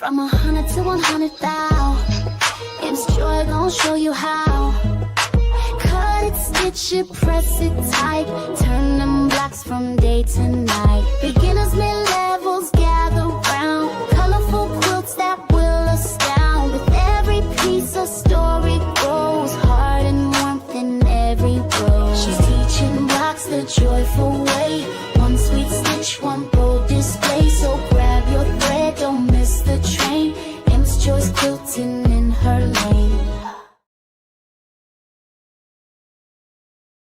From 100 to 100,000, it's Joy gonna show you how. Cut it, stitch it, press it tight. Turn them blocks from day to night. Beginners, mid-levels, gather round. Colorful quilts that will astound. With every piece a story grows. Heart and warmth in every row. She's teaching blocks the joyful way. One sweet stitch, one bold display. So grab your thread, don't miss the train. It's Joy's quilting in her lane.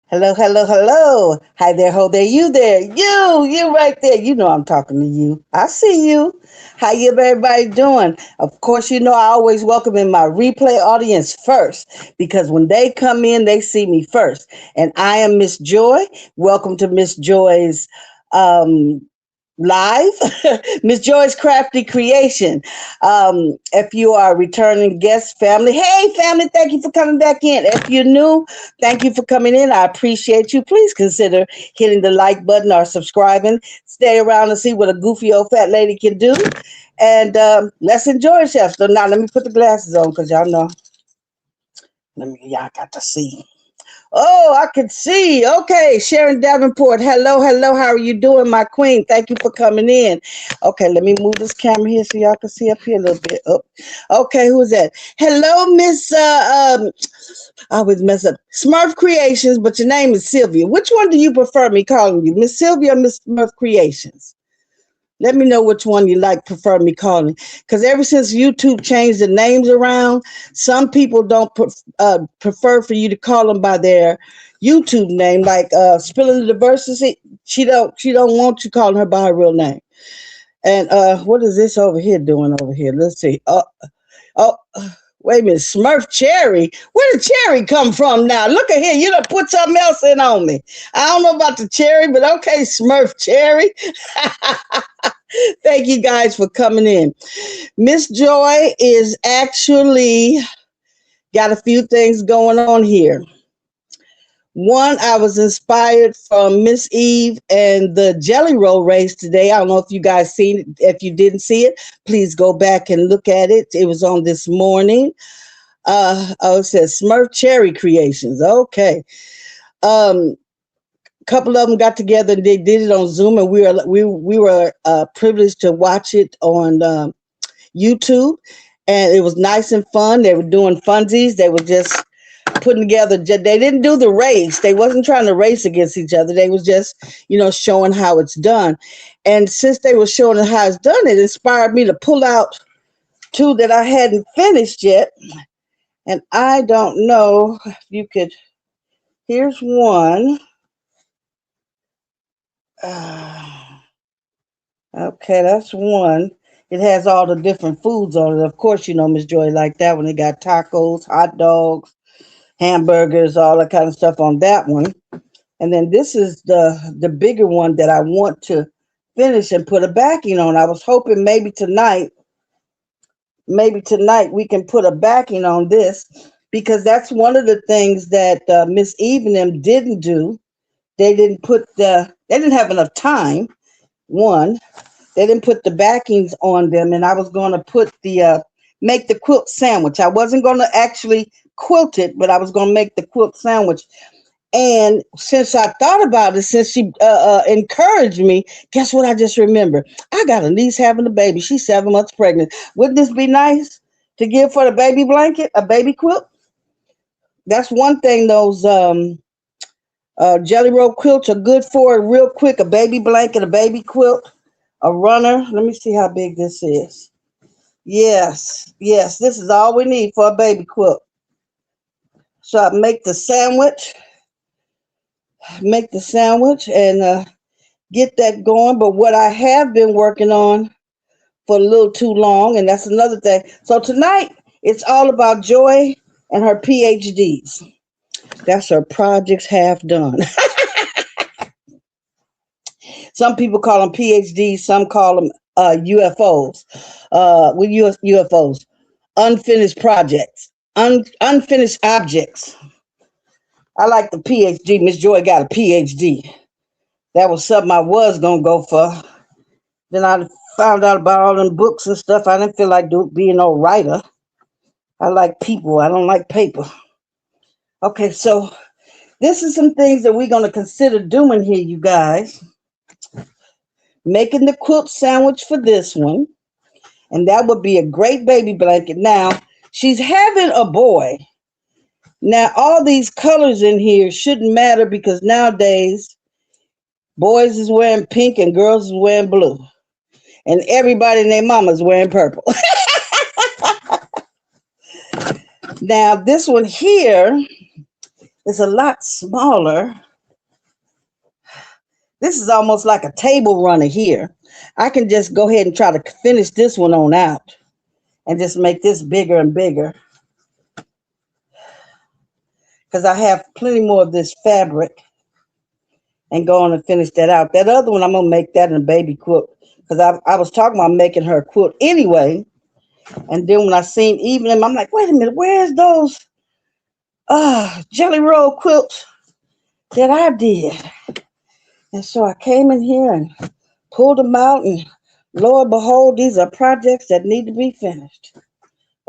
Hello, hello, hello. Hi there, ho there, you there. You right there. You know I'm talking to you. I see you. How you everybody doing? Of course, you know I always welcome in my replay audience first because when they come in, they see me first. And I am Miss Joy. Welcome to Miss Joy's live, Miss Joy's Krafty Kreation. If you are a returning guest, family, hey family, thank you for coming back in. If you're new, thank you for coming in. I appreciate you. Please consider hitting the like button or subscribing. Stay around and see what a goofy old fat lady can do. And let's enjoy ourselves. So now let me put the glasses on because y'all know. Y'all got to see. Oh, I can see. Okay, Sharon Davenport. Hello, hello. How are you doing, my queen? Thank you for coming in. Okay, let me move this camera here so y'all can see up here a little bit. Oh, okay, who's that? Hello, Miss. I always mess up. Smurf Creations, but your name is Sylvia. Which one do you prefer me calling you, Miss Sylvia or Miss Smurf Creations? Let me know which one you prefer me calling. Because ever since YouTube changed the names around, some people don't prefer for you to call them by their YouTube name, like Spilling the Diversity. She don't want you calling her by her real name. And what is this over here doing over here? Let's see. Wait a minute, Smurf Cherry. Where did Cherry come from now? Look at here. You done put something else in on me. I don't know about the cherry, but okay, Smurf Cherry. Thank you guys for coming in. Miss Joy is actually got a few things going on here. One, I was inspired from Miss Eve and the Jelly Roll race today. I don't know if you guys seen it. If you didn't see it, please go back and look at it. It was on this morning. It says Smurf Cherry Creations. Okay. Couple of them got together and they did it on Zoom, and we were privileged to watch it on YouTube, and it was nice and fun. They were doing funsies. They were just putting together. They didn't do the race. They wasn't trying to race against each other. They was just, showing how it's done. And since they were showing how it's done, it inspired me to pull out two that I hadn't finished yet. And I don't know if you could. Here's one. Okay, that's one. It has all the different foods on it. Of course, Miss Joy like that one. It got tacos, hot dogs, hamburgers, all that kind of stuff on that one. And then this is the bigger one that I want to finish and put a backing on. I was hoping maybe tonight we can put a backing on this, because that's one of the things that Miss Eve and them didn't do. They didn't have enough time. One, they didn't put the backings on them, and I was going to put make the quilt sandwich. I wasn't going to actually quilt it, but I was going to make the quilt sandwich. And since I thought about it, since she encouraged me, guess what I just remembered? I got a niece having a baby. She's 7 months pregnant. Wouldn't this be nice to give for the baby blanket, a baby quilt? That's one thing those Jelly Roll quilts are good for. Real quick, a baby blanket, a baby quilt, a runner. Let me see how big this is. Yes, this is all we need for a baby quilt. So I make the sandwich and get that going. But what I have been working on for a little too long, and that's another thing. So tonight, it's all about Joy and her PhDs. That's her projects half done. Some people call them PhDs. Some call them UFOs. UFOs, unfinished projects, unfinished objects. I like the PhD. Miss Joy got a PhD. That was something I was gonna go for. Then I Found out about all them books and stuff. I didn't feel like being no writer. I like people. I don't like paper. Okay, so this is some things that we're going to consider doing here, you guys. Making the quilt sandwich for this one. And that would be a great baby blanket. Now, she's having a boy. Now, all these colors in here shouldn't matter because nowadays, boys is wearing pink and girls is wearing blue. And everybody and their mama's wearing purple. Now, this one here is a lot smaller. This is almost like a table runner here. I can just go ahead and try to finish this one on out and just make this bigger and bigger. Because I have plenty more of this fabric and go on and finish that out. That other one, I'm going to make that in a baby quilt. Because I was talking about making her a quilt anyway. And then when I seen Evelyn, I'm like, wait a minute, where's those jelly roll quilts that I did? And so I came in here and pulled them out. And Lord behold, these are projects that need to be finished.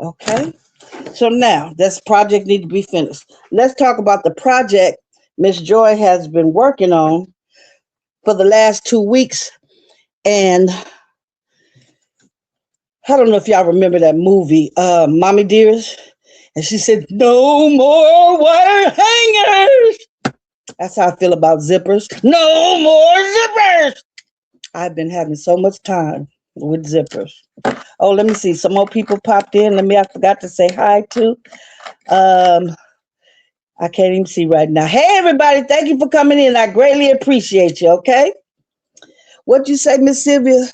Okay. So now this project need to be finished. Let's talk about the project Miss Joy has been working on for the last 2 weeks. And I don't know if y'all remember that movie, Mommy Dearest. And she said, no more wire hangers. That's how I feel about zippers. No more zippers. I've been having so much time with zippers. Oh, let me see. Some more people popped in. I forgot to say hi to. I can't even see right now. Hey, everybody. Thank you for coming in. I greatly appreciate you, okay? What'd you say, Miss Sylvia?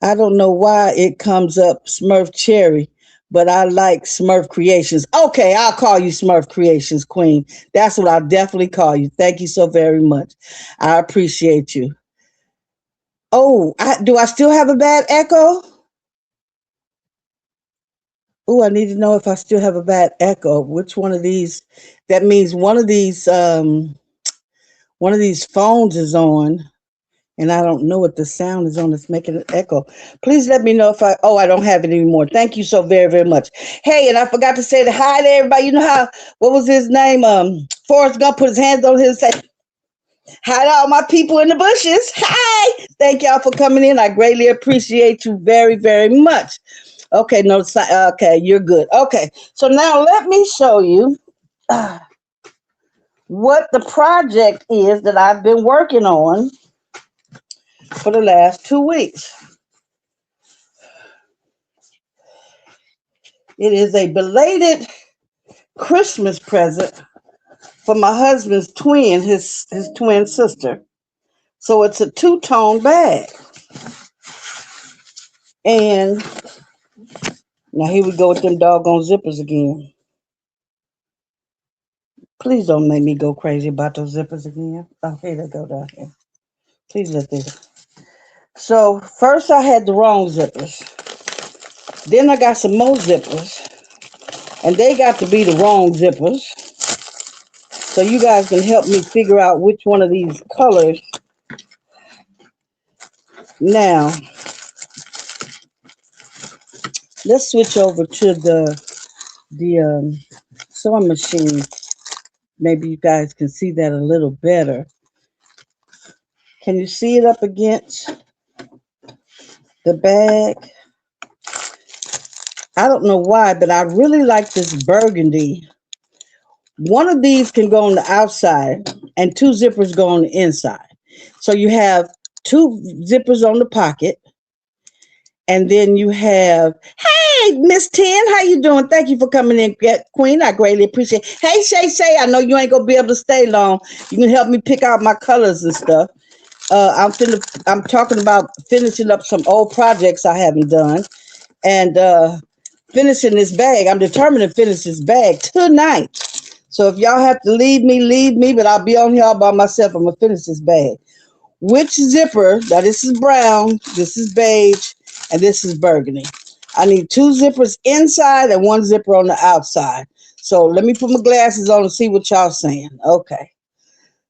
I don't know why it comes up Smurf Cherry, but I like Smurf Creations. Okay, I'll call you Smurf Creations, Queen. That's what I'll definitely call you. Thank you so very much. I appreciate you. Oh, do I still have a bad echo? Oh, I need to know if I still have a bad echo. Which one of these? That means one of these phones is on. And I don't know what the sound is on that's making an echo. Please let me know if I don't have it anymore. Thank you so very, very much. Hey, and I forgot to say hi to everybody. You know what was his name? Forrest Gump put his hands on his head. Hi to all my people in the bushes. Hi. Thank y'all for coming in. I greatly appreciate you very, very much. Okay, no, okay, you're good. Okay, so now let me show you what the project is that I've been working on for the last 2 weeks. It is a belated Christmas present for my husband's twin, his twin sister. So it's a 2-tone bag. And now here we go with them doggone zippers again. Please don't make me go crazy about those zippers again. Oh, here they go down here. Please let this. So first I had the wrong zippers. Then I got some more zippers. And they got to be the wrong zippers. So you guys can help me figure out which one of these colors. Now, let's switch over to the sewing machine. Maybe you guys can see that a little better. Can you see it up against the bag? I don't know why, but I really like this burgundy. One of these can go on the outside and 2 zippers go on the inside. So you have 2 zippers on the pocket. And then you have, hey, Miss 10, how you doing? Thank you for coming in, Queen. I greatly appreciate it. Hey, Shay, I know you ain't going to be able to stay long. You can help me pick out my colors and stuff. I'm talking about finishing up some old projects I haven't done. And finishing this bag. I'm determined to finish this bag tonight. So if y'all have to leave me, but I'll be on here all by myself. I'm going to finish this bag. Which zipper? Now, this is brown, this is beige, and this is burgundy. I need 2 zippers inside and 1 zipper on the outside. So let me put my glasses on and see what y'all saying. Okay.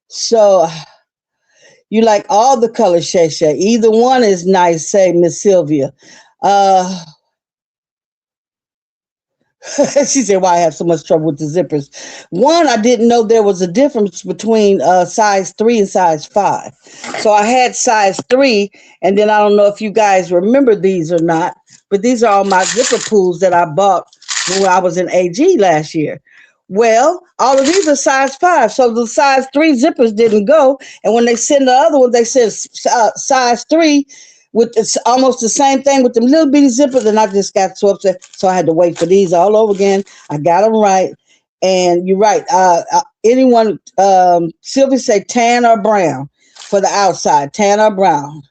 So You like all the colors, Shay Shay. Either one is nice, say Miss Sylvia. Uh, she said, why I have so much trouble with the zippers. One, I didn't know there was a difference between size 3 and size 5. So I had size 3, and then I don't know if you guys remember these or not, but these are all my zipper pulls that I bought when I was in AG last year. Well, all of these are size 5, so the size 3 zippers didn't go, and when they send the other one, they said size 3, with it's almost the same thing with them little bitty zippers, and I just got so upset. So I had to wait for these all over again. I got them right, and you're right. Anyone, Sylvia say tan or brown for the outside, tan or brown.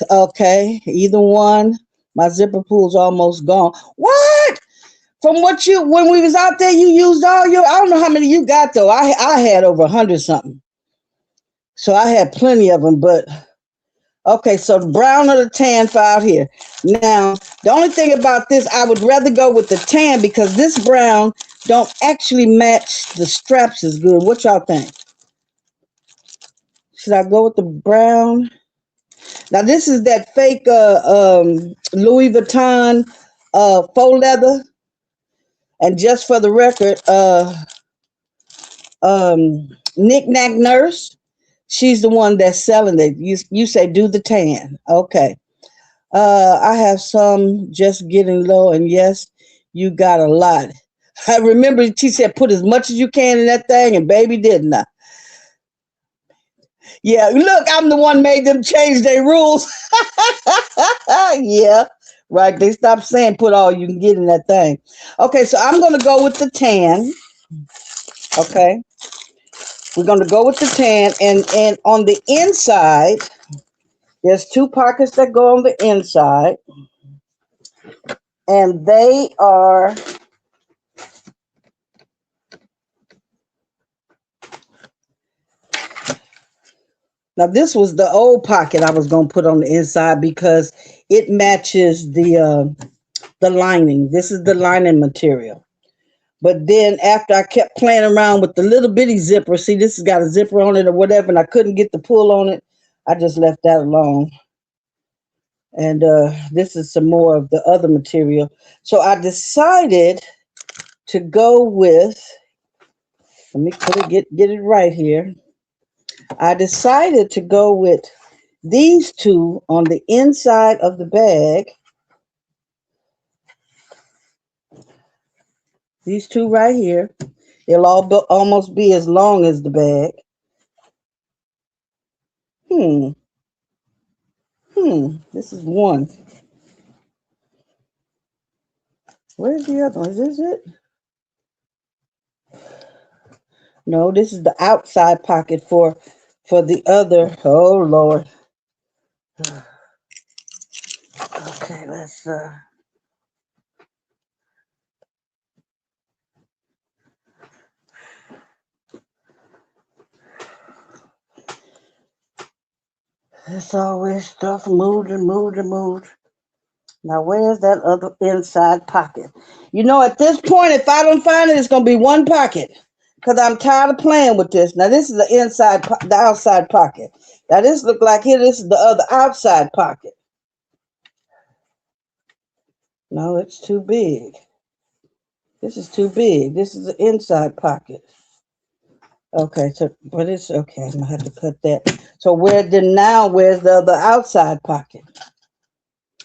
Okay, either one. My zipper pool's almost gone. What? From what you when we was out there, you used all your. I don't know how many you got though. I had over 100 something, so I had plenty of them, but. Okay, so the brown or the tan for out here. Now, the only thing about this, I would rather go with the tan because this brown don't actually match the straps as good. What y'all think? Should I go with the brown? Now, this is that fake Louis Vuitton faux leather. And just for the record, Knick Knack Nurse, she's the one that's selling it. You say do the tan. Okay. I have some just getting low, and yes, you got a lot. I remember she said put as much as you can in that thing, and baby, didn't I? Yeah, look, I'm the one made them change their rules. Yeah, right. They stopped saying put all you can get in that thing. Okay, so I'm gonna go with the tan. Okay, we're gonna go with the tan, and on the inside, there's 2 pockets that go on the inside. And they are now this was the old pocket I was going to put on the inside because it matches the lining. This is the lining material. But then after I kept playing around with the little bitty zipper, see this has got a zipper on it or whatever, and I couldn't get the pull on it, I just left that alone. And this is some more of the other material. So I decided to go with, let me put it, get it right here. I decided to go with these 2 on the inside of the bag. These 2 right here. They'll all almost be as long as the bag. This is one. Where's the other one? Is this it? No, this is the outside pocket for the other. Oh, Lord. Okay, let's it's always stuff moved and moved and moved. Now, where's that other inside pocket? You know, at this point, if I don't find it, it's going to be one pocket because I'm tired of playing with this. Now, this is the inside, the outside pocket. Now, this look like here, this is the other outside pocket. No, it's too big. This is too big. This is the inside pocket. Okay, so, but it's okay. I'm going to have to cut that. So, where's the other outside pocket?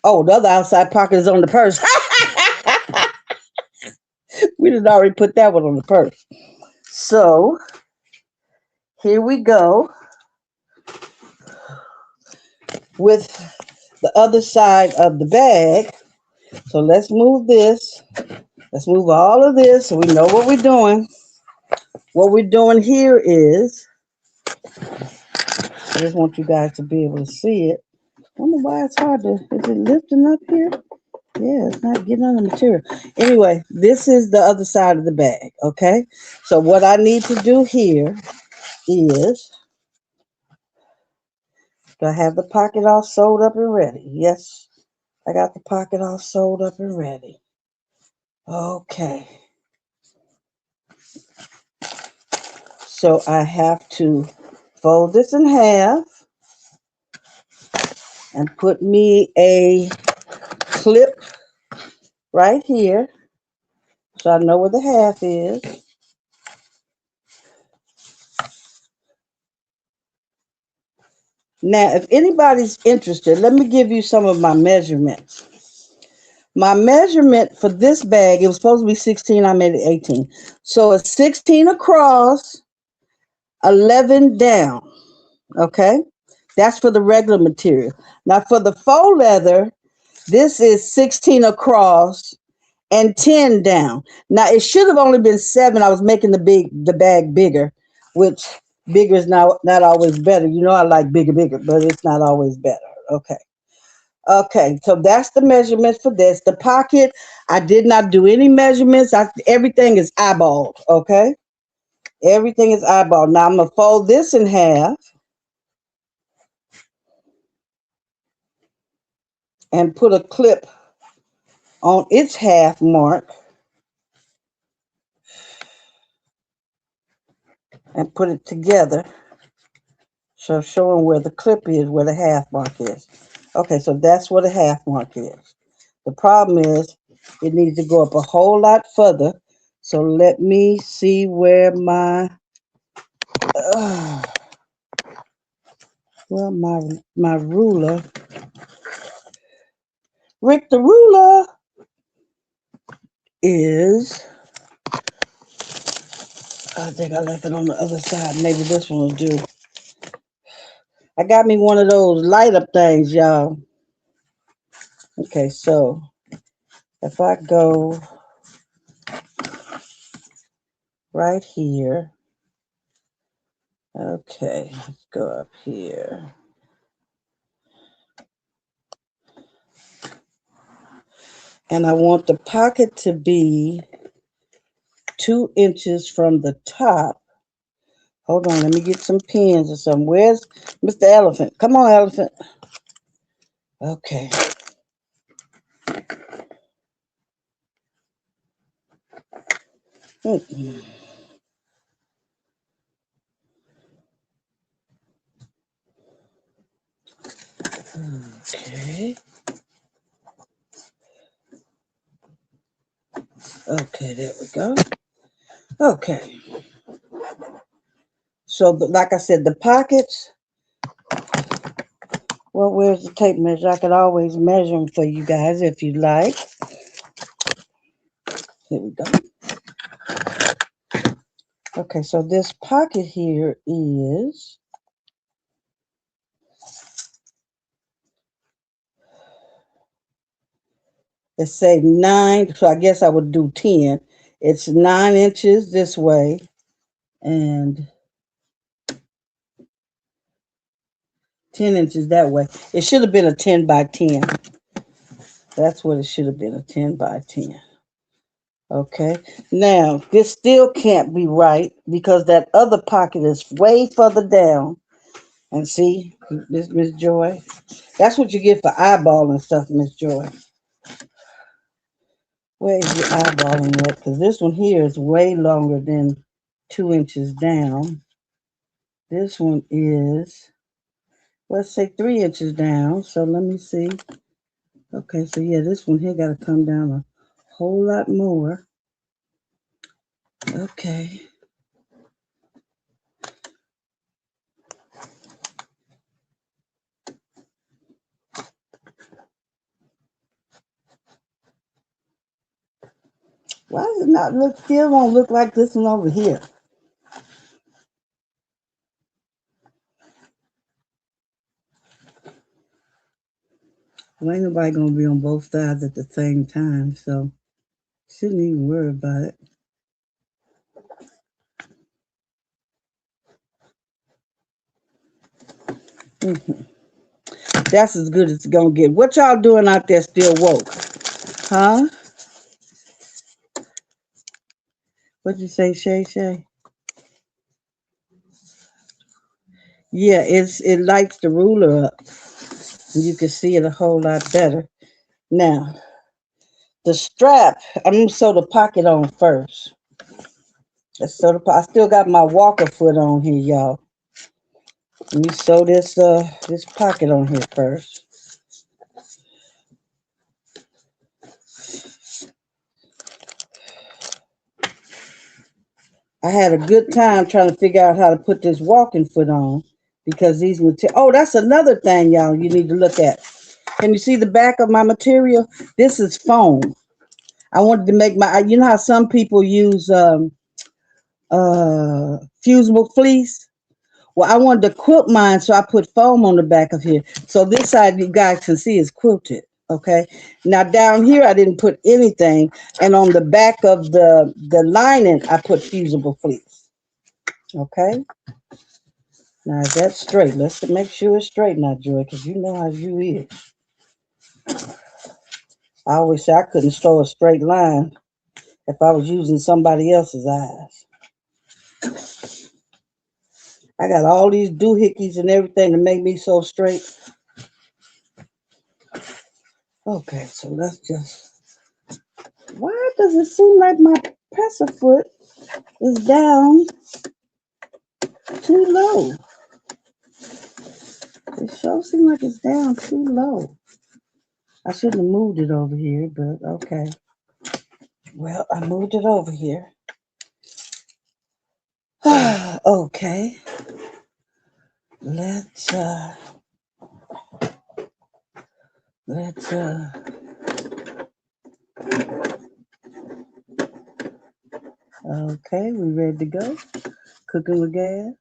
Oh, the other outside pocket is on the purse. We did already put that one on the purse. So here we go with the other side of the bag. So let's move this. Let's move all of this so we know what we're doing. What we're doing here is, I just want you guys to be able to see it. I wonder why it's hard to, is it lifting up here? Yeah, it's not getting on the material. Anyway, this is the other side of the bag, okay? So what I need to do here is, do I have the pocket all sewed up and ready? Yes, I got the pocket all sewed up and ready. Okay. So I have to fold this in half. and put me a clip right here so I know where the half is. Now, if anybody's interested, let me give you some of my measurements. My measurement for this bag, it was supposed to be 16, I made it 18. So it's 16 across, 11 down, okay? That's for the regular material. Now for the faux leather, this is 16 across and 10 down. Now it should have only been 7. I was making the bag bigger, which bigger is not always better. You know I like bigger, but it's not always better. Okay. Okay, so that's the measurements for this. The pocket, I did not do any measurements. Everything is eyeballed, okay? Everything is eyeballed. Now I'm going to fold this in half and put a clip on its half mark and put it together. So showing where the clip is, where the half mark is. Okay, so that's where the half mark is. The problem is it needs to go up a whole lot further. So let me see where my my ruler. Rick the ruler is, I think I left it on the other side. Maybe this one will do. I got me one of those light up things, y'all. Okay, so if I go right here, okay, let's go up here. And I want the pocket to be 2 inches from the top. Hold on, let me get some pins or something. Where's Mr. Elephant? Come on, Elephant. Okay. Okay. Okay, there we go. Okay. So, like I said, the pockets, well, where's the tape measure? I could always measure them for you guys if you like. Here we go. Okay, so this pocket here is, let's say 9, so I guess I would do 10. It's 9 inches this way and 10 inches that way. It should have been a 10 by 10. That's what it should have been, a 10 by 10. Okay, now this still can't be right because that other pocket is way further down. And see, Miss Joy, that's what you get for eyeballing stuff, Miss Joy. Where is your eyeballing at? Because this one here is way longer than 2 inches down. This one is, let's say 3 inches down. So let me see. Okay, so yeah, this one here got to come down a whole lot more. Okay. Why does it not look, still won't look like this one over here? Well, ain't nobody going to be on both sides at the same time, so shouldn't even worry about it. That's as good as it's going to get. What y'all doing out there still woke? Huh? What'd you say, Shay Shay? Yeah, it lights the ruler up. And you can see it a whole lot better. Now, the strap, I'm going to sew the pocket on first. Let's sew I still got my walker foot on here, y'all. Let me sew this pocket on here first. I had a good time trying to figure out how to put this walking foot on because these material. Oh, that's another thing, y'all, you need to look at. Can you see the back of my material? This is foam. I wanted to make my, you know how some people use fusible fleece? Well, I wanted to quilt mine, so I put foam on the back of here. So this side you guys can see is quilted. Okay. Now down here I didn't put anything, and on the back of the lining I put fusible fleece. Okay. Now is that straight? Let's make sure it's straight now, Joy, because you know how you is. I always say I couldn't throw a straight line if I was using somebody else's eyes. I got all these doohickeys and everything to make me so straight. Okay, so let's just... Why does it seem like my presser foot is down too low? It sure seems like it's down too low. I shouldn't have moved it over here, but okay. Well, I moved it over here. Okay. Let's okay, we ready to go? Cooking with gas.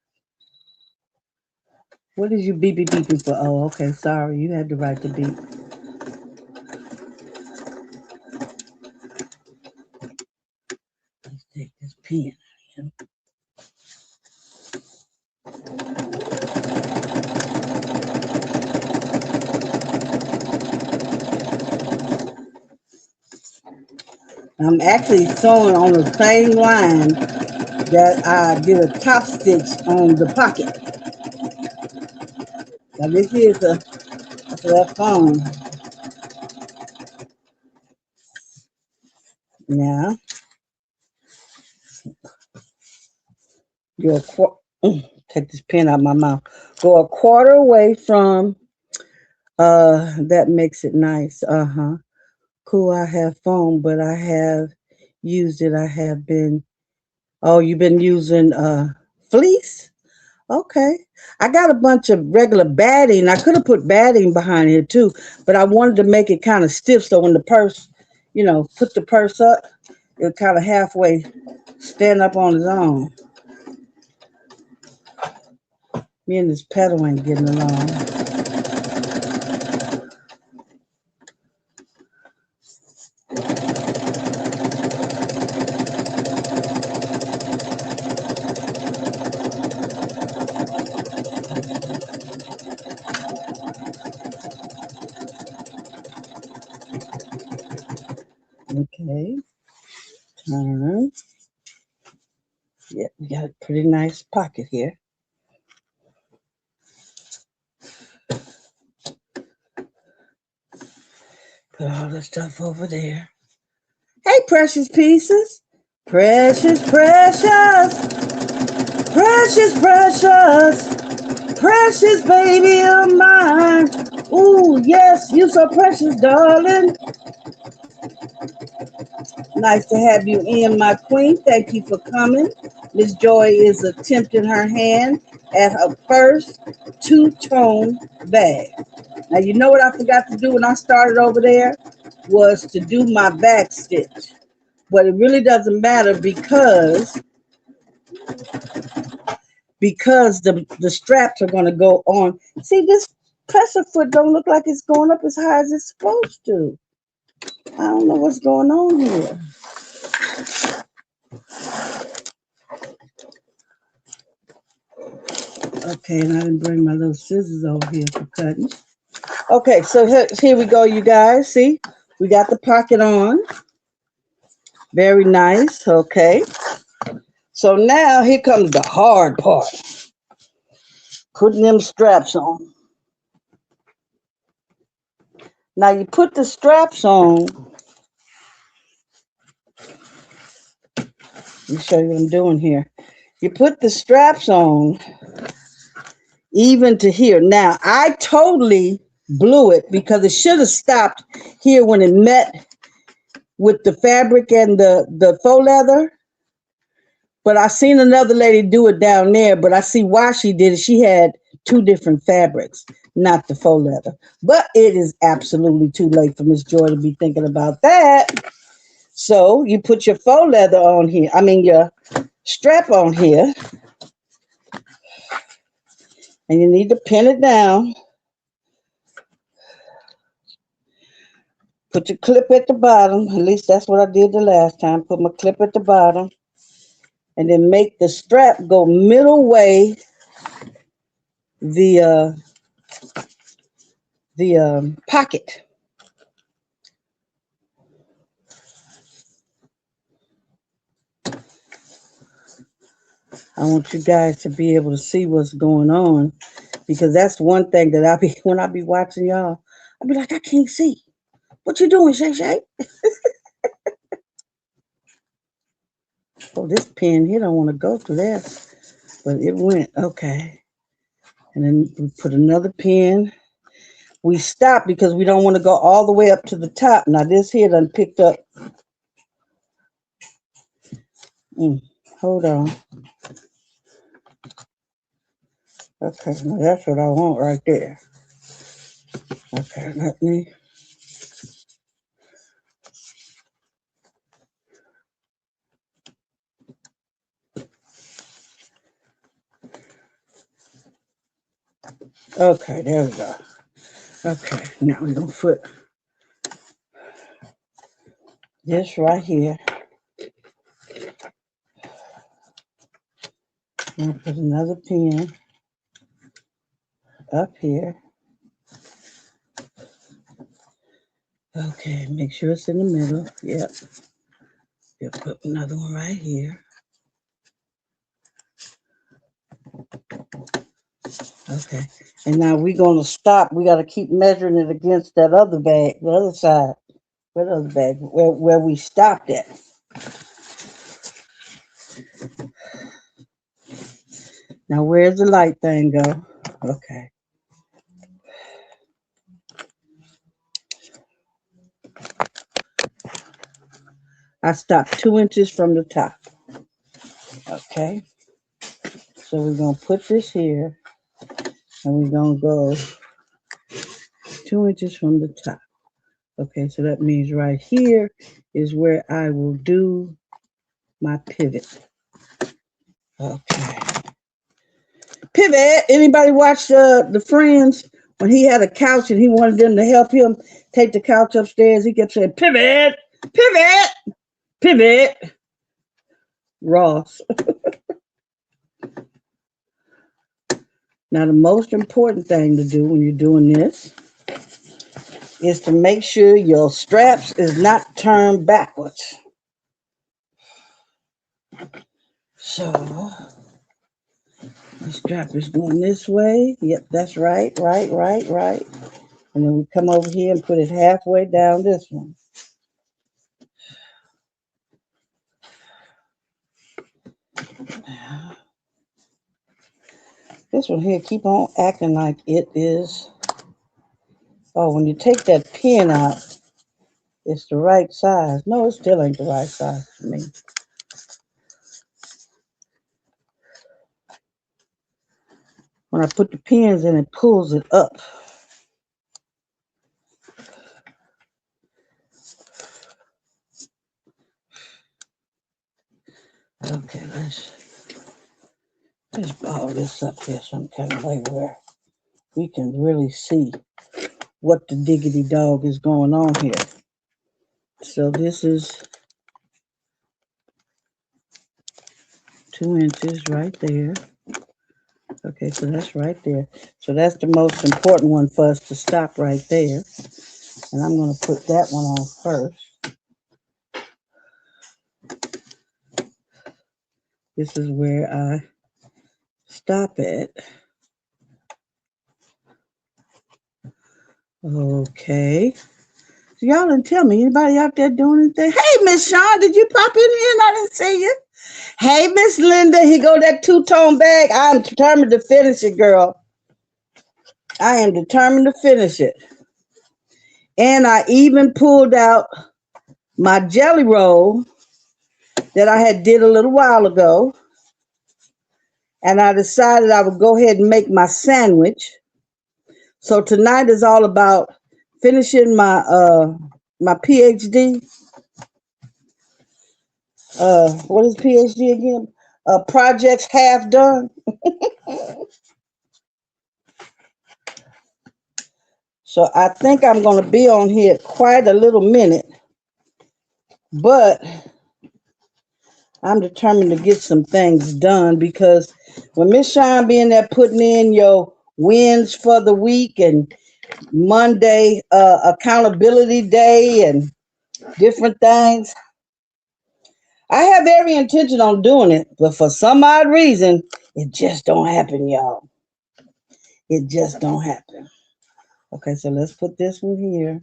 What is you beeping for? Oh, okay, sorry, you had to write the beep. Let's take this pen out here. I'm actually sewing on the same line that I did a top stitch on the pocket. Now this is a left phone. Now go take this pen out of my mouth. Go a quarter away from that makes it nice. Cool, I have foam, but I have used it. I have been, oh, you've been using fleece? Okay. I got a bunch of regular batting. I could have put batting behind here too, but I wanted to make it kind of stiff so when the purse, you know, put the purse up, it'll kind of halfway stand up on its own. Me and this pedal ain't getting along. Okay, turn. Yeah, we got a pretty nice pocket here. Put all the stuff over there. Hey, precious pieces. Precious, precious. Precious, precious. Precious baby of mine. Ooh, yes, you so precious, darling. Nice to have you in, my queen. Thank you for coming. Miss Joy is attempting her hand at her first two-tone bag. Now, you know what I forgot to do when I started over there? Was to do my back stitch. But it really doesn't matter because the straps are going to go on. See, this presser foot don't look like it's going up as high as it's supposed to. I don't know what's going on here. Okay, and I didn't bring my little scissors over here for cutting. Okay, so here we go, you guys. See, we got the pocket on. Very nice. Okay. So now here comes the hard part. Putting them straps on. Now you put the straps on. Let me show you what I'm doing here. You put the straps on even to here. Now I totally blew it because it should have stopped here when it met with the fabric and the faux leather. But I seen another lady do it down there, but I see why she did it. She had two different fabrics, not the faux leather. But it is absolutely too late for Miss Joy to be thinking about that. So you put your faux leather on here. I mean your strap on here. And you need to pin it down. Put your clip at the bottom. At least that's what I did the last time. Put my clip at the bottom. And then make the strap go middle way the pocket. I want you guys to be able to see what's going on, because that's one thing that when I be watching y'all, I be like, I can't see. What you doing, Shay Shay? Oh, this pin here don't want to go through that, but it went. Okay. And then we put another pin. We stop because we don't want to go all the way up to the top. Now this here done picked up. Hold on. Okay, now that's what I want right there. Okay, let me. Okay, there we go. Okay, now we're going to put this right here. I'm going to put another pin up here. Okay, make sure it's in the middle. Yep. You'll put another one right here. Okay, and now we're going to stop. We got to keep measuring it against that other bag, the other side. Where the other bag? Where we stopped at. Now, where's the light thing go? Okay. I stopped 2 inches from the top. Okay. So we're going to put this here, and we're going to go 2 inches from the top. Okay, so that means right here is where I will do my pivot. Okay. Pivot. Anybody watch the Friends when he had a couch and he wanted them to help him take the couch upstairs? He kept saying, pivot, pivot, pivot. Ross. Now, the most important thing to do when you're doing this is to make sure your straps is not turned backwards. So, the strap is going this way. Yep, that's right. And then we come over here and put it halfway down this one. This one here, keep on acting like it is. Oh, when you take that pin out, it's the right size. No, it still ain't the right size for me. When I put the pins in, it pulls it up. Okay, let's ball this up here some kind of way where we can really see what the diggity dog is going on here. So this is 2 inches right there. Okay, so that's right there. So that's the most important one for us to stop right there. And I'm going to put that one on first. This is where I stop at. Okay. So y'all didn't tell me. Anybody out there doing anything? Hey, Miss Shawn, did you pop in here and I didn't see you? Hey, Miss Linda, here go that two-tone bag. I'm determined to finish it, girl. I am determined to finish it. And I even pulled out my jelly roll that I had did a little while ago. And I decided I would go ahead and make my sandwich. So tonight is all about finishing my PhD. What is PhD again? Projects half done. So I think I'm going to be on here quite a little minute, but I'm determined to get some things done because when Miss Shine being there putting in your wins for the week and Monday accountability day and different things, I have every intention on doing it, but for some odd reason, it just don't happen, y'all. It just don't happen. Okay, so let's put this one here.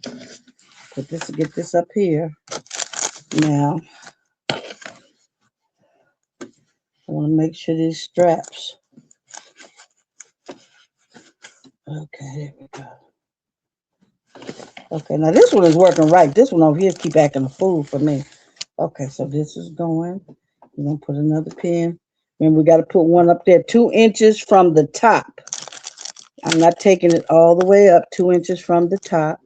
Get this up here. Now, I want to make sure these straps. Okay, there we go. Okay, now this one is working right. This one over here keep acting a fool for me. Okay, so this is going. We're going to put another pin. Remember, we got to put one up there 2 inches from the top. I'm not taking it all the way up, 2 inches from the top.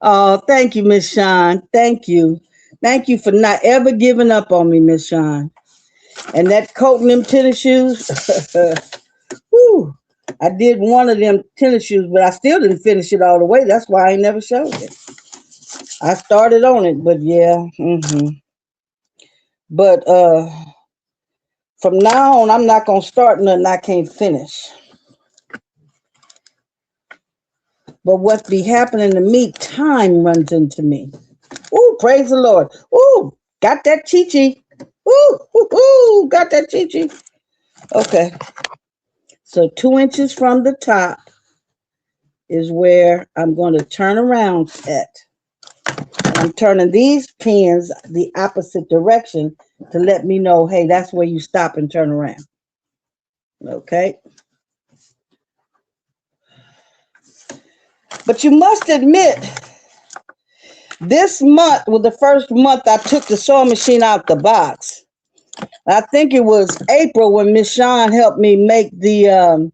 Oh, thank you, Miss Shine. Thank you. Thank you for not ever giving up on me, Miss Shine. And that coat and them tennis shoes. Whew, I did one of them tennis shoes, but I still didn't finish it all the way. That's why I ain't never showed it. I started on it, but yeah. But from now on, I'm not going to start nothing I can't finish. But what be happening to me, time runs into me. Ooh, praise the Lord. Ooh, got that chi-chi. Ooh, got that chi-chi. Okay. So 2 inches from the top is where I'm going to turn around at. I'm turning these pins the opposite direction to let me know, hey, that's where you stop and turn around. Okay. But you must admit, this month was the first month I took the sewing machine out the box. I think it was April when Miss Shawn helped me make the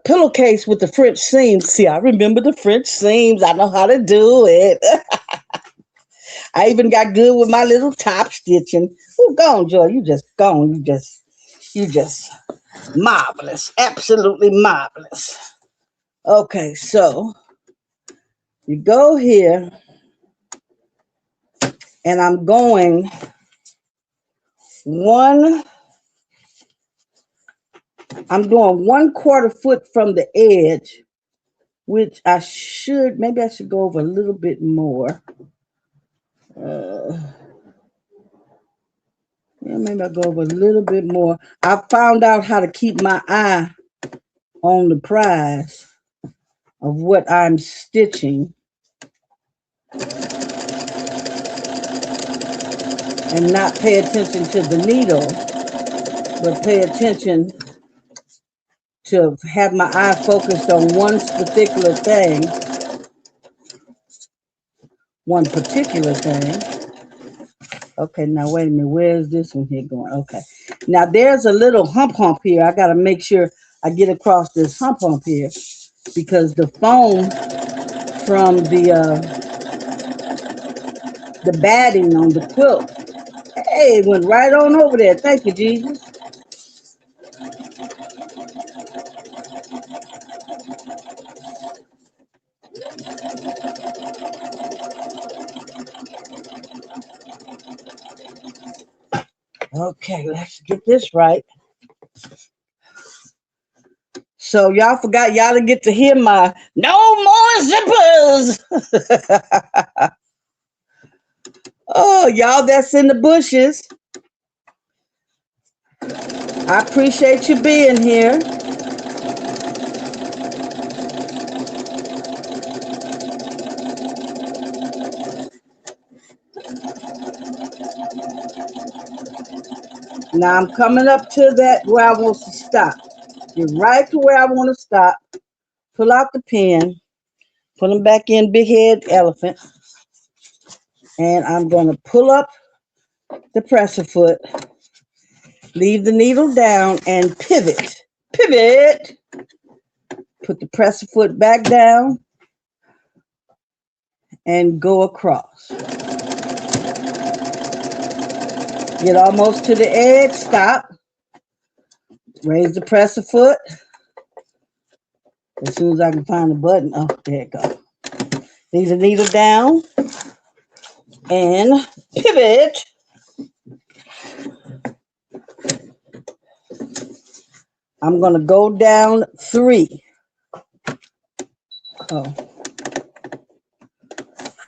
pillowcase with the French seams. See, I remember the French seams. I know how to do it. I even got good with my little top stitching. Oh, go on, Joy. You just gone. You just marvelous. Absolutely marvelous. Okay, so you go here, and I'm going I'm doing 1/4 foot from the edge, which maybe I should go over a little bit more. Yeah, maybe I'll go over a little bit more. I found out how to keep my eye on the prize of what I'm stitching and not pay attention to the needle, but pay attention to have my eye focused on one particular thing. Okay, now wait a minute. Where's this one here going? Okay. Now there's a little hump here. I got to make sure I get across this hump here because the foam from the batting on the quilt, hey, it went right on over there. Thank you, Jesus. Okay, let's get this right. So y'all forgot y'all didn't get to hear my no more zippers. Oh, y'all that's in the bushes, I appreciate you being here. Now I'm coming up to that where I want to stop. Get right to where I want to stop. Pull out the pen. Put them back in big head elephant. And I'm going to pull up the presser foot, leave the needle down, and pivot. Pivot. Put the presser foot back down and go across. Get almost to the edge, stop. Raise the presser foot. As soon as I can find the button, oh, there it goes. Leave the needle down and pivot. I'm going to go down 3. Oh.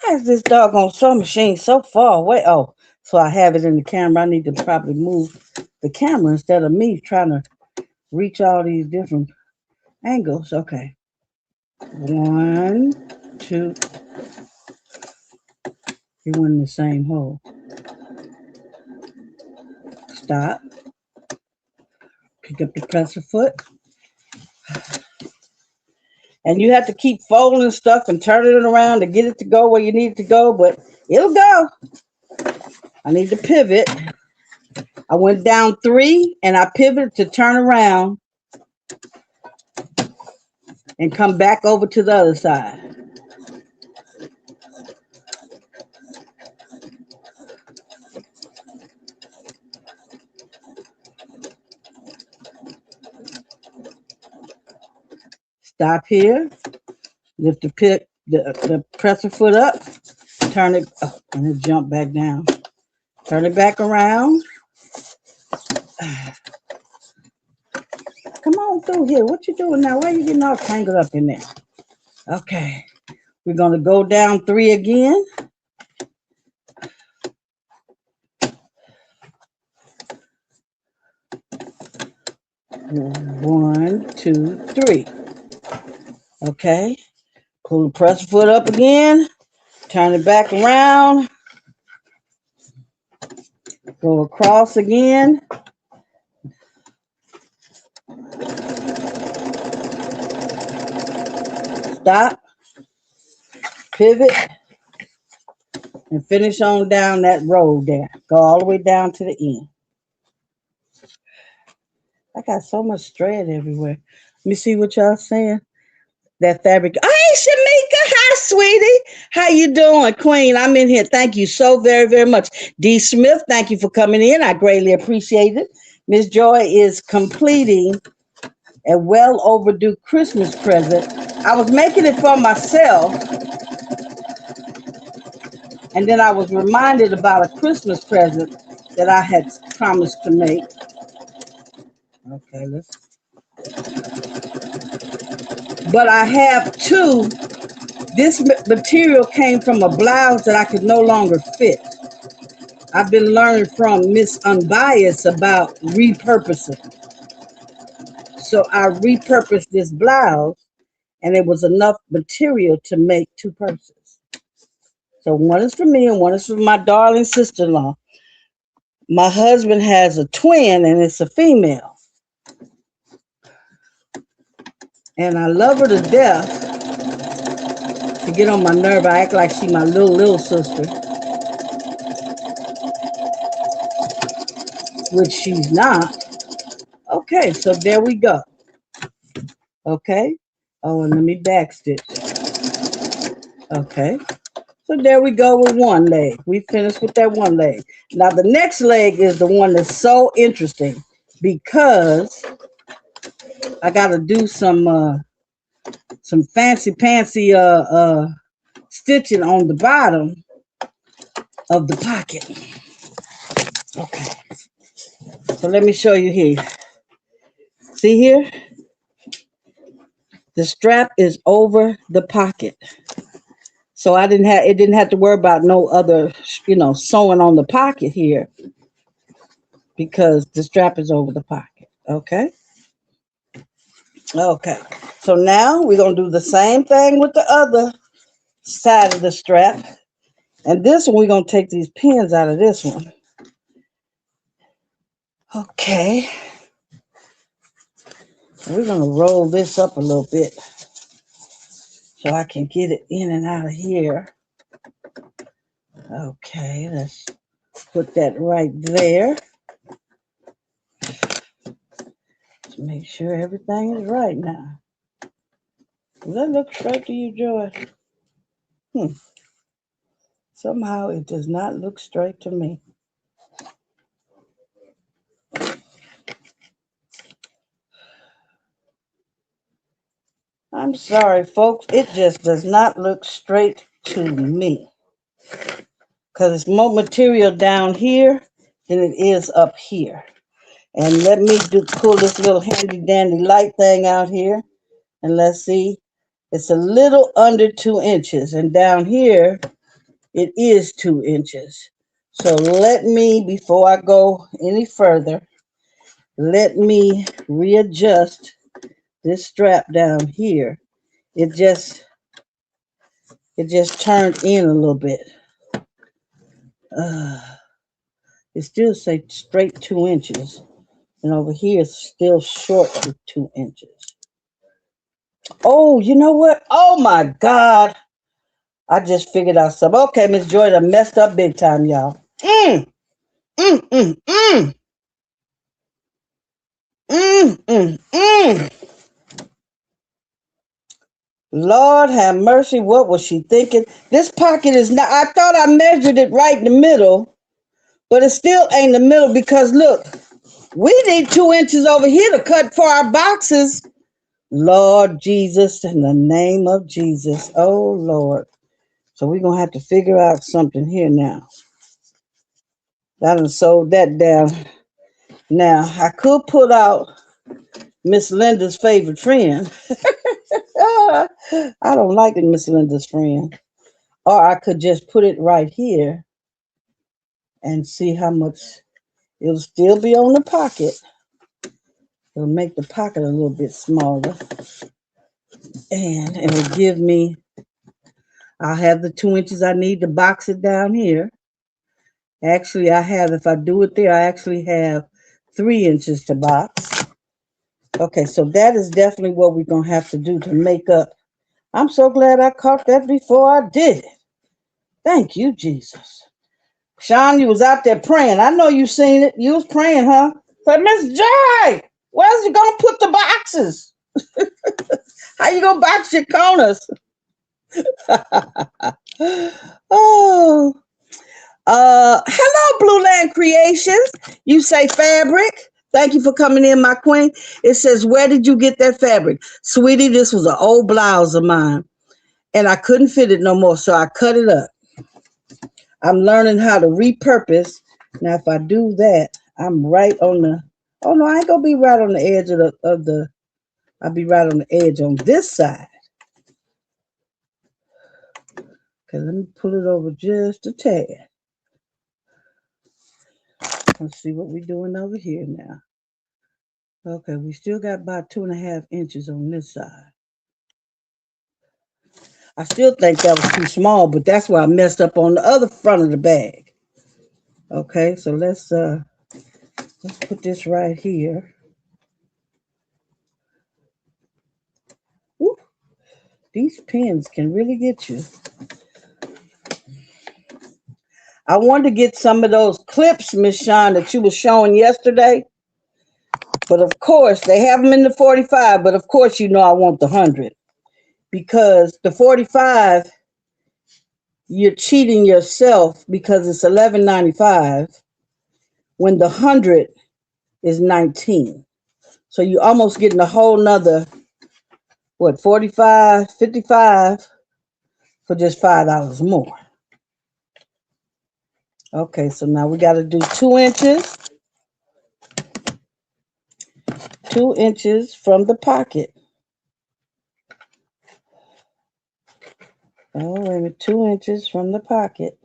Why is this doggone sewing machine so far away? Oh, so I have it in the camera. I need to probably move the camera instead of me trying to reach all these different angles. Okay. 1, 2. You went in the same hole. Stop. Pick up the presser foot. And you have to keep folding stuff and turning it around to get it to go where you need it to go, but it'll go. I need to pivot. I went down 3 and I pivoted to turn around and come back over to the other side. Stop here. Lift the presser foot up. Turn it, oh, and it jump back down. Turn it back around. Come on through here. What you doing now? Why are you getting all tangled up in there? Okay. We're going to go down 3 again. One, 2, 3. Okay. Pull the presser foot up again. Turn it back around. Go across again. Stop. Pivot. And finish on down that road there. Go all the way down to the end. I got so much thread everywhere. Let me see what y'all saying. That fabric. Hey, Shamika. Hi, sweetie. How you doing, Queen? I'm in here. Thank you so very, very much. D. Smith, thank you for coming in. I greatly appreciate it. Miss Joy is completing a well overdue Christmas present. I was making it for myself. And then I was reminded about a Christmas present that I had promised to make. Okay, let's. But I have 2. This material came from a blouse that I could no longer fit. I've been learning from Miss Unbiased about repurposing. So I repurposed this blouse, and it was enough material to make 2 purses. So one is for me and one is for my darling sister-in-law. My husband has a twin, and it's a female. And I love her to death. To get on my nerve, I act like she's my little sister. Which she's not. Okay, so there we go. Okay. Oh, and let me backstitch. Okay. So there we go with one leg. We finished with that one leg. Now the next leg is the one that's so interesting because I got to do some fancy stitching on the bottom of the pocket. Okay. So let me show you here. See here? The strap is over the pocket. So it didn't have to worry about no other, sewing on the pocket here because the strap is over the pocket. Okay. Okay. So now we're going to do the same thing with the other side of the strap. And this one, we're going to take these pins out of this one. Okay. We're going to roll this up a little bit so I can get it in and out of here. Okay, let's put that right there to make sure everything is right now. Does that look straight to you, Joy? Somehow it does not look straight to me. I'm sorry, folks. It just does not look straight to me. Because it's more material down here than it is up here. And let me pull this little handy dandy light thing out here. And let's see. It's a little under 2 inches. And down here, it is 2 inches. So let me, before I go any further, let me readjust this strap down here. It just turned in a little bit. It still say straight 2 inches. And over here it's still short with 2 inches. Oh, you know what? Oh my God. I just figured out something. Okay, Miss Joy done messed up big time, y'all. Mm, mm, mm, mm. Mm, mm, mm. Lord have mercy. What was she thinking? This pocket is not, I thought I measured it right in the middle, but it still ain't the middle because look, we need 2 inches over here to cut for our boxes. Lord Jesus, in the name of Jesus. Oh, Lord. So we're going to have to figure out something here now. I done sold that down. Now, I could put out Miss Linda's favorite friend. I don't like it, Miss Linda's friend. Or I could just put it right here and see how much it'll still be on the pocket. It'll make the pocket a little bit smaller. And it will give me, I'll have the 2 inches I need to box it down here. Actually, I have, if I do it there, I actually have 3 inches to box. Okay, so that is definitely what we're going to have to do to make up. I'm so glad I caught that before I did it. Thank you, Jesus. Sean, you was out there praying. I know you seen it. You was praying, huh? But Miss Joy, where's you going to put the boxes? How you going to box your corners? Oh. Hello, Blue Land Creations. You say fabric. Thank you for coming in, my queen. It says, where did you get that fabric? Sweetie, this was an old blouse of mine, and I couldn't fit it no more, so I cut it up. I'm learning how to repurpose. Now, if I do that, I'm right on the, oh no, I ain't gonna be right on the edge of the, I'll be right on the edge on this side. Okay, let me pull it over just a tad. Let's see what we're doing over here now. Okay, we still got about 2.5 inches on this side. I still think that was too small, but that's why I messed up on the other front of the bag. Okay, so let's put this right here. Woo. These pins can really get you. I wanted to get some of those clips, Miss Shawn, that you were showing yesterday. But of course, they have them in the 45, but of course, you know I want the 100. Because the 45, you're cheating yourself because it's $11.95 when the 100 is $19. So you're almost getting a whole nother, what, 45, 55 for just $5 more. Okay, so now we got to do 2 inches. 2 inches from the pocket. Oh, wait a minute, 2 inches from the pocket.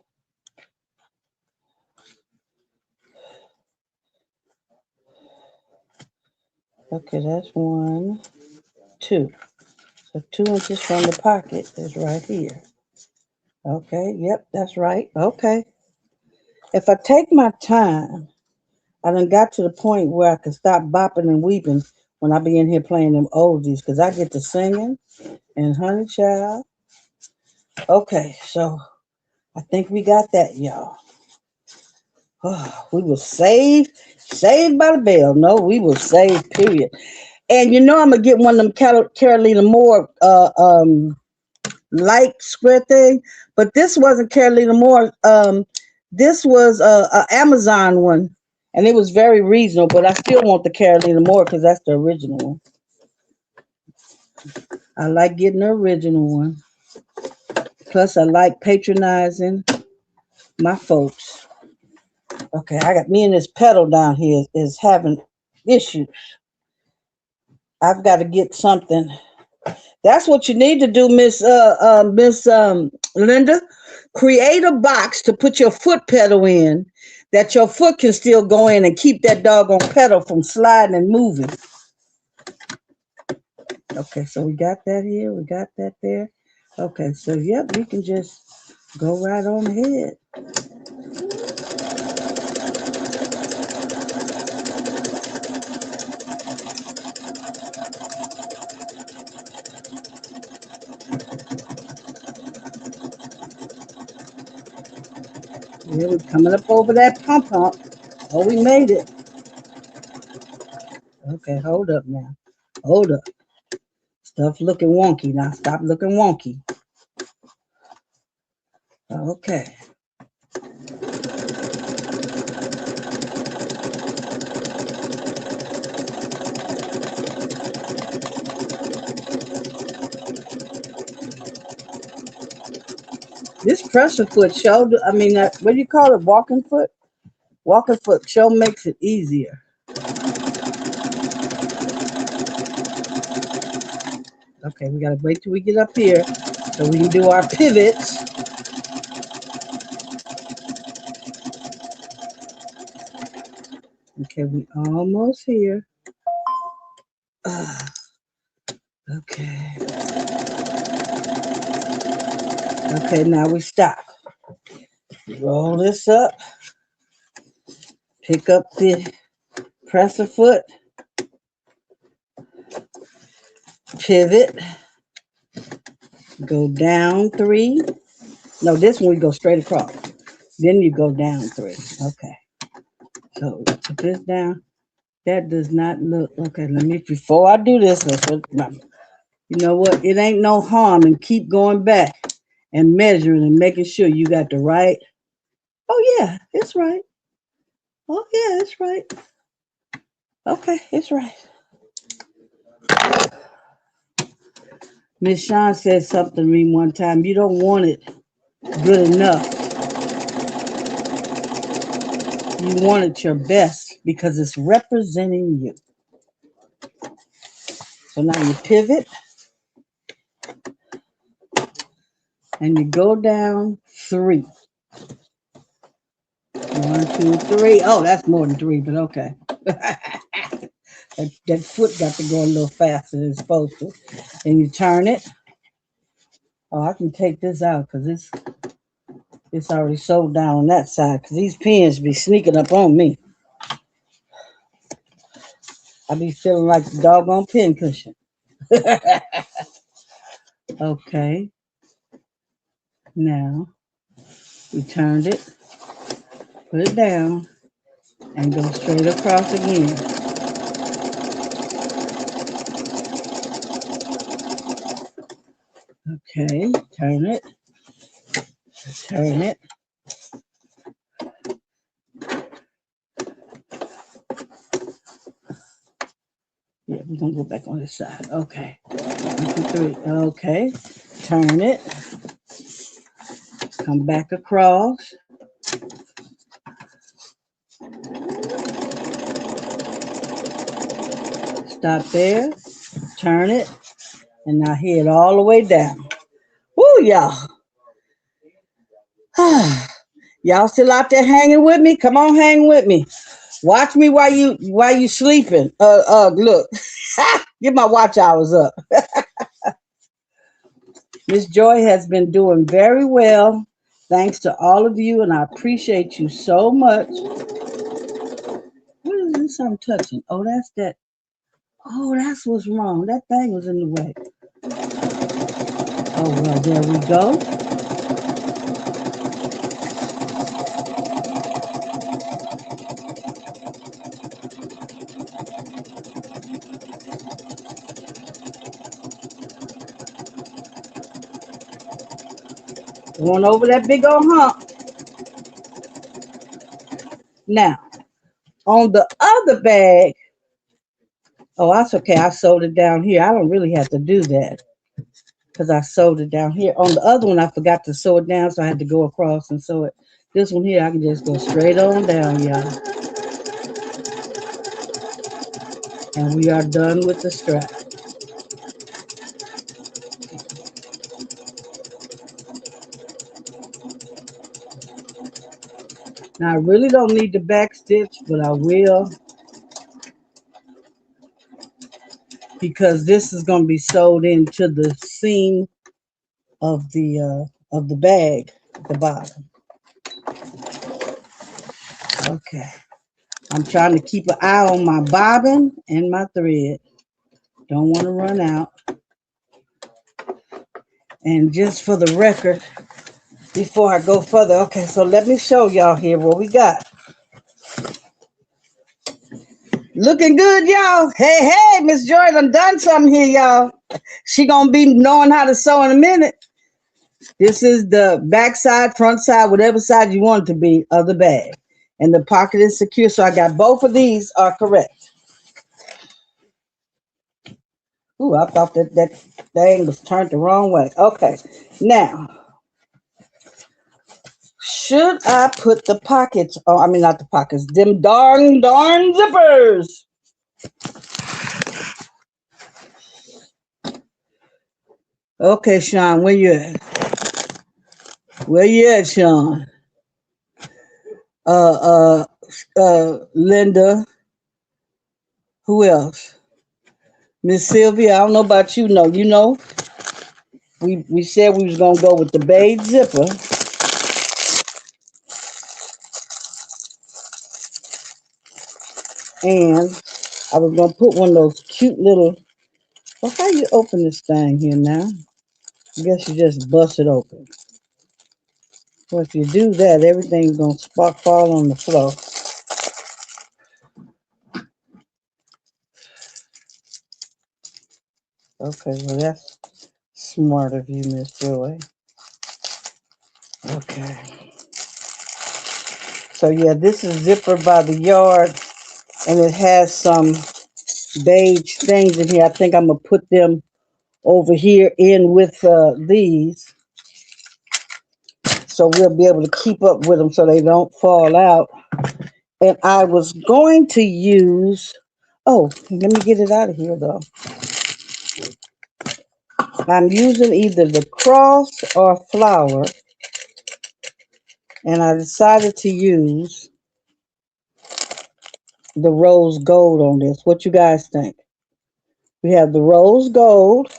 Okay, that's 1, 2. So 2 inches from the pocket is right here. Okay, yep, that's right. Okay. If I take my time, I done got to the point where I can stop bopping and weeping when I be in here playing them oldies, because I get to singing and honey child. Okay, so I think we got that, y'all. Oh, we were saved by the bell. No, we were saved, period. And you know I'm gonna get one of them Carolina Moore light square thing, but this wasn't Carolina Moore. This was a Amazon one, and it was very reasonable. But I still want the Carolina Moore because that's the original one. I like getting the original one. Plus, I like patronizing my folks. Okay, I got me and this pedal down here is having issues. I've got to get something. That's what you need to do, Miss Linda. Create a box to put your foot pedal in, that your foot can still go in and keep that doggone pedal from sliding and moving. Okay, so we got that here. We got that there. Okay, so yep, we can just go right on ahead. Yeah, we're coming up over that pump. Oh, we made it. Okay, hold up now. Hold up. Stuff looking wonky now. Stop looking wonky. Okay. This pressure foot shoulder, I mean, what do you call it? Walking foot? Walking foot show makes it easier. Okay, we gotta wait till we get up here so we can do our pivots. Okay, we almost here. Okay. Okay, now we stop. Roll this up. Pick up the presser foot. Pivot. Go down 3. No, this one we go straight across. Then you go down 3. Okay. So put this down. That does not look okay. Let me, before I do this, you know what? It ain't no harm in keep going back and measuring and making sure you got the right. Oh yeah, it's right. Oh yeah, it's right. Okay, it's right. Miss Shawn said something to me one time. You don't want it good enough. You want it your best because it's representing you. So now you pivot and you go down 3. 1, 2, 3. Oh, that's more than 3, but okay. that foot got to go a little faster than it's supposed to. And you turn it. Oh, I can take this out because it's already sewed down on that side because these pins be sneaking up on me. I be feeling like the doggone pin cushion. Okay. Now, we turned it, put it down, and go straight across again. Okay, turn it, turn it. Yeah, we're gonna go back on this side. Okay, 1, 2, 3. Okay, turn it, come back across. Stop there, turn it, and now head all the way down. Woo, y'all. Y'all still out there hanging with me? Come on, hang with me. Watch me while you sleeping. Look. Get my watch hours up. Miss Joy has been doing very well. Thanks to all of you, and I appreciate you so much. What is this I'm touching? Oh, that's that. Oh, that's what's wrong. That thing was in the way. Oh, well, there we go. Going over that big old hump. Now, on the other bag, oh, that's okay. I sewed it down here. I don't really have to do that because I sewed it down here. On the other one, I forgot to sew it down, so I had to go across and sew it. This one here, I can just go straight on down, y'all. And we are done with the strap. Now, I really don't need the back stitch, but I will because this is going to be sewed into the seam of the bag at the bottom. Okay. I'm trying to keep an eye on my bobbin and my thread. Don't want to run out. And just for the record, before I go further, okay, so let me show y'all here what we got. Looking good, y'all. Hey, hey, Miss Joy done something here, y'all. She gonna be knowing how to sew in a minute. This is the back side, front side, whatever side you want it to be of the bag. And the pocket is secure, so I got both of these are correct. Ooh, I thought that thing was turned the wrong way. Okay, now, should I put the pockets, oh, I mean not the pockets, them darn zippers. Okay, Sean, where you at? Where you at, Sean? Linda. Who else? Miss Sylvia, I don't know about you, no. You know, we said we was gonna go with the beige zipper. And I was gonna put one of those cute little, well, how you open this thing here now? I guess you just bust it open. Well, if you do that, everything's gonna fall on the floor. Okay, well that's smart of you, Miss Joy. Okay. So yeah, this is Zipper by the Yard, and it has some beige things in here. I think I'm gonna put them over here in with these, so we'll be able to keep up with them so they don't fall out. And I was going to use, oh, let me get it out of here though. I'm using either the cross or flower, and I decided to use the rose gold on this. What you guys think? We have the rose gold.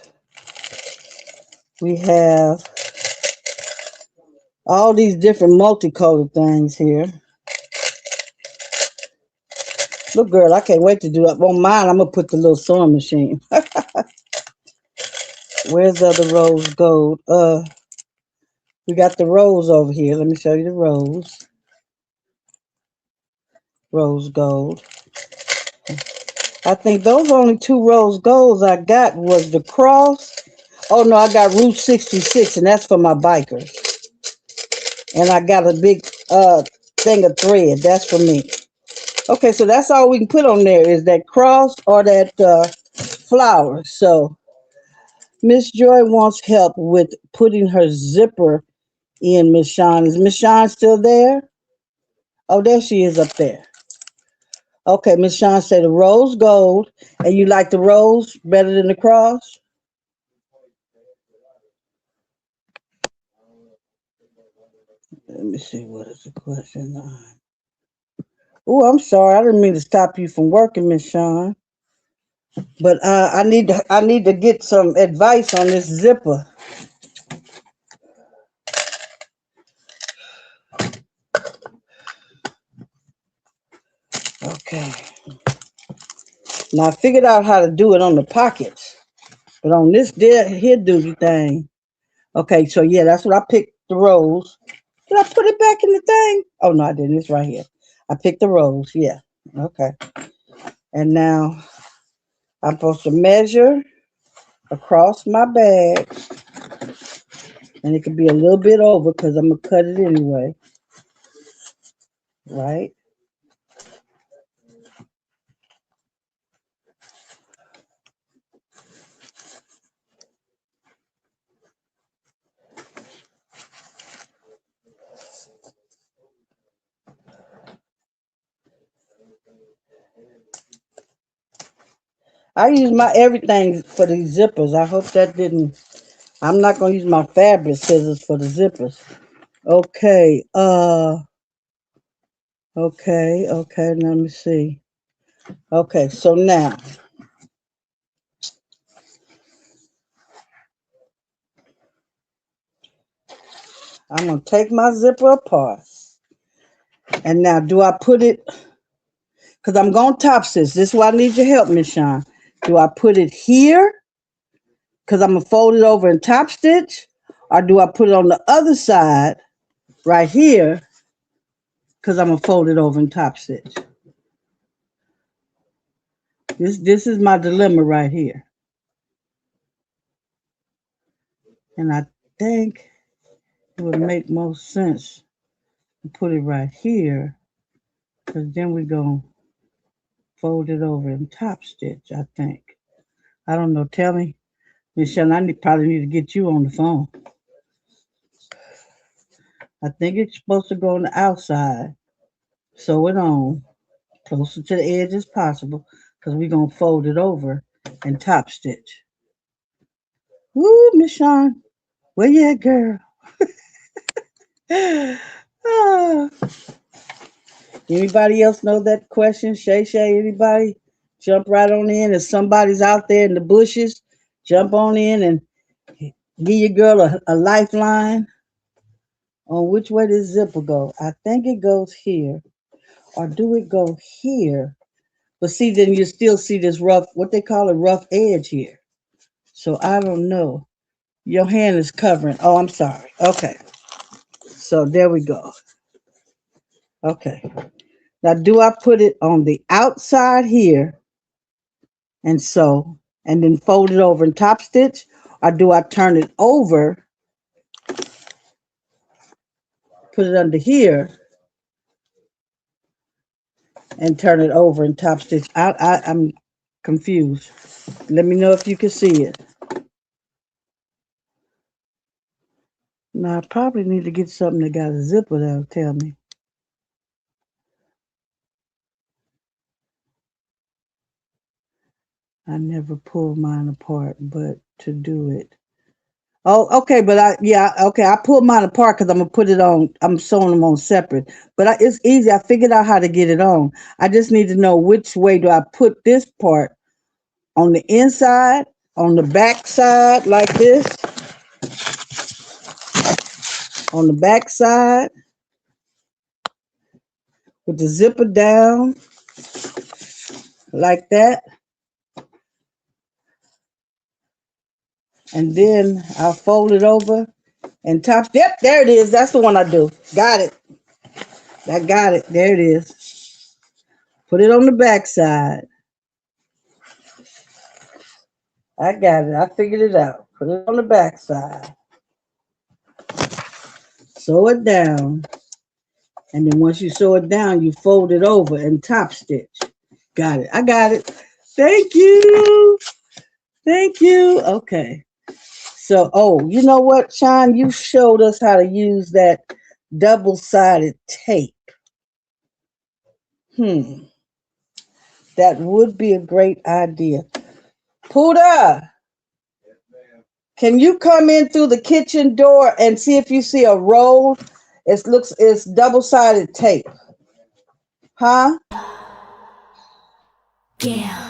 We have all these different multicolored things here. Look, girl, I can't wait to do it. On mine, I'm going to put the little sewing machine. Where's the other rose gold? We got the rose over here. Let me show you the rose. Rose gold. I think those only two rose golds I got was the cross. Oh, no, I got Route 66, and that's for my bikers. And I got a big thing of thread. That's for me. Okay, so that's all we can put on there is that cross or that flower. So Miss Joy wants help with putting her zipper in, Miss Shawn. Is Miss Shawn still there? Oh, there she is up there. Okay, Miss Shawn said the rose gold. And you like the rose better than the cross? Let me see, what is the question? Oh, I'm sorry. I didn't mean to stop you from working, Miss Shawn. But I need to get some advice on this zipper. Okay. Now I figured out how to do it on the pockets, but on this here duty thing. Okay, so yeah, that's what I picked, the rose. Did I put it back in the thing? Oh no, I didn't. It's right here. I picked the rose. Yeah. Okay. And now I'm supposed to measure across my bag. And it could be a little bit over because I'm going to cut it anyway. Right? I use my everything for these zippers. I hope that didn't. I'm not going to use my fabric scissors for the zippers. Okay. Okay. Let me see. Okay. So now I'm going to take my zipper apart. And now do I put it, because I'm going to top stitch. This is why I need your help, Miss Shawn. Do I put it here? Because I'm going to fold it over and top stitch. Or do I put it on the other side right here? Because I'm going to fold it over and top stitch. This is my dilemma right here. And I think it would make most sense to put it right here. Because then we're going to fold it over and top stitch, I think. I don't know. Tell me. Michelle, probably need to get you on the phone. I think it's supposed to go on the outside. Sew it on closer to the edge as possible because we're going to fold it over and top stitch. Woo, Miss Shawn. Where you at, girl? Ah. Anybody else know that question? Shay, anybody? Jump right on in. If somebody's out there in the bushes, jump on in and give your girl a lifeline on which way this zipper go. I think it goes here. Or do it go here? But see, then you still see this rough, what they call a rough edge here. So I don't know. Your hand is covering. Oh, I'm sorry. Okay. So there we go. Okay. Now, do I put it on the outside here and sew and then fold it over and top stitch? Or do I turn it over, put it under here, and turn it over and top stitch? I'm confused. Let me know if you can see it. Now, I probably need to get something that got a zipper that'll tell me. I never pull mine apart, but to do it. Oh, okay, but I pulled mine apart because I'm gonna put it on. I'm sewing them on separate, but it's easy. I figured out how to get it on. I just need to know which way do I put this part on the inside, on the back side, like this, on the back side, with the zipper down, like that, and then I'll fold it over and top. Yep, there it is. That's the one I do. Got it. I got it. There it is. Put it on the back side. I got it. I figured it out. Put it on the back side. Sew it down. And then once you sew it down, you fold it over and top stitch. Got it. I got it. Thank you. Thank you. Okay. So, oh, you know what, Shawn? You showed us how to use that double-sided tape. That would be a great idea. Puda, can you come in through the kitchen door and see if you see a roll? It's double-sided tape. Huh? Yeah.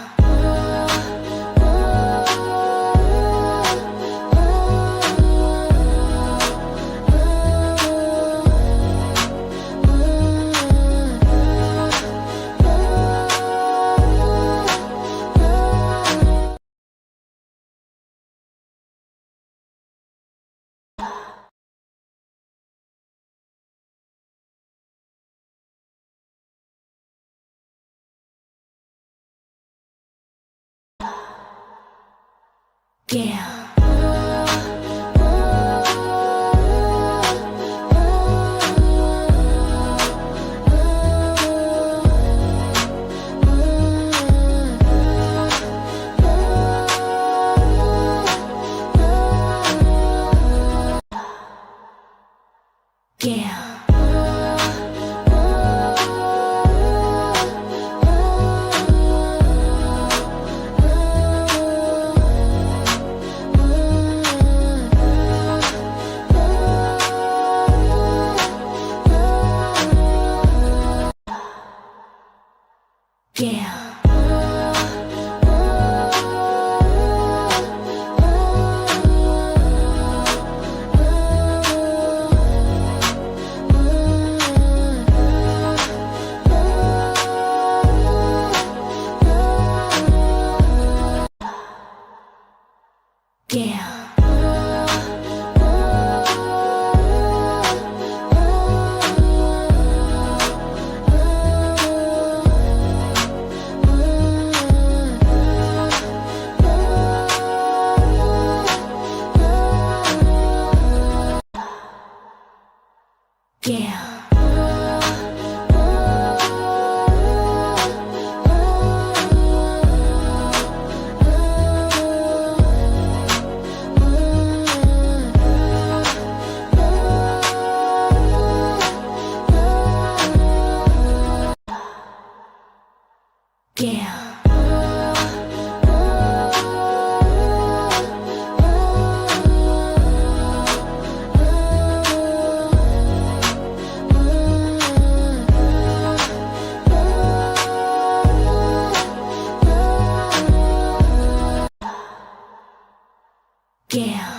Yeah. Yeah. Yeah. Yeah.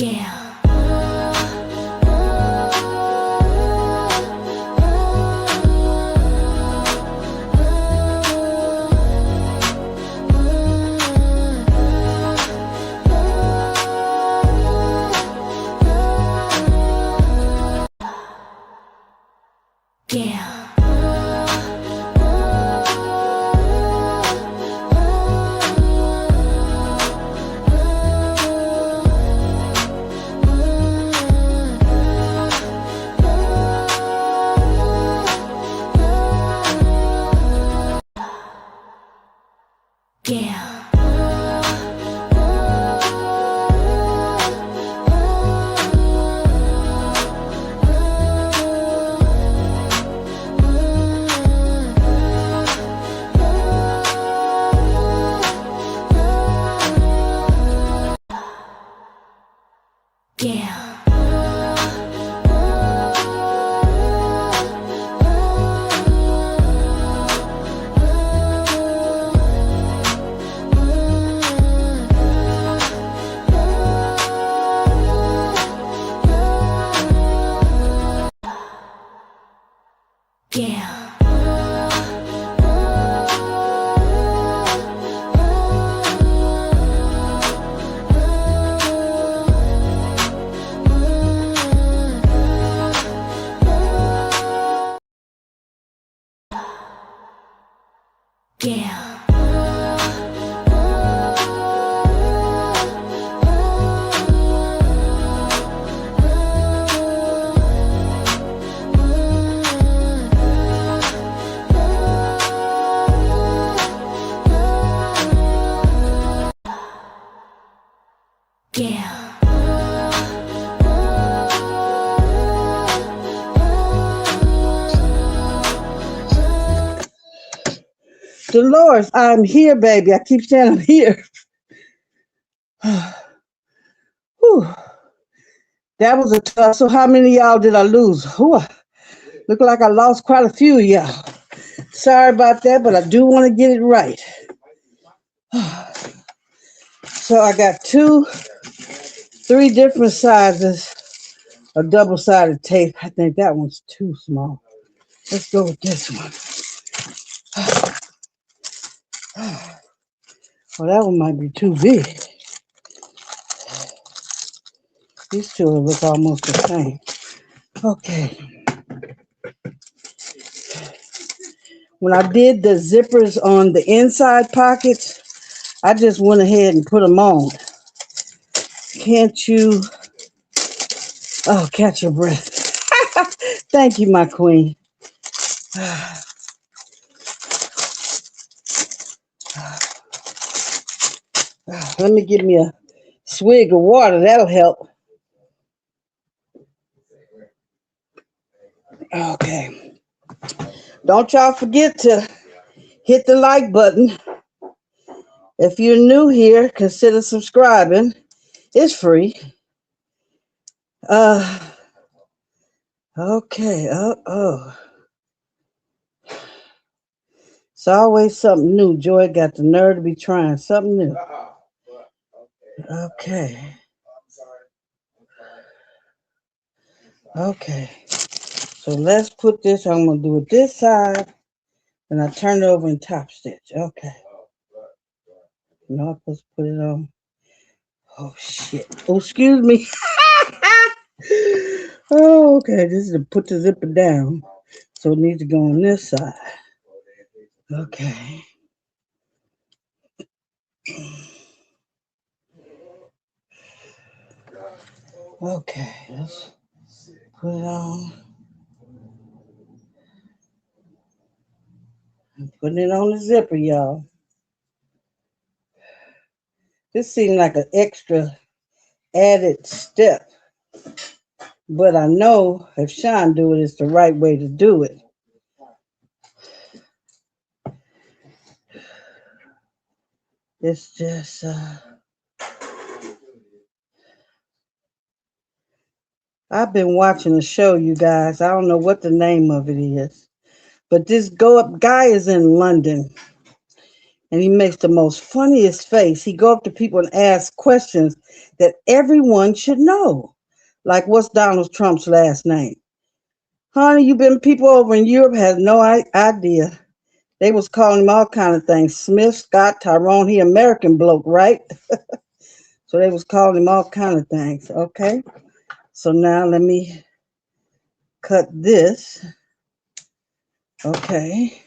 Yeah. Yeah. Yeah. Yeah. Yeah. Yeah. Yeah. Dolores, I'm here, baby. I keep saying I'm here. Whew. That was a tough. So how many of y'all did I lose? Whew. Look like I lost quite a few of y'all. Sorry about that, but I do want to get it right. So I got three different sizes of double-sided tape. I think that one's too small. Let's go with this one. Well, that one might be too big. These two look almost the same. Okay. When I did the zippers on the inside pockets, I just went ahead and put them on. Can't you? Oh, catch your breath. Thank you, my queen. Let me give me a swig of water. That'll help. Okay. Don't y'all forget to hit the like button. If you're new here, consider subscribing. It's free. Okay. It's always something new. Joy got the nerve to be trying something new. Okay. Okay. So let's put this. I'm going to do it this side. And I turn it over and top stitch. Okay. Now I'm supposed to put it on. Oh shit. Oh, excuse me. Oh, okay. This is to put the zipper down. So it needs to go on this side. Okay. Okay. Let's put it on. I'm putting it on the zipper, y'all. This seemed like an extra added step. But I know if Sean do it, it's the right way to do it. It's just I've been watching a show, you guys. I don't know what the name of it is. But this go up guy is in London and he makes the most funniest face. He go up to people and ask questions that everyone should know. Like what's Donald Trump's last name? Honey, you been people over in Europe has no idea. They was calling him all kind of things. Smith, Scott, Tyrone, he American bloke, right? So they was calling him all kind of things. Okay. So now let me cut this. Okay.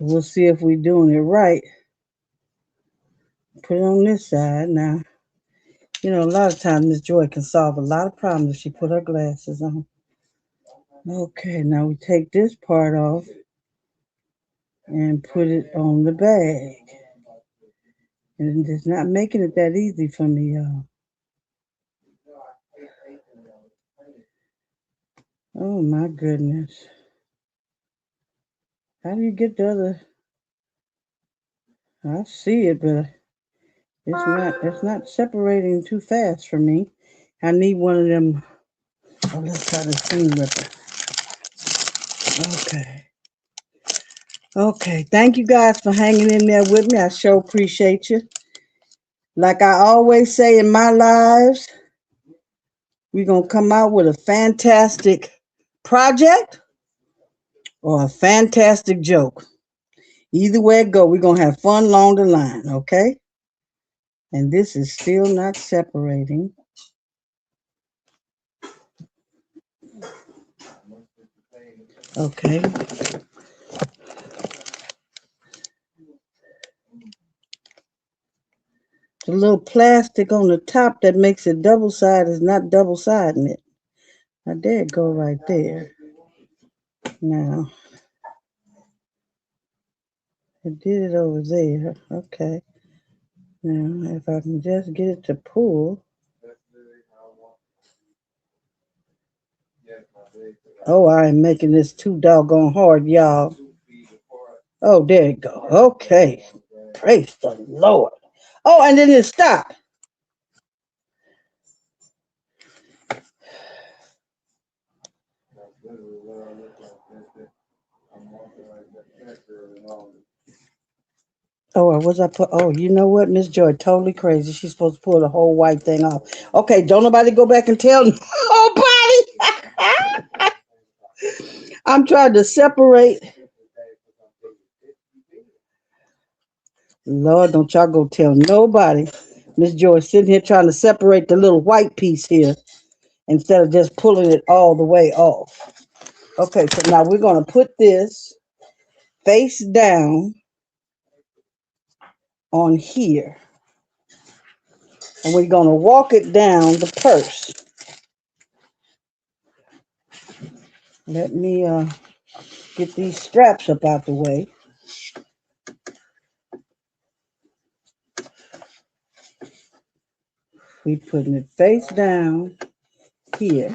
We'll see if we're doing it right. Put it on this side now. You know, a lot of times Miss Joy can solve a lot of problems if she put her glasses on. Okay, now we take this part off and put it on the bag. And it's not making it that easy for me, y'all. Oh my goodness. How do you get the other? I see it, but it's not separating too fast for me. I need one of them. Oh, let's try the seam ripper. Okay. Okay. Thank you guys for hanging in there with me. I sure appreciate you. Like I always say in my lives, we're going to come out with a fantastic project or a fantastic joke. Either way it go, we're going to have fun along the line, okay? And this is still not separating. Okay. The little plastic on the top that makes it double sided is not double siding it. Now there it go right there. Now I did it over there. Okay. Now if I can just get it to pull. Oh, I am making this too doggone hard, y'all. Oh, there you go. Okay. Praise the Lord. Oh, and then it stopped. Oh, was I put? Oh, you know what? Miss Joy, totally crazy. She's supposed to pull the whole white thing off. Okay, don't nobody go back and tell nobody. I'm trying to separate. Lord, don't y'all go tell nobody. Miss Joy sitting here trying to separate the little white piece here instead of just pulling it all the way off. Okay, so now we're going to put this face down on here. And we're going to walk it down the purse. Let me get these straps up out the way. We're putting it face down here.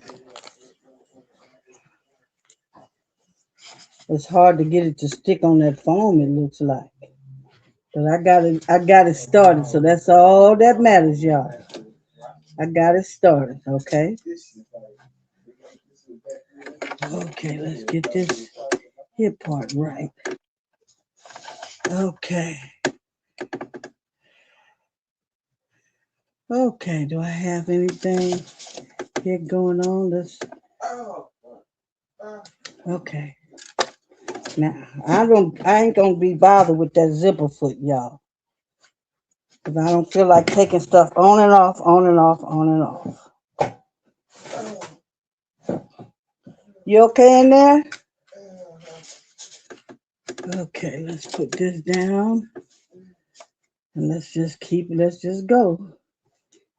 It's hard to get it to stick on that foam, it looks like. But I got it started, so that's all that matters, y'all. I got it started, okay? Okay, let's get this hip part right. Okay. Okay, do I have anything here going on? Okay. Now I ain't gonna be bothered with that zipper foot, y'all. Because I don't feel like taking stuff on and off, on and off, on and off. You okay in there? Okay, let's put this down. And let's just go.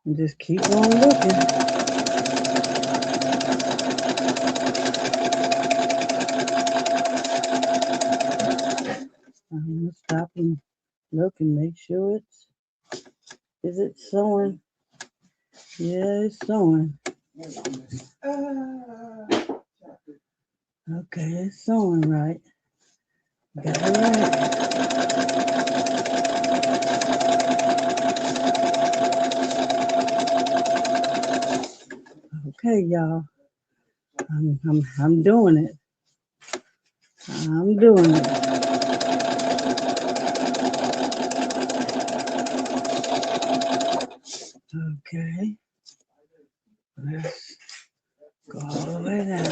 And just keep on looking. I'm going to stop and look and make sure is it sewing? Yeah, it's sewing. Okay, it's sewing right. Got it right. Okay, y'all. I'm doing it. I'm doing it. Okay. Let's go all the way down.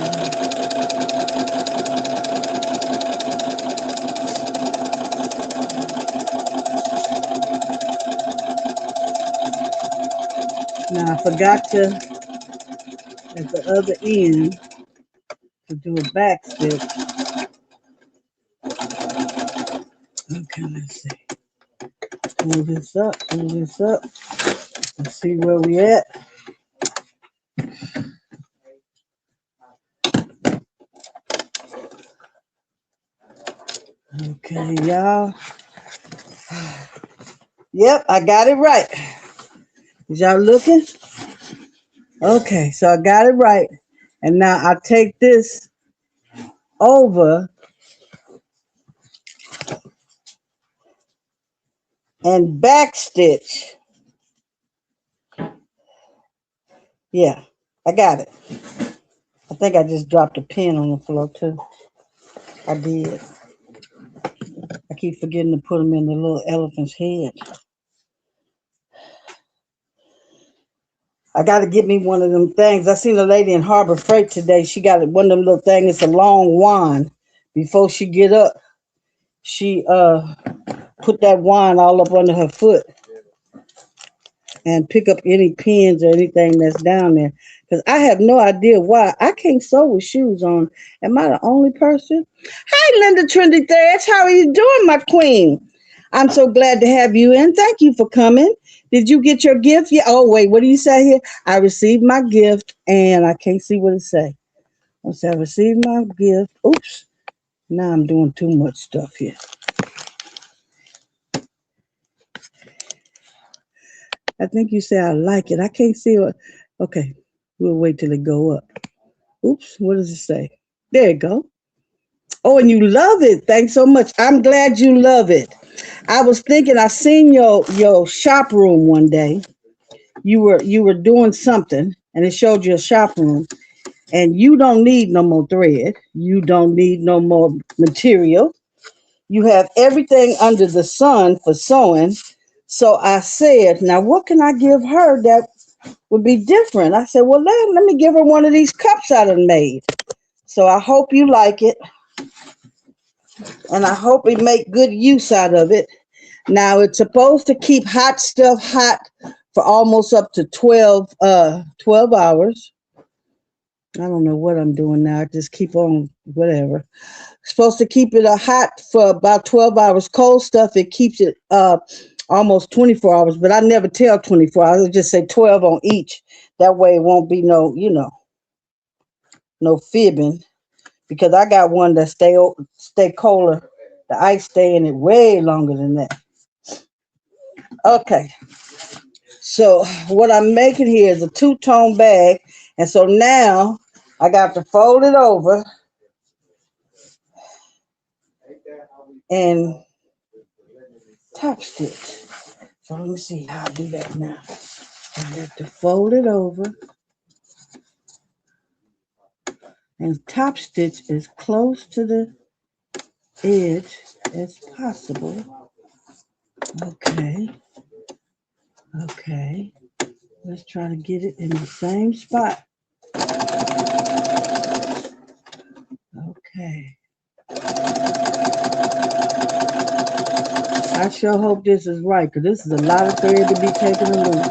Now I forgot to, at the other end, to do a back stitch. Okay, let's see. Pull this up. Let's see where we at. Okay, y'all. Yep, I got it right. Is y'all looking? Okay, so I got it right. And now I take this over and back stitch. Yeah, I got it. I think I just dropped a pin on the floor too. I did. I keep forgetting to put them in the little elephant's head. I got to get me one of them things. I seen a lady in Harbor Freight today. She got one of them little things. It's a long wand. Before she get up, she put that wand all up under her foot and pick up any pins or anything that's down there. Because I have no idea why. I can't sew with shoes on. Am I the only person? Hi, Linda Trendy Threads. How are you doing, my queen? I'm so glad to have you in. Thank you for coming. Did you get your gift? Yeah. Oh, wait. What do you say here? I received my gift, and I can't see what it say. I said, I received my gift. Oops. Now I'm doing too much stuff here. I think you say I like it. I can't see what. Okay. We'll wait till it go up. Oops. What does it say? There you go. Oh, and you love it. Thanks so much. I'm glad you love it. I was thinking, I seen your shop room one day. You were doing something, and it showed you a shop room, and you don't need no more thread. You don't need no more material. You have everything under the sun for sewing. So I said, now what can I give her that would be different? I said, well, let me give her one of these cups I done made. So I hope you like it. And I hope we make good use out of it. Now, it's supposed to keep hot stuff hot for almost up to 12 hours. I don't know what I'm doing now. I just keep on whatever. Supposed to keep it hot for about 12 hours. Cold stuff, it keeps it almost 24 hours. But I never tell 24 hours. I just say 12 on each. That way it won't be no fibbing. Because I got one that stay colder. The ice stay in it way longer than that. Okay. So what I'm making here is a two-tone bag. And so now I got to fold it over and top stitch. So let me see how I do that now. I have to fold it over and top stitch as close to the edge as possible. Okay. Okay. Let's try to get it in the same spot. Okay. I sure hope this is right, because this is a lot of thread to be taken loose.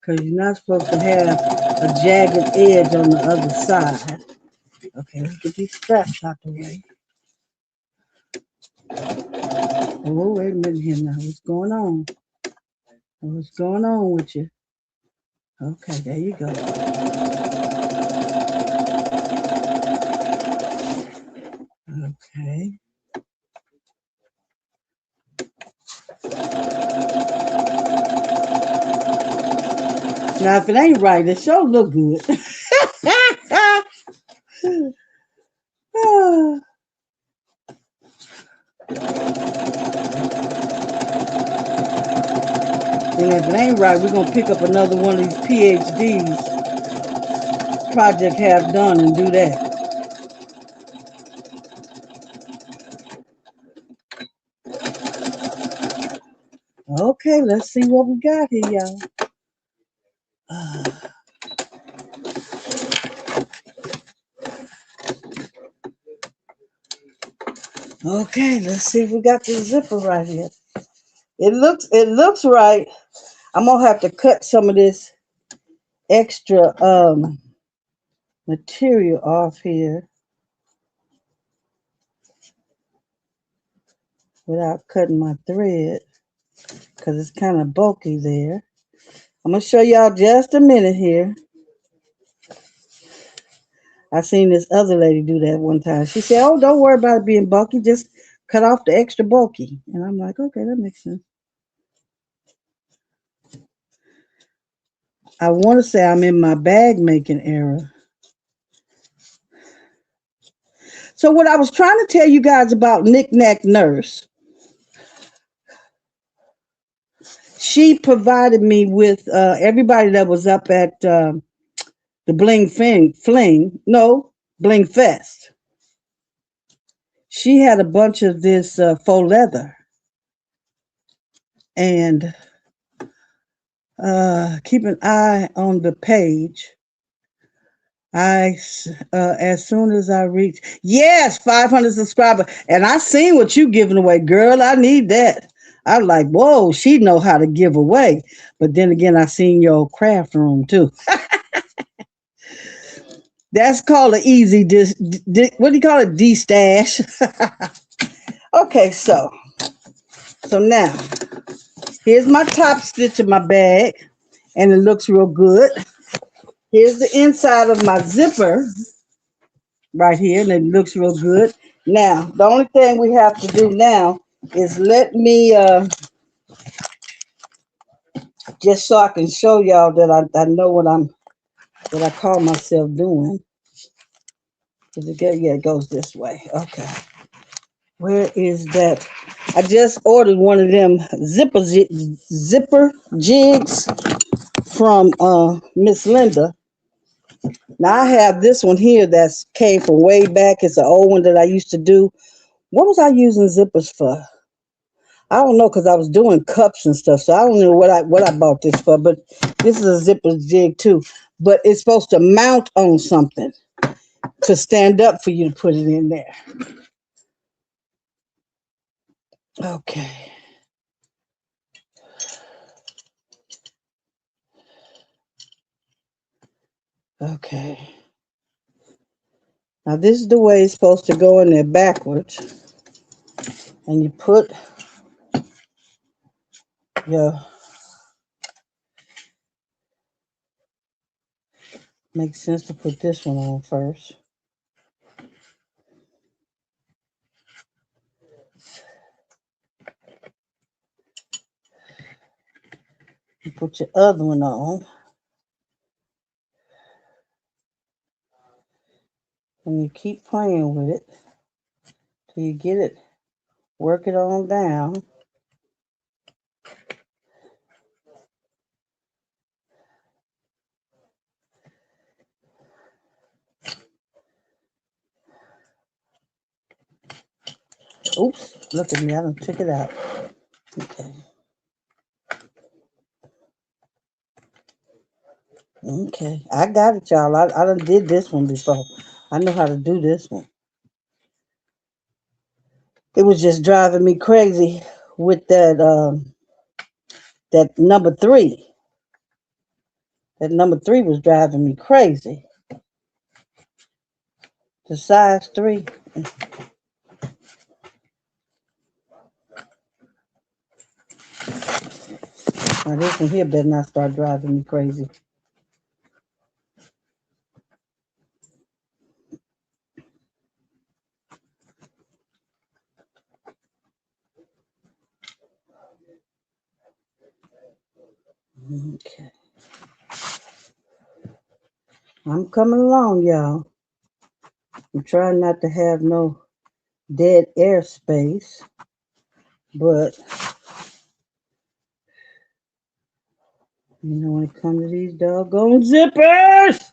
Because you're not supposed to have a jagged edge on the other side. Okay, let's get these straps out the way. Oh, wait a minute here now. What's going on? What's going on with you? Okay, there you go. Okay. Now, if it ain't right, it sure look good. And if it ain't right, we're going to pick up another one of these PhDs, project half done, and do that. Okay, let's see what we got here, y'all. Okay, let's see if we got the zipper right here. It looks right. I'm gonna have to cut some of this extra material off here without cutting my thread, because it's kind of bulky there. I'm gonna show y'all just a minute here. I seen this other lady do that one time. She said, "Oh, don't worry about it being bulky. Just cut off the extra bulky." And I'm like, "Okay, that makes sense." I want to say I'm in my bag making era. So what I was trying to tell you guys about Knick Knack Nurse, she provided me with everybody that was up at the Bling Fest. She had a bunch of this faux leather. And keep an eye on the page. As soon as I reach, yes, 500 subscribers, and I seen what you giving away, girl. I need that. I was like, whoa, she know how to give away. But then again, I seen your craft room too. That's called an easy what do you call it? D-stash. Okay, so now here's my top stitch of my bag, and it looks real good. Here's the inside of my zipper right here, and it looks real good. Now, the only thing we have to do now is let me, just so I can show y'all that I know what I call myself doing. Yeah, it goes this way. Okay. Where is that? I just ordered one of them zipper jigs from Miss Linda. Now I have this one here that's came from way back. It's an old one that I used to do. What was I using zippers for? I don't know, because I was doing cups and stuff, so I don't know what I bought this for. But this is a zipper jig too. But it's supposed to mount on something to stand up for you to put it in there. Okay. Okay. Now this is the way it's supposed to go in there backwards. And you put your, makes sense to put this one on first. You put your other one on. And you keep playing with it till you get it, work it on down. Oops, look at me, I done took it out. Okay. Okay, I got it, y'all. I done did this one before. I know how to do this one. It was just driving me crazy with that number three. That number three was driving me crazy. The size three. Now this one here better not start driving me crazy. Okay. I'm coming along, y'all. I'm trying not to have no dead air space, but you know when it comes to these doggone zippers,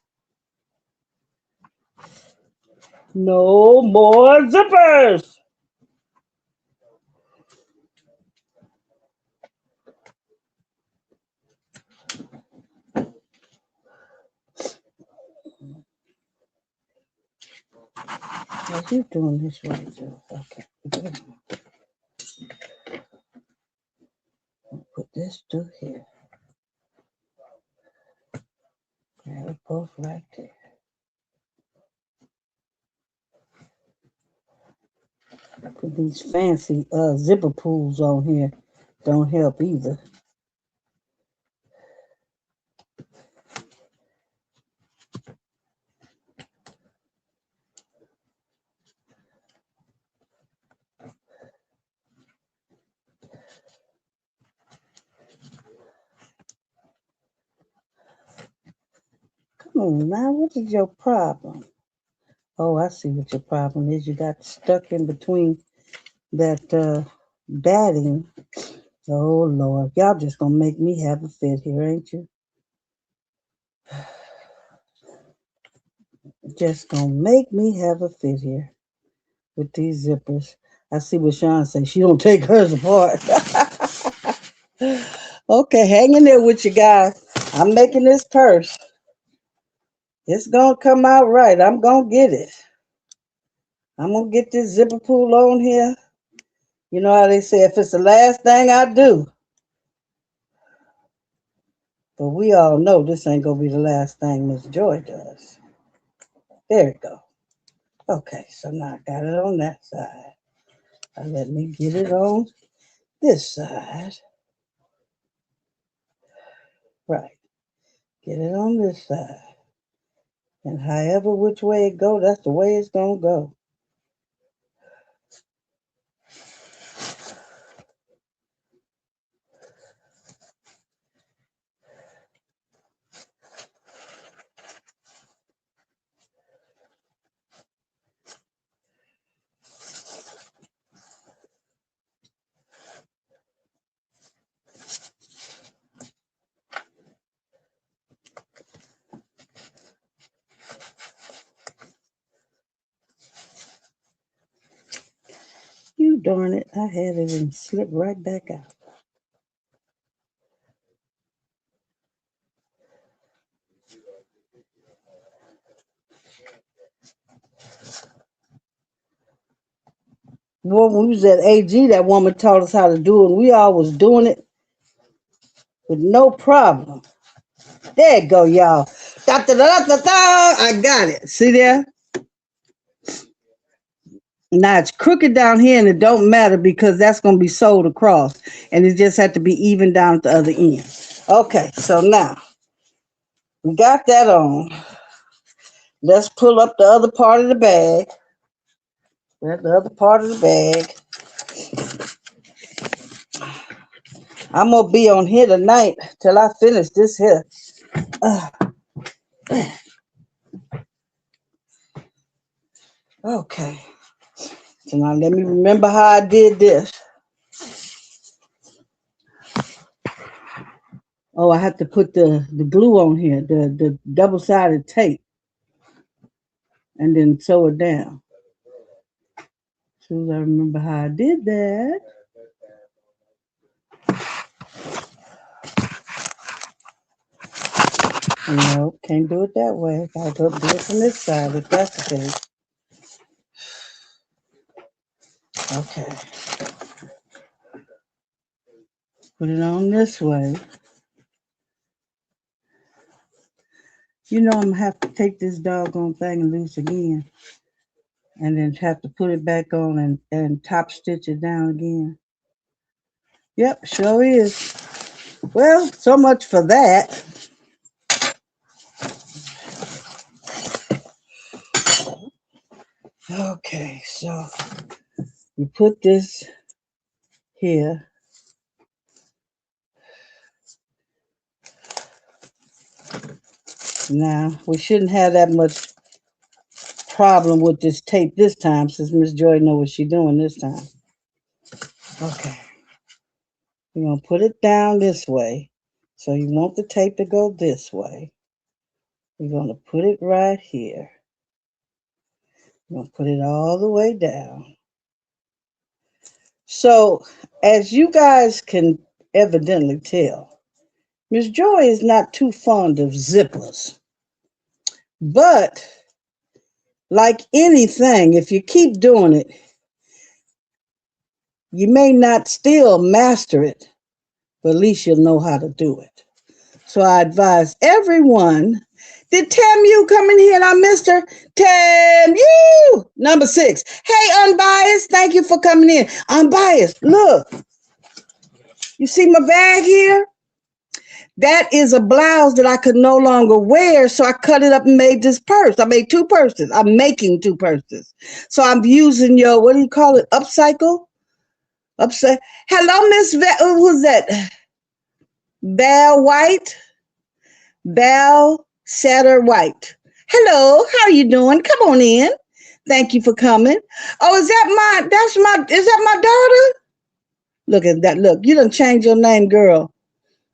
no more zippers. Are you doing this right, Joe? Okay. Put this through here. Grab it both right there. Put these fancy zipper pulls on here. Don't help either. Come on now, what is your problem? Oh, I see what your problem is. You got stuck in between that batting. Oh Lord, y'all just gonna make me have a fit here, ain't you? Just gonna make me have a fit here with these zippers. I see what Sean says. She don't take hers apart. Okay, hang in there with you guys. I'm making this purse. It's gonna come out right. I'm gonna get it. I'm gonna get this zipper pull on here. You know how they say if it's the last thing I do. But we all know this ain't gonna be the last thing Miss Joy does. There we go. Okay, so now I got it on that side. Now let me get it on this side. Right. Get it on this side. And however which way it go, that's the way it's gonna go. You darn it, I had it and slipped right back out. Well, when we was at AG, that woman taught us how to do it, and we all was doing it with no problem. There you go, y'all. Da, da, da, da, da, I got it. See there? Now it's crooked down here, and it don't matter because that's going to be sewed across, and it just had to be even down at the other end. Okay, so now we got that on. Let's pull up the other part of the bag. That's the other part of the bag. I'm going to be on here tonight till I finish this here. Okay. So now let me remember how I did this. Oh, I have to put the glue on here, the double-sided tape, and then sew it down. As soon as I remember how I did that. No, can't do it that way. Gotta go do it from this side if that's the case. Okay. Put it on this way. You know I'm gonna have to take this doggone thing and loose again. And then have to put it back on and top stitch it down again. Yep, sure is. Well, so much for that. Okay, so you put this here. Now, we shouldn't have that much problem with this tape this time since Miss Joy knows what she's doing this time. Okay. We're going to put it down this way. So you want the tape to go this way. We're going to put it right here. We're going to put it all the way down. So, as you guys can evidently tell, Miss Joy is not too fond of zippers. But, like anything, if you keep doing it, you may not still master it, but at least you'll know how to do it. So I advise everyone. Did Tam you come in here and I missed her? Tam you! Number 6. Hey, Unbiased, thank you for coming in. Unbiased, look. You see my bag here? That is a blouse that I could no longer wear, so I cut it up and made this purse. I made 2 purses. I'm making 2 purses. So I'm using your, what do you call it, upcycle? Hello, Miss who's that? Val White? Val Satter White. Hello, how are you doing? Come on in. Thank you for coming. Oh, is that my daughter? Look at that. Look, you done changed your name, girl.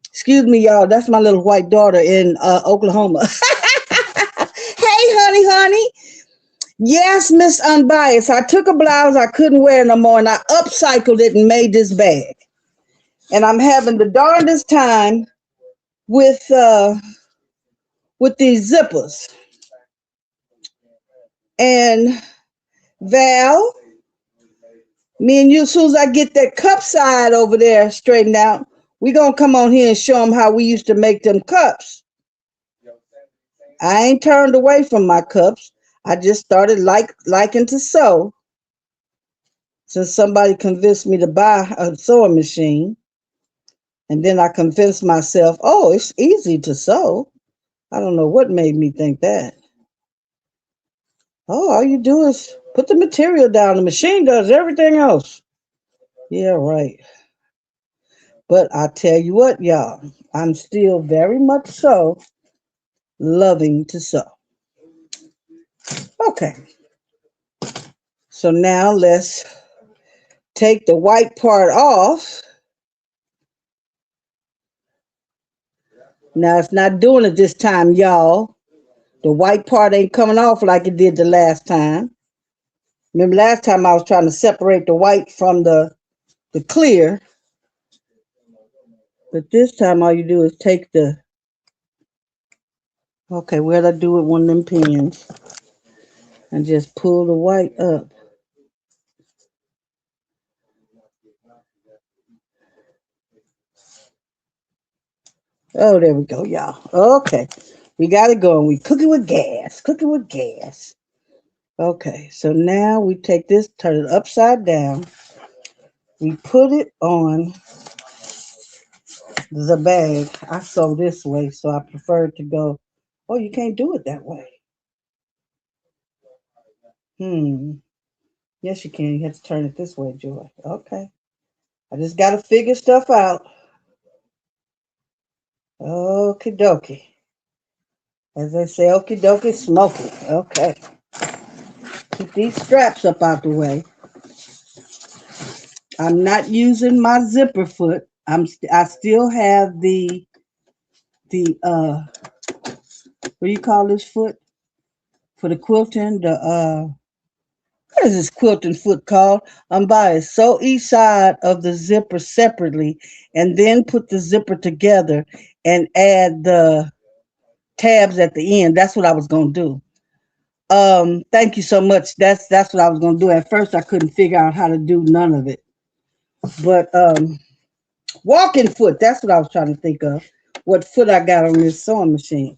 Excuse me, y'all. That's my little white daughter in Oklahoma. Hey, honey. Yes, Miss Unbiased. I took a blouse I couldn't wear no more, and I upcycled it and made this bag. And I'm having the darndest time with these zippers. And Val, me and you, as soon as I get that cup side over there straightened out, we're going to come on here and show them how we used to make them cups. I ain't turned away from my cups. I just started liking to sew since somebody convinced me to buy a sewing machine. And then I convinced myself, oh, it's easy to sew. I don't know what made me think that. Oh, all you do is put the material down. The machine does everything else. Yeah, right. But I tell you what, y'all, I'm still very much so loving to sew. Okay. So now let's take the white part off. Now it's not doing it this time, y'all. The white part ain't coming off like it did the last time. Remember last time I was trying to separate the white from the clear. But this time all you do is take the, okay, where'd I do it? One of them pins. And just pull the white up. Oh, there we go, y'all. Okay. We got it going. We cook it with gas. Okay, so now we take this, turn it upside down. We put it on the bag. I sew this way, so I prefer to go. Oh, you can't do it that way. Yes, you can. You have to turn it this way, Joy. Okay. I just got to figure stuff out. Okie dokie. As they say, okie dokie, smoky. Okay. Keep these straps up out the way. I'm not using my zipper foot. I still have the what do you call this foot for the quilting? What is this quilting foot called? Unbiased. Sew each side of the zipper separately, and then put the zipper together and add the tabs at the end. That's what I was gonna do. Thank you so much. That's what I was gonna do. At first I couldn't figure out how to do none of it. But walking foot, that's what I was trying to think of. What foot I got on this sewing machine.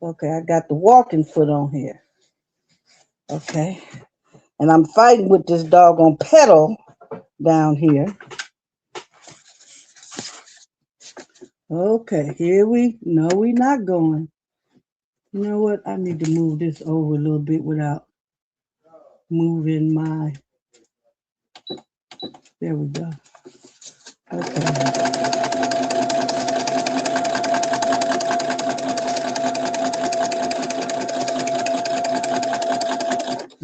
Okay, I got the walking foot on here. Okay. And I'm fighting with this doggone pedal down here. Okay, here no, we not going. You know what? I need to move this over a little bit without moving my, there we go. Okay.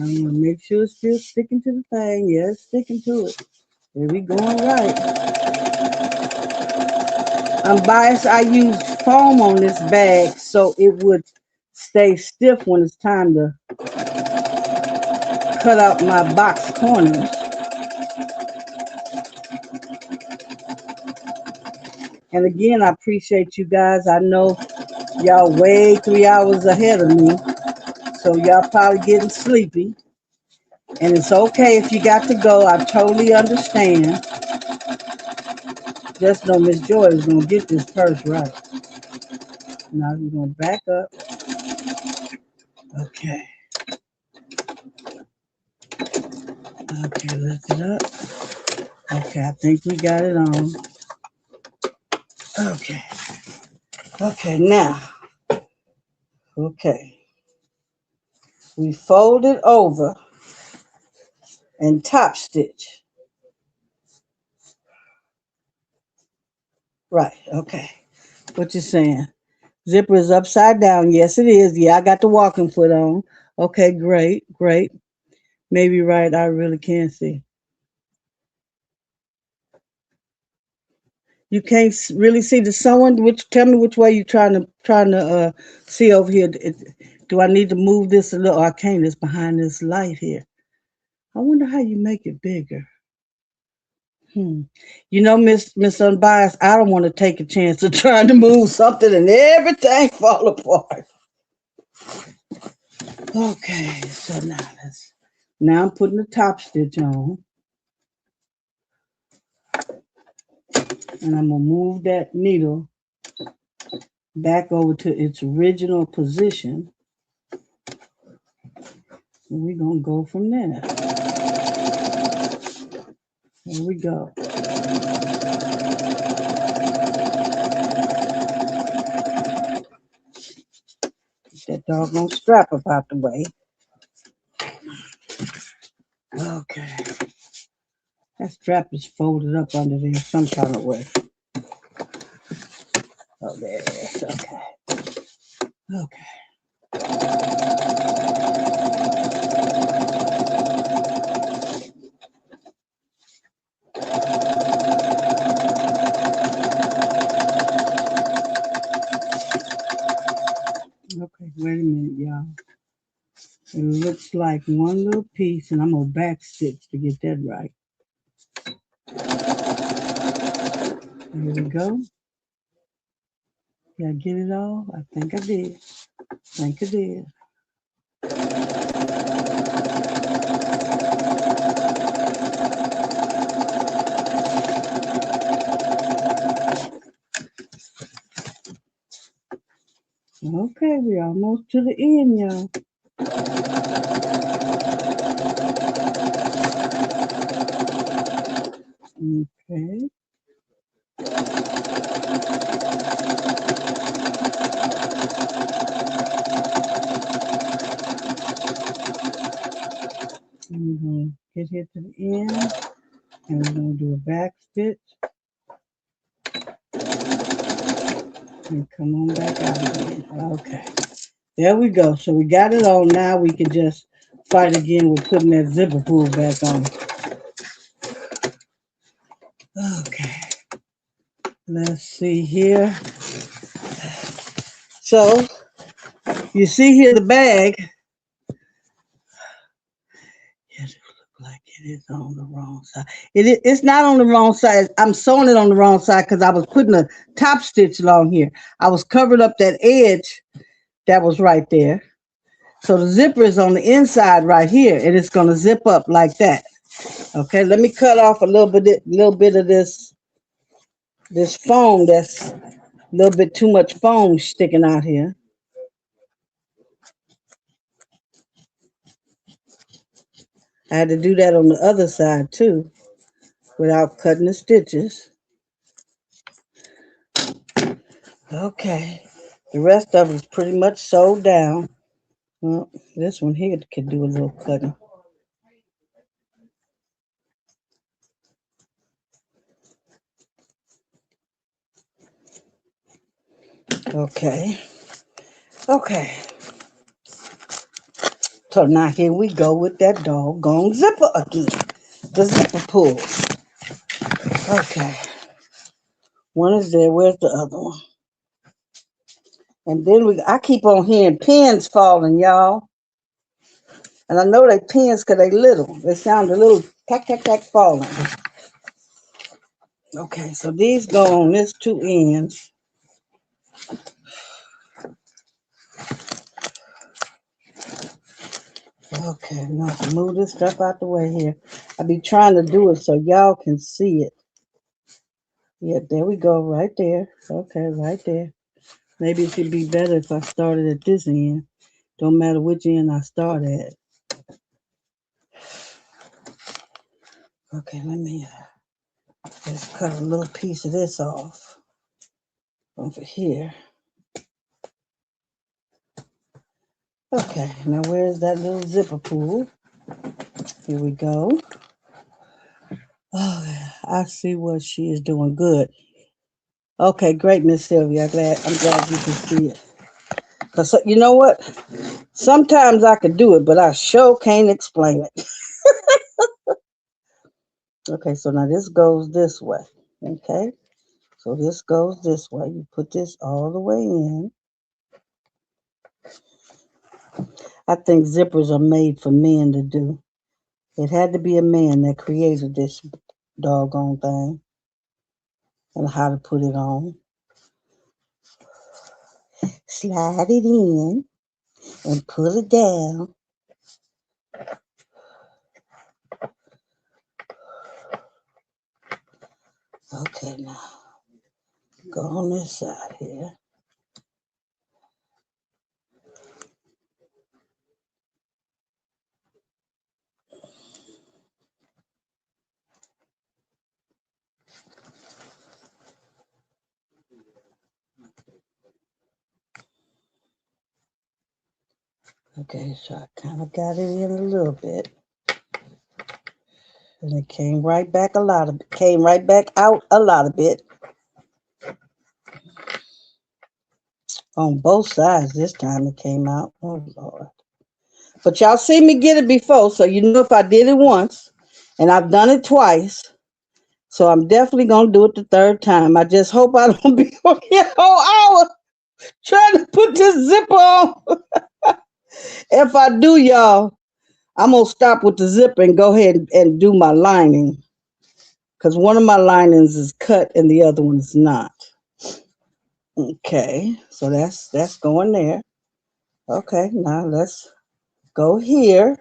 I'm gonna make sure it's still sticking to the thing. Yeah, it's sticking to it. There we going right. I'm biased. I used foam on this bag so it would stay stiff when it's time to cut out my box corners. And again, I appreciate you guys. I know y'all way 3 hours ahead of me, so y'all probably getting sleepy. And it's okay if you got to go. I totally understand. Just know Miss Joy is going to get this purse right. Now we're going to back up. Okay. Okay, lift it up. Okay, I think we got it on. Okay. Okay, now. Okay. We fold it over and top stitch. Right, okay. What you saying? Zipper is upside down. Yes, it is. Yeah, I got the walking foot on. Okay, great, great. Maybe right, I really can't see. You can't really see the sewing. Tell me which way you trying to see over here. Do I need to move this a little? I can't. It's behind this light here. I wonder how you make it bigger. You know, Miss Unbiased, I don't want to take a chance of trying to move something and everything fall apart. Okay, so now I'm putting the top stitch on. And I'm gonna move that needle back over to its original position. And we're gonna go from there. Here we go. Get that doggone strap up out the way. Okay. That strap is folded up under there some kind of way. Oh, there it is. Okay. Okay. Okay, wait a minute, y'all. It looks like one little piece, and I'm gonna back stitch to get that right. Here we go. Did I get it all? I think I did. Okay, we're almost to the end, y'all. Okay. I'm going to get here to the end, and we're going to do a back stitch. And come on back out again. Okay. There we go. So we got it on. Now we can just fight again with putting that zipper pull back on. Okay. Let's see here. So you see here the bag. Yeah, like it is on the wrong side. It's not on the wrong side. I'm sewing it on the wrong side because I was putting a top stitch along here. I was covering up that edge that was right there. So the zipper is on the inside right here, and it's gonna zip up like that. Okay, let me cut off a little bit of this foam. That's a little bit too much foam sticking out here. I had to do that on the other side too, without cutting the stitches. Okay, the rest of it is pretty much sewed down. Well, this one here could do a little cutting. Okay, okay. So now here we go with that doggone zipper again. The zipper pull. Okay. One is there. Where's the other one? And then I keep on hearing pins falling, y'all. And I know they pins because they little. They sound a little tack, tack, tack falling. Okay, so these go on this two ends. Okay, now move this stuff out the way here. I be trying to do it so y'all can see it. Yeah, there we go, right there. Okay, right there. Maybe it could be better if I started at this end. Don't matter which end I start at. Okay, let me just cut a little piece of this off over here. Okay, now where's that little zipper pull? Here we go. Oh, I see what she is doing. Good. Okay, great, Miss Sylvia. I'm glad you can see it. Cause you know what? Sometimes I could do it, but I sure can't explain it. Okay, so now this goes this way. Okay, so this goes this way. You put this all the way in. I think zippers are made for men to do. It had to be a man that created this doggone thing and how to put it on. Slide it in and put it down. Okay, now go on this side here. Okay, so I kind of got it in a little bit. And it came right back out a lot of bit. On both sides this time it came out. Oh, Lord. But y'all see me get it before, so you know if I did it once, and I've done it twice, so I'm definitely going to do it the third time. I just hope I don't be on here a whole hour trying to put this zipper on. If I do, y'all, I'm going to stop with the zipper and go ahead and do my lining. Because one of my linings is cut and the other one is not. Okay, so that's going there. Okay, now let's go here.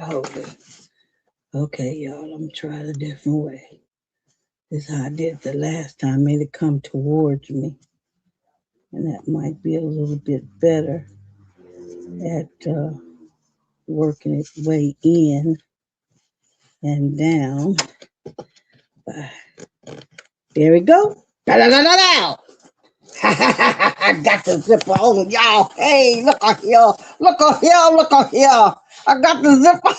Hold it. Okay, y'all, I'm trying a different way. This is how I did the last time. Made it come towards me. And that might be a little bit better at working its way in and down. There we go. Da-da-da-da-da! I got the zipper on, y'all. Hey, look on here. I got the zipper.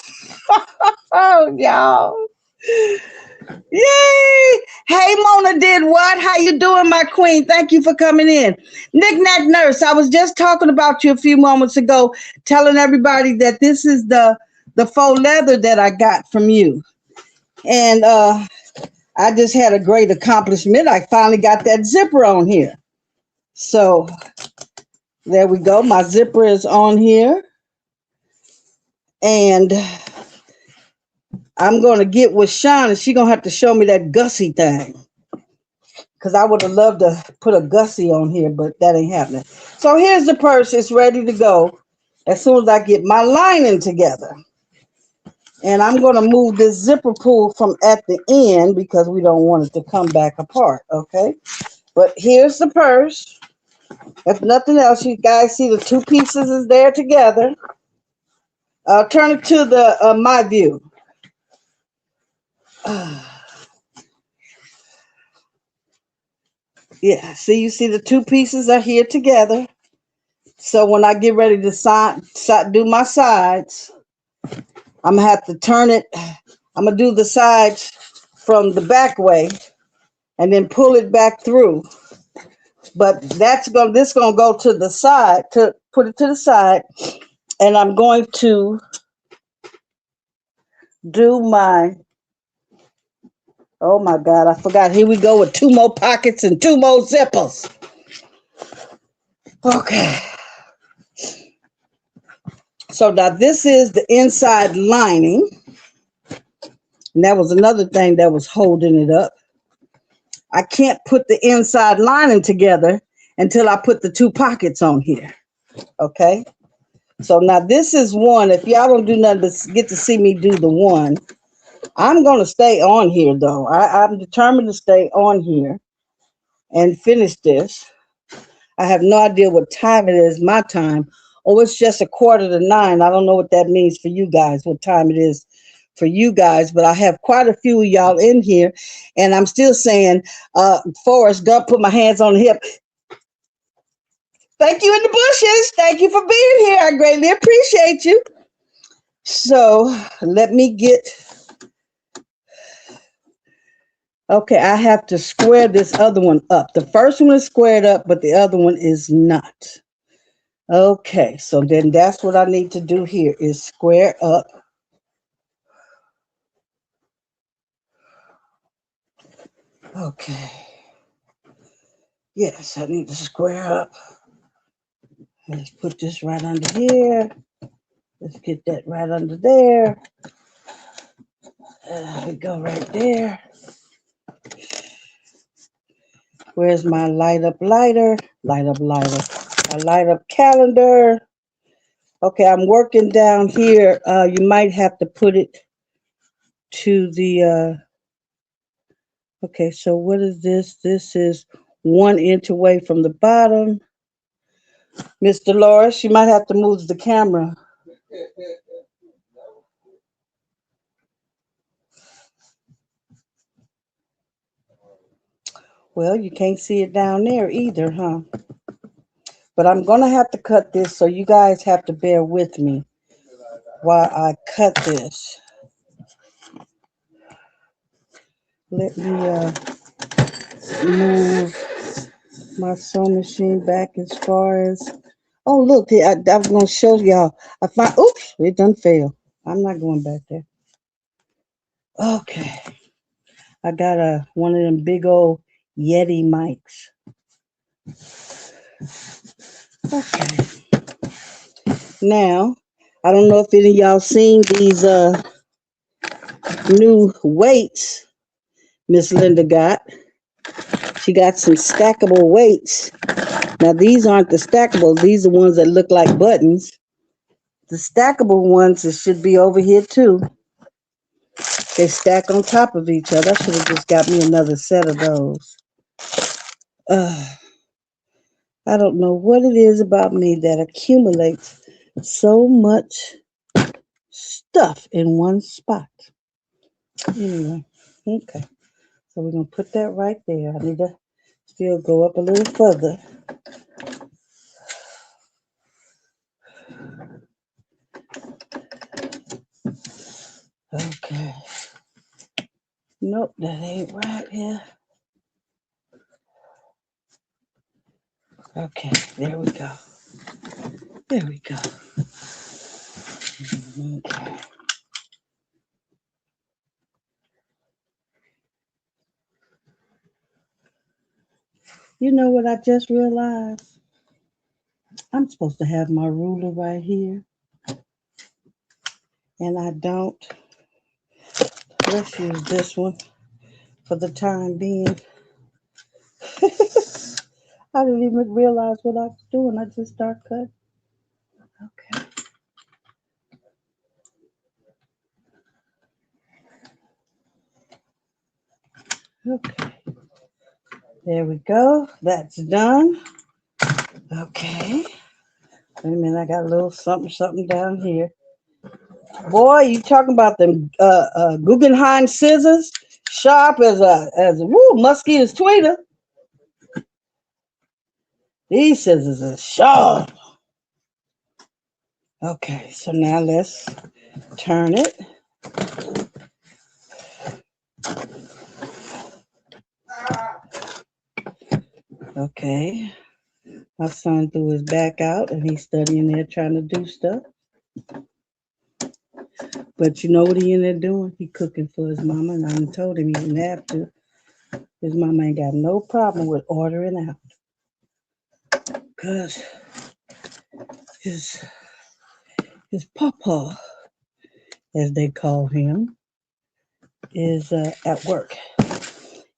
Oh, y'all. Yay! Hey, Mona did what? How you doing, my queen? Thank you for coming in. Knick-knack nurse, I was just talking about you a few moments ago, telling everybody that this is the faux leather that I got from you. And I just had a great accomplishment. I finally got that zipper on here. So there we go. My zipper is on here. And I'm going to get with Sean, and she's going to have to show me that Gussie thing. Because I would have loved to put a Gussie on here, but that ain't happening. So here's the purse. It's ready to go as soon as I get my lining together. And I'm going to move this zipper pull from at the end because we don't want it to come back apart, okay? But here's the purse. If nothing else, you guys see the two pieces is there together. Turn it to the my view. Yeah, see, you see the two pieces are here together. So when I get ready to do my sides, I'm going to have to turn it. I'm going to do the sides from the back way and then pull it back through. But this going to go to the side, to put it to the side. And I'm going to do my, oh my God, I forgot. Here we go with two more pockets and two more zippers. Okay. So now this is the inside lining. And that was another thing that was holding it up. I can't put the inside lining together until I put the two pockets on here. Okay. So now this is one. If y'all don't do nothing but get to see me do the one, I'm going to stay on here though. I'm determined to stay on here and finish this. I have no idea what time it is, my time. Oh, it's just 8:45. I don't know what that means for you guys, what time it is for you guys, but I have quite a few of y'all in here, and I'm still saying, Forrest Gump, put my hands on the hip. Thank you in the bushes. Thank you for being here. I greatly appreciate you. So let me get, okay, I have to square this other one up. The first one is squared up, but the other one is not. Okay, so then that's what I need to do here is square up. Okay. Yes, I need to square up. Let's put this right under here. Let's get that right under there. We go right there. Where's my light up lighter? Light up lighter. My light up calendar. Okay, I'm working down here. You might have to put it to the, okay, so what is this? This is 1 inch away from the bottom. Miss Dolores, you might have to move the camera. Well, you can't see it down there either, huh? But I'm going to have to cut this, so you guys have to bear with me while I cut this. Let me move my sewing machine back as far as, oh, look, I was going to show y'all. I find, oops, it done failed. I'm not going back there. Okay. I got one of them big old Yeti mics. Okay. Now, I don't know if any of y'all seen these new weights Miss Linda got. She got some stackable weights. Now, these aren't the stackable. These are ones that look like buttons. The stackable ones should be over here, too. They stack on top of each other. I should have just got me another set of those. I don't know what it is about me that accumulates so much stuff in one spot. Anyway, okay. So we're going to put that right there. I need to still go up a little further. Okay. Nope, that ain't right here. Okay, there we go. There we go. Okay. You know what I just realized? I'm supposed to have my ruler right here, and I don't. Let's use this one for the time being. I didn't even realize what I was doing. I just start cutting. Okay. Okay. There we go. That's done. Okay. Wait a minute. I got a little something down here. Boy, you talking about them Guggenheim scissors? Sharp as a mosquito's tweeter. These scissors are sharp. Okay, so now let's turn it. Okay. My son threw his back out and he's studying there trying to do stuff. But you know what he in there doing? He cooking for his mama, and I told him he didn't have to. His mama ain't got no problem with ordering out. Because his papa, as they call him, is at work.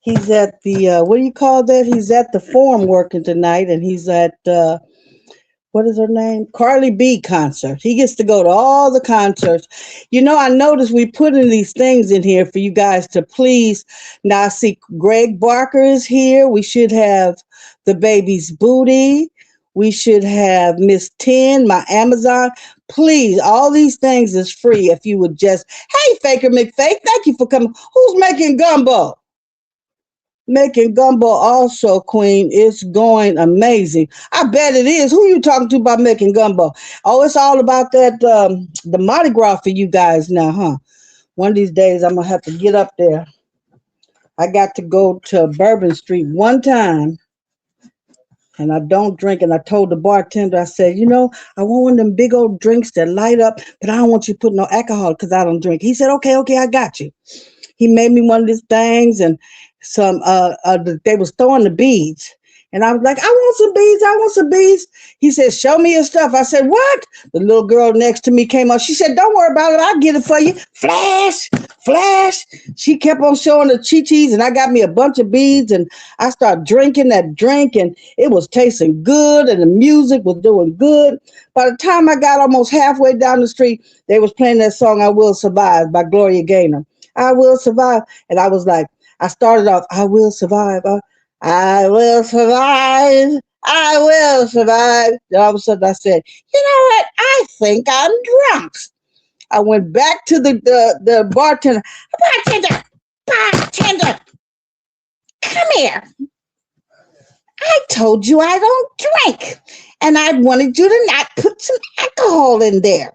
He's at the, what do you call that? He's at the Forum working tonight, and he's at, what is her name? Carly B concert. He gets to go to all the concerts. You know, I noticed we put in these things in here for you guys to please. Now, I see Greg Barker is here. We should have the baby's booty. We should have Miss 10, my Amazon. Please, all these things is free if you would just, hey, Faker McFake, thank you for coming. Who's making gumbo? Making gumbo also, Queen. It's going amazing. I bet it is. Who you talking to about making gumbo? Oh, it's all about that, the Mardi Gras for you guys now, huh? One of these days, I'm going to have to get up there. I got to go to Bourbon Street one time, and I don't drink. And I told the bartender, I said, you know, I want one of them big old drinks that light up, but I don't want you to put no alcohol because I don't drink. He said, okay, I got you. He made me one of these things, and some they was throwing the beads, and I was like, I want some beads. He said, show me your stuff. I said, what? The little girl next to me came up. She said, don't worry about it, I'll get it for you. Flash. She kept on showing the chi-chis, and I got me a bunch of beads, and I started drinking that drink, and it was tasting good, and the music was doing good. By the time I got almost halfway down the street, they was playing that song I Will Survive by Gloria Gaynor. I will survive. And I was like, I started off, I will survive. I will survive. I will survive. Then all of a sudden I said, you know what? I think I'm drunk. I went back to the bartender. Bartender, come here. I told you I don't drink. And I wanted you to not put some alcohol in there.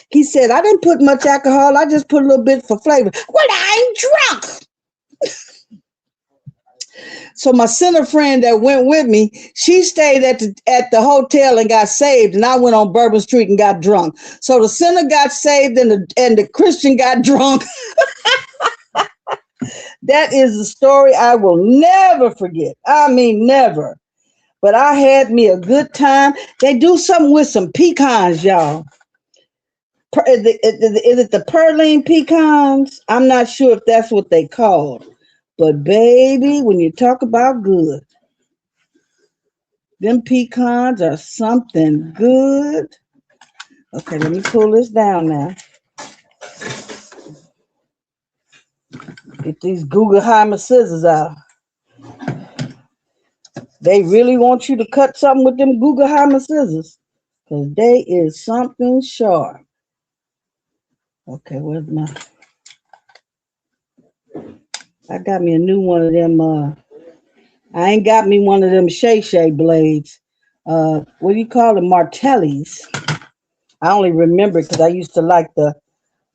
He said, I didn't put much alcohol. I just put a little bit for flavor. Well, I'm drunk. So my center friend that went with me, she stayed at the hotel and got saved, and I went on Bourbon Street and got drunk. So the sinner got saved and the Christian got drunk. That is a story I will never forget. I mean, never. But I had me a good time. They do something with some pecans, y'all. Is it the Perline pecans? I'm not sure if that's what they called. But baby, when you talk about good, them pecans are something good. Okay, let me pull this down now. Get these Guggenheimer scissors out. They really want you to cut something with them Guggenheimer scissors, because they is something sharp. Okay, where's my... I got me a new one of them. I ain't got me one of them Shay blades. What do you call them? Martellis. I only remember because I used to like the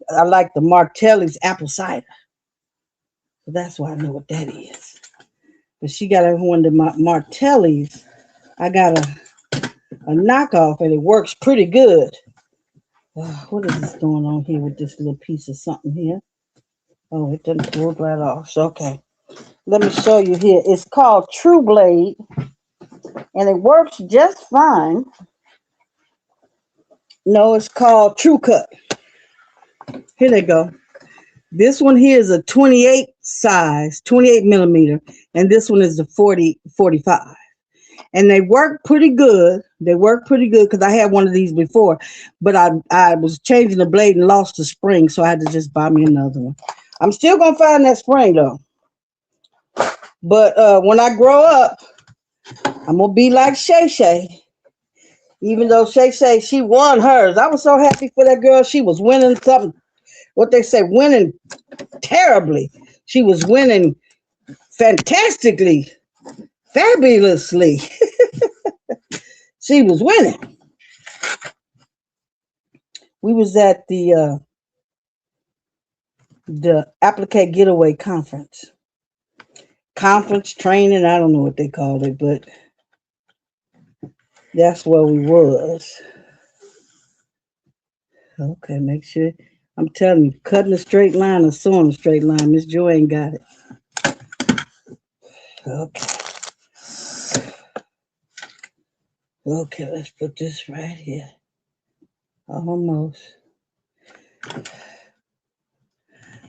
Martellis apple cider. So that's why I know what that is. But she got one of the Martellis I got a knockoff and it works pretty good. What is this going on here with this little piece of something here? Oh, it doesn't pull right off. So, okay. Let me show you here. It's called True Blade and it works just fine. No, it's called True Cut. Here they go. This one here is a 28 size, 28 millimeter, and this one is the 45. And they work pretty good. They work pretty good because I had one of these before, but I was changing the blade and lost the spring, so I had to just buy me another one. I'm still gonna find that spring though. But when I grow up, I'm gonna be like Shay Shay. Even though Shay Shay, she won hers. I was so happy for that girl. She was winning something. What they say, winning terribly. She was winning fantastically, fabulously. She was winning. We was at the Applique Getaway Conference. Conference training, I don't know what they called it, but that's where we was. Okay, make sure. I'm telling you, cutting a straight line or sewing a straight line, Miss Joy ain't got it. Okay. Okay, let's put this right here. Almost.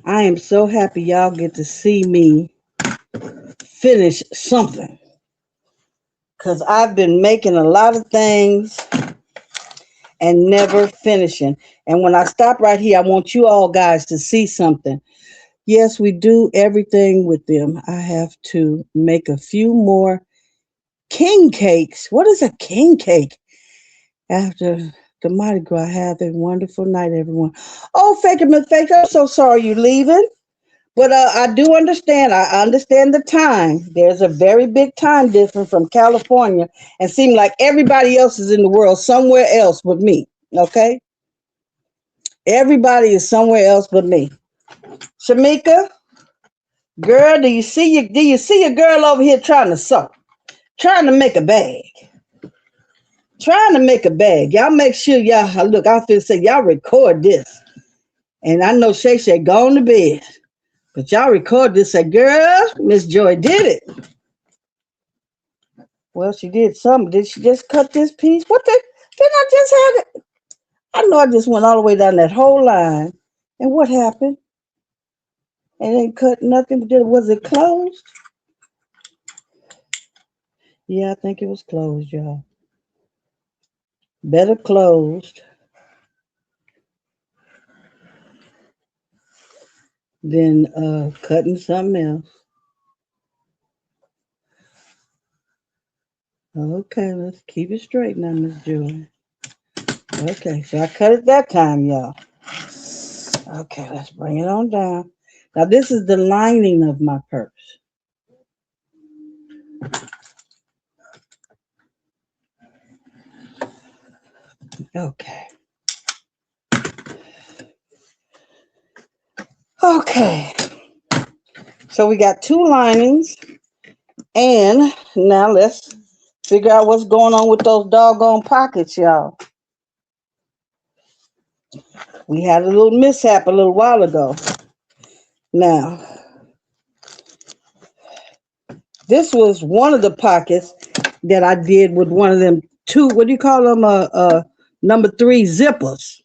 I am so happy y'all get to see me finish something. Because I've been making a lot of things and never finishing. And when I stop right here, I want you all guys to see something. Yes, we do everything with them. I have to make a few more king cakes. What is a king cake? After the Mardi Gras, have a wonderful night, everyone. Oh, Faker, Miss Faker, I'm so sorry you're leaving. But I do understand. I understand the time. There's a very big time difference from California and seem like everybody else is in the world somewhere else but me. Okay? Everybody is somewhere else but me. Shamika, girl, do you see a girl over here trying to sew? Trying to make a bag. Trying to make a bag. Y'all make sure y'all look, I feel say y'all record this. And I know Shay Shay gone to bed. But y'all record this, say, girl, Miss Joy did it. Well, she did something. Did she just cut this piece? What the? Didn't I just have it? I know I just went all the way down that whole line. And what happened? It ain't cut nothing. Was it closed? Yeah, I think it was closed, y'all. Better closed than cutting something else. Okay, let's keep it straight now, Miss Joy. Okay, so I cut it that time, y'all. Okay, let's bring it on down. Now, this is the lining of my purse. Okay. Okay. So we got two linings. And now let's figure out what's going on with those doggone pockets, y'all. We had a little mishap a little while ago. Now, this was one of the pockets that I did with one of them two, what do you call them? Number 3 zippers.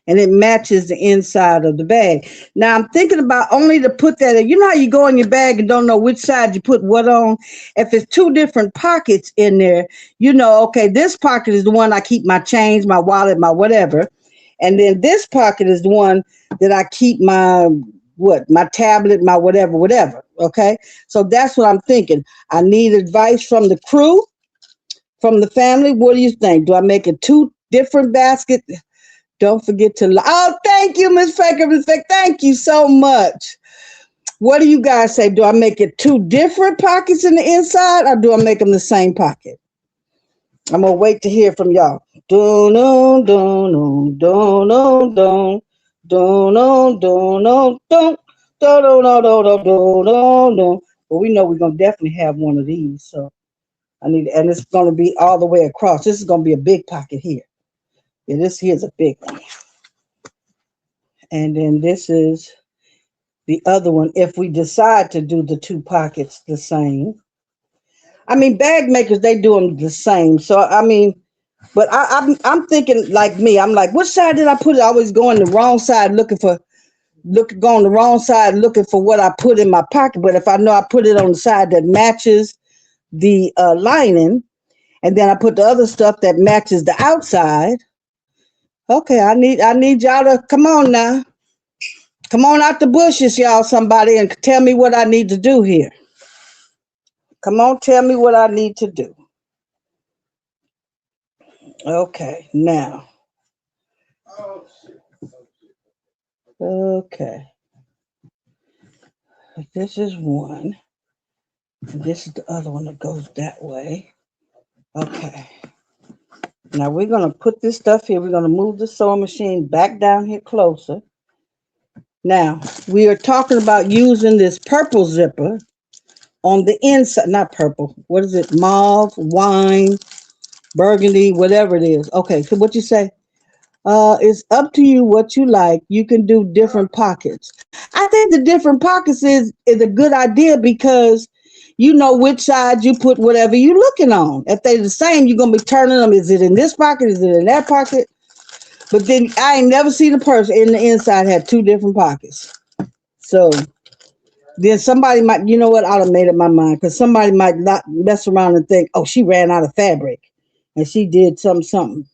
And it matches the inside of the bag. Now, I'm thinking about only to put that in. You know how you go in your bag and don't know which side you put what on? If it's 2 different pockets in there, you know, okay, this pocket is the one I keep my change, my wallet, my whatever. And then this pocket is the one that I keep my tablet, my whatever. Okay? So that's what I'm thinking. I need advice from the crew, from the family. What do you think? Do I make it 2 different baskets? Don't forget to, oh, thank you, Miss Faker. Miss Faker, thank you so much. What do you guys say? Do I make it 2 different pockets in the inside or do I make them the same pocket? I'm going to wait to hear from y'all. But we know we're going to definitely have one of these. So And it's going to be all the way across. This is going to be a big pocket here. Yeah, this here's a big one. And then this is the other one if we decide to do the two pockets the same. I mean, bag makers, they do them the same. So, I mean, but I'm thinking like me. I'm like, which side did I put it? I always going the wrong side going the wrong side looking for what I put in my pocket. But if I know I put it on the side that matches the lining, and then I put the other stuff that matches the outside. Okay, I need y'all to come on now. Come on out the bushes, y'all, somebody, and tell me what I need to do here. Come on, tell me what I need to do. Okay, now. Okay. This is one. And this is the other one that goes that way. Okay. Now we're going to put this stuff here. We're going to move the sewing machine back down here closer. Now, we are talking about using this purple zipper on the inside. Not purple. What is it? Mauve, wine, burgundy, whatever it is. Okay, so what you say? It's up to you what you like. You can do different pockets. I think the different pockets is a good idea because you know which side you put whatever you're looking on. If they're the same, you're going to be turning them. Is it in this pocket? Is it in that pocket? But then I ain't never seen a person in the inside had two different pockets. So then somebody might, you know what? I'd have made up my mind because somebody might not mess around and think, oh, she ran out of fabric and she did something.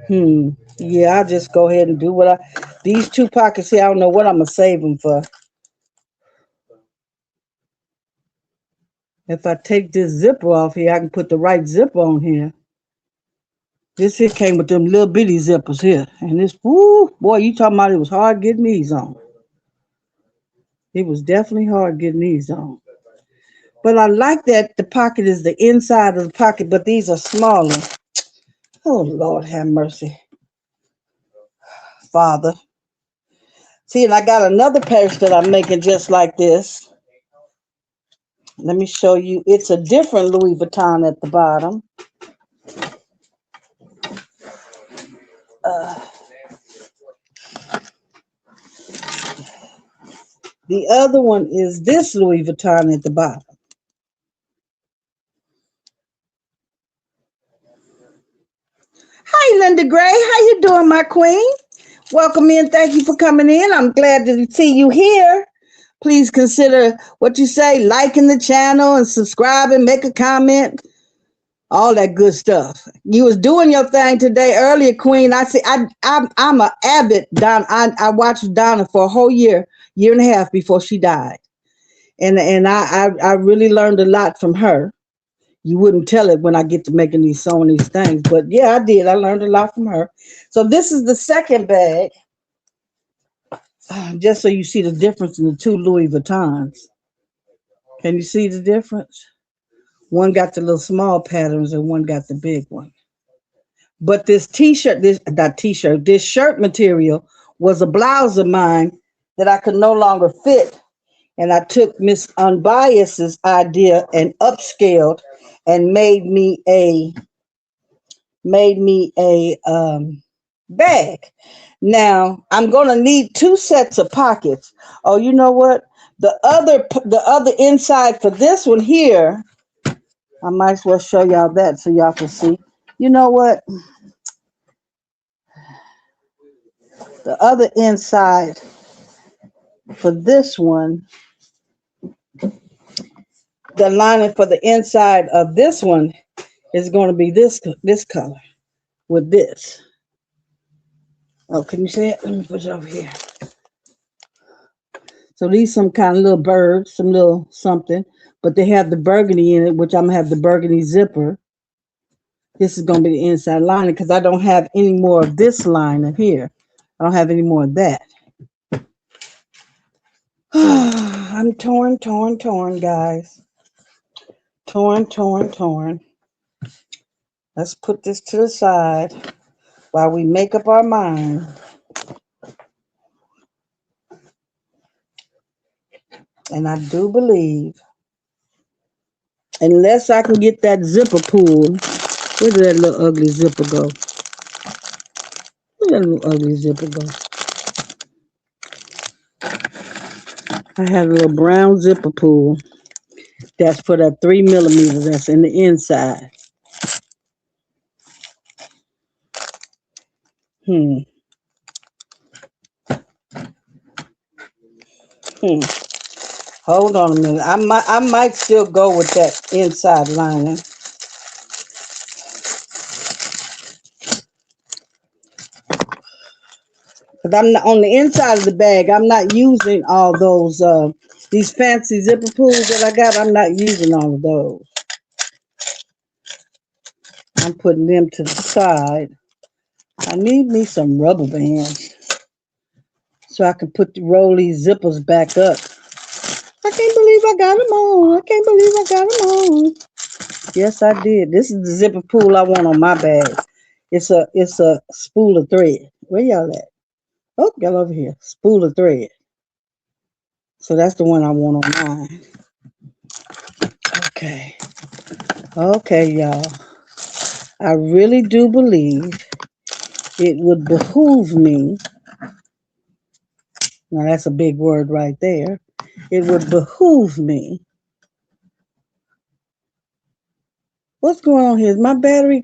Yeah, I'll just go ahead and do these two pockets here, I don't know what I'm going to save them for. If I take this zipper off here, I can put the right zipper on here. This here came with them little bitty zippers here. And this, whoo, boy, you talking about it was hard getting these on. It was definitely hard getting these on. But I like that the pocket is the inside of the pocket, but these are smaller. Oh, Lord have mercy. Father. See, and I got another purse that I'm making just like this. Let me show you. It's a different Louis Vuitton at the bottom. The other one is this Louis Vuitton at the bottom. Hi, Linda Gray. How you doing, my queen? Welcome in. Thank you for coming in. I'm glad to see you here. Please consider what you say, liking the channel and subscribing, make a comment, all that good stuff. You was doing your thing today earlier, Queen. I see. I'm an avid Donna. I watched Donna for a whole year and a half before she died, and I really learned a lot from her. You wouldn't tell it when I get to making sewing these things, but yeah, I did. I learned a lot from her. So this is the second bag, just so you see the difference in the two Louis Vuittons. Can you see the difference? One got the little small patterns and one got the big one. But this this shirt material was a blouse of mine that I could no longer fit. And I took Miss Unbiased's idea and upscaled and made me a bag. Now I'm gonna need two sets of pockets. Oh, you know what? The other inside for this one here, I might as well show y'all that so y'all can see. You know what? The other inside for this one, the lining for the inside of this one is going to be this color with this. Oh, can you see it? Let me put it over here. So these some kind of little birds, some little something, but they have the burgundy in it, which I'm going to have the burgundy zipper. This is going to be the inside lining because I don't have any more of this lining here. I don't have any more of that. I'm torn, guys. Torn. Let's put this to the side while we make up our mind. And I do believe Unless I can get that zipper pulled. Where did that little ugly zipper go? Where did that little ugly zipper go? I had a little brown zipper pull. That's for that 3mm that's in the inside. Hmm. Hold on a minute. I might still go with that inside lining. But I'm not, on the inside of the bag, I'm not using all those these fancy zipper pulls that I got. I'm not using all of those. I'm putting them to the side. I need me some rubber bands so I can roll these zippers back up. I can't believe I got them on. I can't believe I got them on. Yes, I did. This is the zipper pull I want on my bag. It's a spool of thread. Where y'all at? Oh, y'all over here. Spool of thread. So that's the one I want on mine. Okay. Okay, y'all. I really do believe it would behoove me. Now that's a big word right there. It would behoove me. What's going on here? Is my battery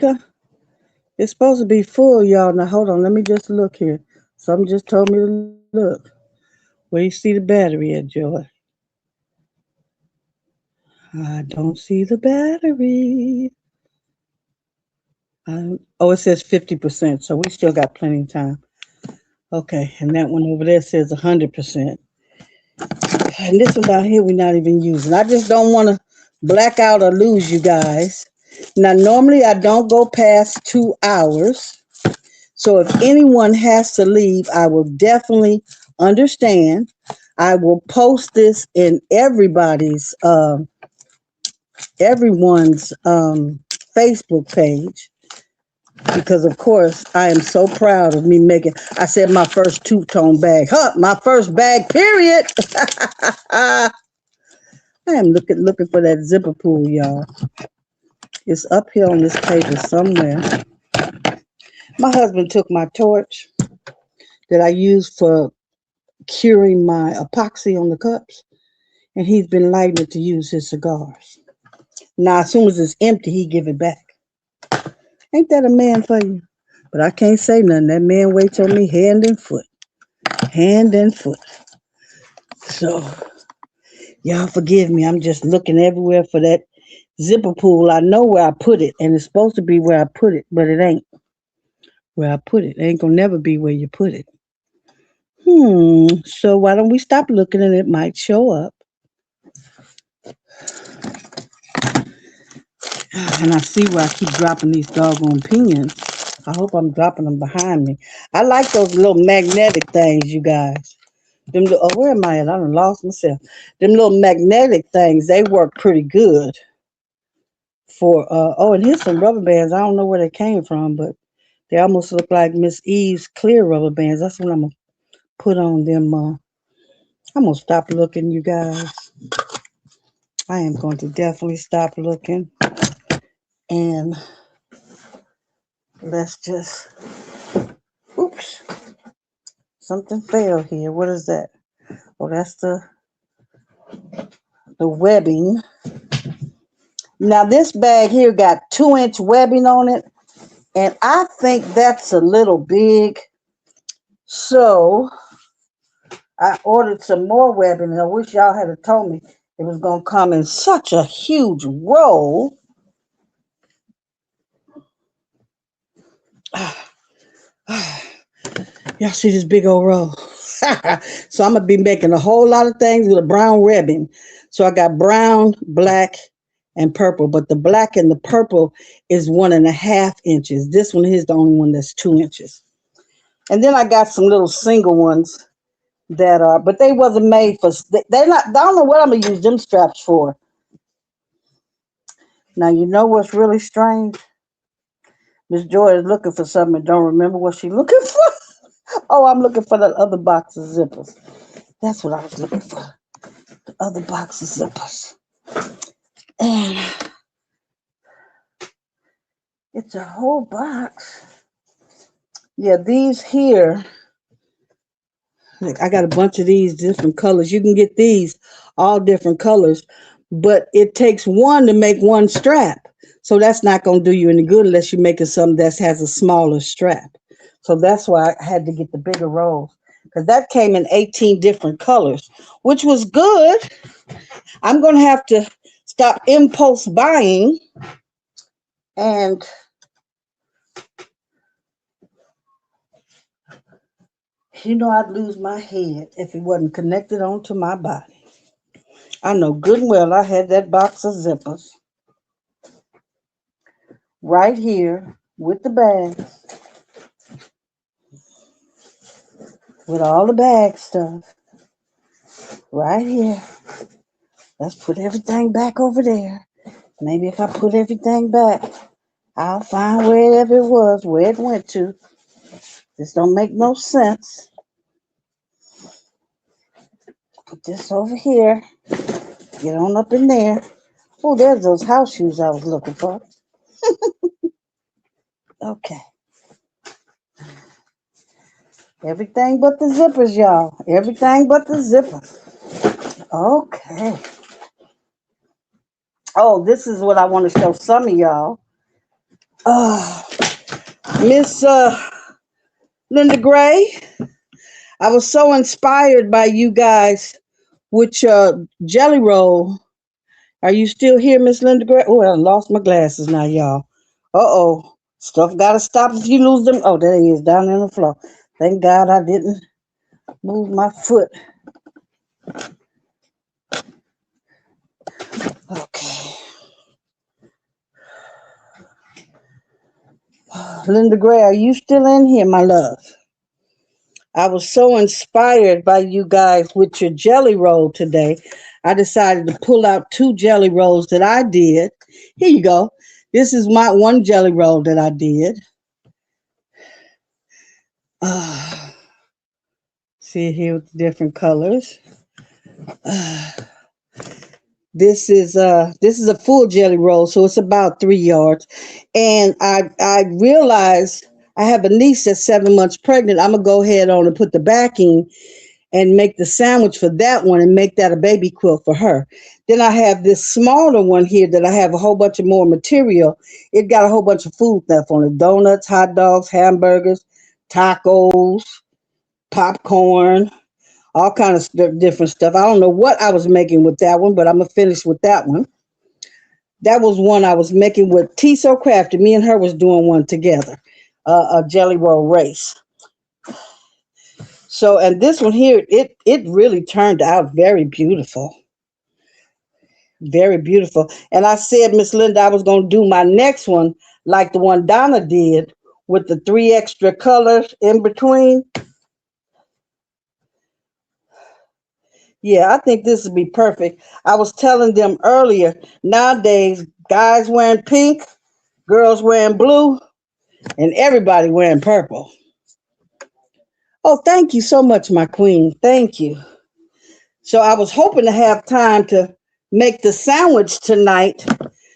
It's supposed to be full, y'all. Now hold on. Let me just look here. Something just told me to look. Where you see the battery at, Joy? I don't see the battery. Oh, it says 50%, so we still got plenty of time. Okay, and that one over there says 100%. And this one down here we're not even using. I just don't want to black out or lose you guys. Now, normally I don't go past 2 hours. So if anyone has to leave, I will definitely understand. I will post this in everyone's Facebook page. Because, of course, I am so proud of me making, I said my first two-tone bag. My first bag, period. I am looking for that zipper pull, y'all. It's up here on this paper somewhere. My husband took my torch that I use for curing my epoxy on the cups, and he's been lighting it to use his cigars. Now, as soon as it's empty, he give it back. Ain't that a man for you? But I can't say nothing. That man waits on me hand and foot. Hand and foot. So, y'all forgive me. I'm just looking everywhere for that zipper pull. I know where I put it, and it's supposed to be where I put it, but it ain't where I put it. It ain't gonna never be where you put it. So why don't we stop looking and it might show up. And I see where I keep dropping these doggone pins. I hope I'm dropping them behind me. I like those little magnetic things, you guys. Where am I at? I done lost myself. Them little magnetic things, they work pretty good for, and here's some rubber bands. I don't know where they came from, but they almost look like Miss Eve's clear rubber bands. That's what I'm going to put on them. I'm going to stop looking, you guys. I am going to definitely stop looking. And let's just, oops, something fell here. What is that? Oh, that's the webbing. Now this bag here got 2-inch webbing on it, and I think that's a little big. So I ordered some more webbing, and I wish y'all had told me it was gonna come in such a huge roll. Y'all see this big old roll? So I'm gonna be making a whole lot of things with a brown webbing. So I got brown, black, and purple, but the black and the purple is 1.5 inches. This one is the only one that's 2 inches. And then I got some little single ones that are, but they wasn't made for, they're not, I don't know what I'm gonna use them straps for. Now, you know what's really strange? Miss Joy is looking for something and don't remember what she's looking for. Oh, I'm looking for that other box of zippers. That's what I was looking for. The other box of zippers. And It's a whole box. Yeah, these here. Like, I got a bunch of these different colors. You can get these all different colors, but it takes one to make one strap. So that's not going to do you any good unless you're making something that has a smaller strap. So that's why I had to get the bigger rolls because that came in 18 different colors, which was good. I'm going to have to stop impulse buying and I'd lose my head if it wasn't connected onto my body. I know good and well I had that box of zippers right here with the bags, with all the bag stuff right here. Let's put everything back over there. Maybe if I put everything back, I'll find wherever it was, where it went to. This don't make no sense. Put this over here. Get on up in there. Oh, there's those house shoes I was looking for. Okay. Everything but the zippers, y'all. Everything but the zippers. Okay. Oh, this is what I want to show some of y'all. Miss Linda Gray, I was so inspired by you guys with your jelly roll. Are you still here, Miss Linda Gray? Oh, I lost my glasses now, y'all. Uh-oh. Stuff got to stop if you lose them. Oh, there he is, down on the floor. Thank God I didn't move my foot. Okay. Linda Gray, are you still in here, my love? I was so inspired by you guys with your jelly roll today. I decided to pull out 2 jelly rolls that I did. Here you go. This is my one jelly roll that I did. See here with the different colors. This is a full jelly roll, so it's about 3 yards. And I realized I have a niece that's 7 months pregnant. I'm gonna go ahead on and put the backing and make the sandwich for that one and make that a baby quilt for her. Then I have this smaller one here that I have a whole bunch of more material. It got a whole bunch of food stuff on it: donuts, hot dogs, hamburgers, tacos, popcorn, all kinds of different stuff. I don't know what I was making with that one, but I'm gonna finish with that one. That was one I was making with Tea So Crafty. Me and her was doing one together, a jelly roll race. So, and this one here, it really turned out very beautiful. Very beautiful. And I said, Miss Linda, I was going to do my next one like the one Donna did with the 3 extra colors in between. Yeah, I think this would be perfect. I was telling them earlier, nowadays, guys wearing pink, girls wearing blue, and everybody wearing purple. Oh, thank you so much, my queen. Thank you. So I was hoping to have time to make the sandwich tonight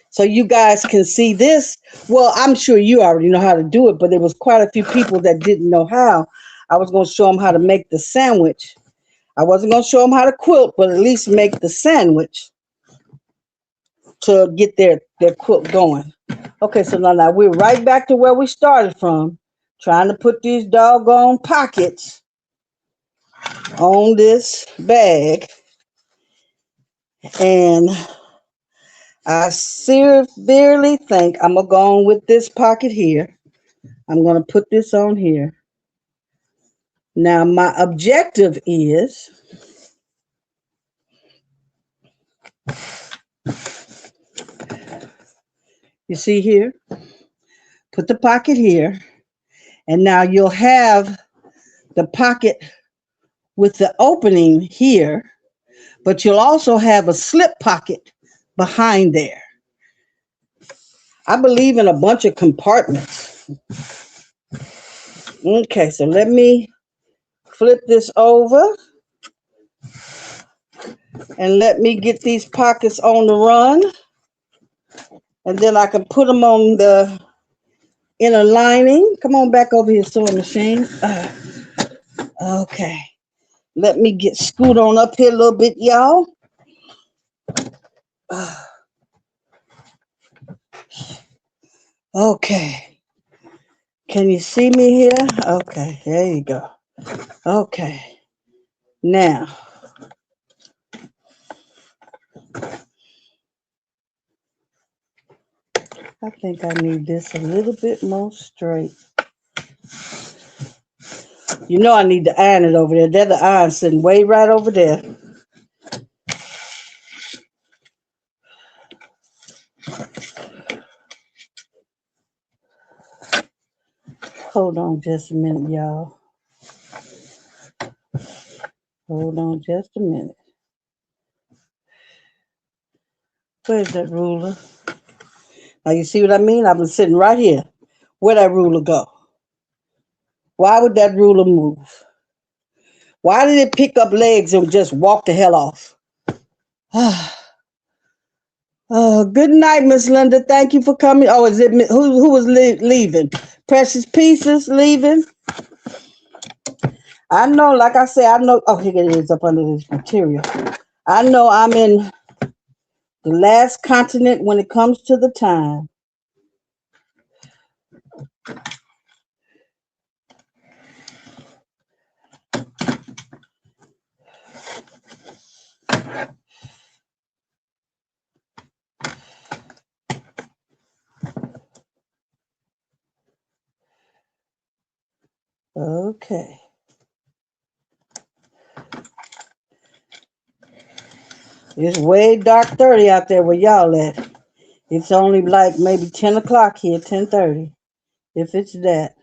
so you guys can see this. Well, I'm sure you already know how to do it, but there was quite a few people that didn't know how. I was going to show them how to make the sandwich. I wasn't going to show them how to quilt, but at least make the sandwich to get their quilt going. Okay, so now we're right back to where we started from, trying to put these doggone pockets on this bag. And I severely think I'm going to go on with this pocket here. I'm going to put this on here. Now, my objective is you see here, put the pocket here. And now you'll have the pocket with the opening here, but you'll also have a slip pocket behind there. I believe in a bunch of compartments. Okay, so let me flip this over and let me get these pockets on the run. And then I can put them on the inner lining. Come on back over here, sewing machine. Okay. Let me get scoot on up here a little bit, y'all. Okay. Can you see me here? Okay. There you go. Okay. Now, I think I need this a little bit more straight. You know I need to iron it over there. There's the iron sitting way right over there. Hold on just a minute, y'all. Hold on just a minute. Where's that ruler? Now you see what I mean? I've been sitting right here. Where'd that ruler go? Why would that ruler move? Why did it pick up legs and just walk the hell off? Oh, good night, Miss Linda. Thank you for coming. Oh, is it who was leaving? Precious Pieces leaving? I know, like I said, I know. Oh, here it is up under this material. I know I'm in the last continent when it comes to the time. Okay. It's way dark 30 out there where y'all at. It's only like maybe 10 o'clock here, 10:30, if it's that.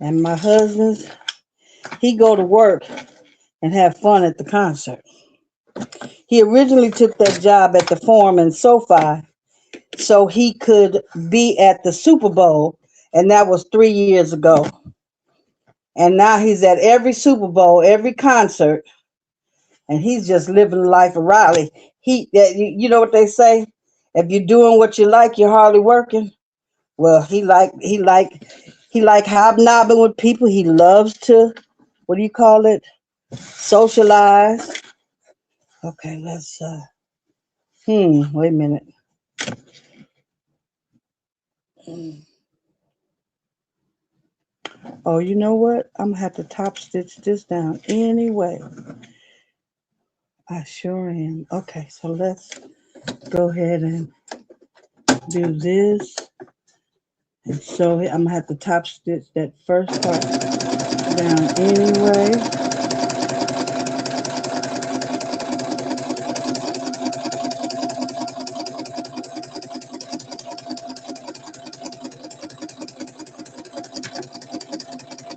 And my husband's, he go to work and have fun at the concert. He originally took that job at the Forum in SoFi so he could be at the Super Bowl, and that was 3 years ago. And now he's at every Super Bowl, every concert, and he's just living the life of Riley. You know what they say? If you're doing what you like, you're hardly working. Well, he like hobnobbing with people. He loves to, what do you call it? Socialize. Okay, let's wait a minute. Oh, you know what? I'm gonna have to top stitch this down anyway. I sure am. Okay, so let's go ahead and do this. And so I'm gonna have to top stitch that first part down anyway.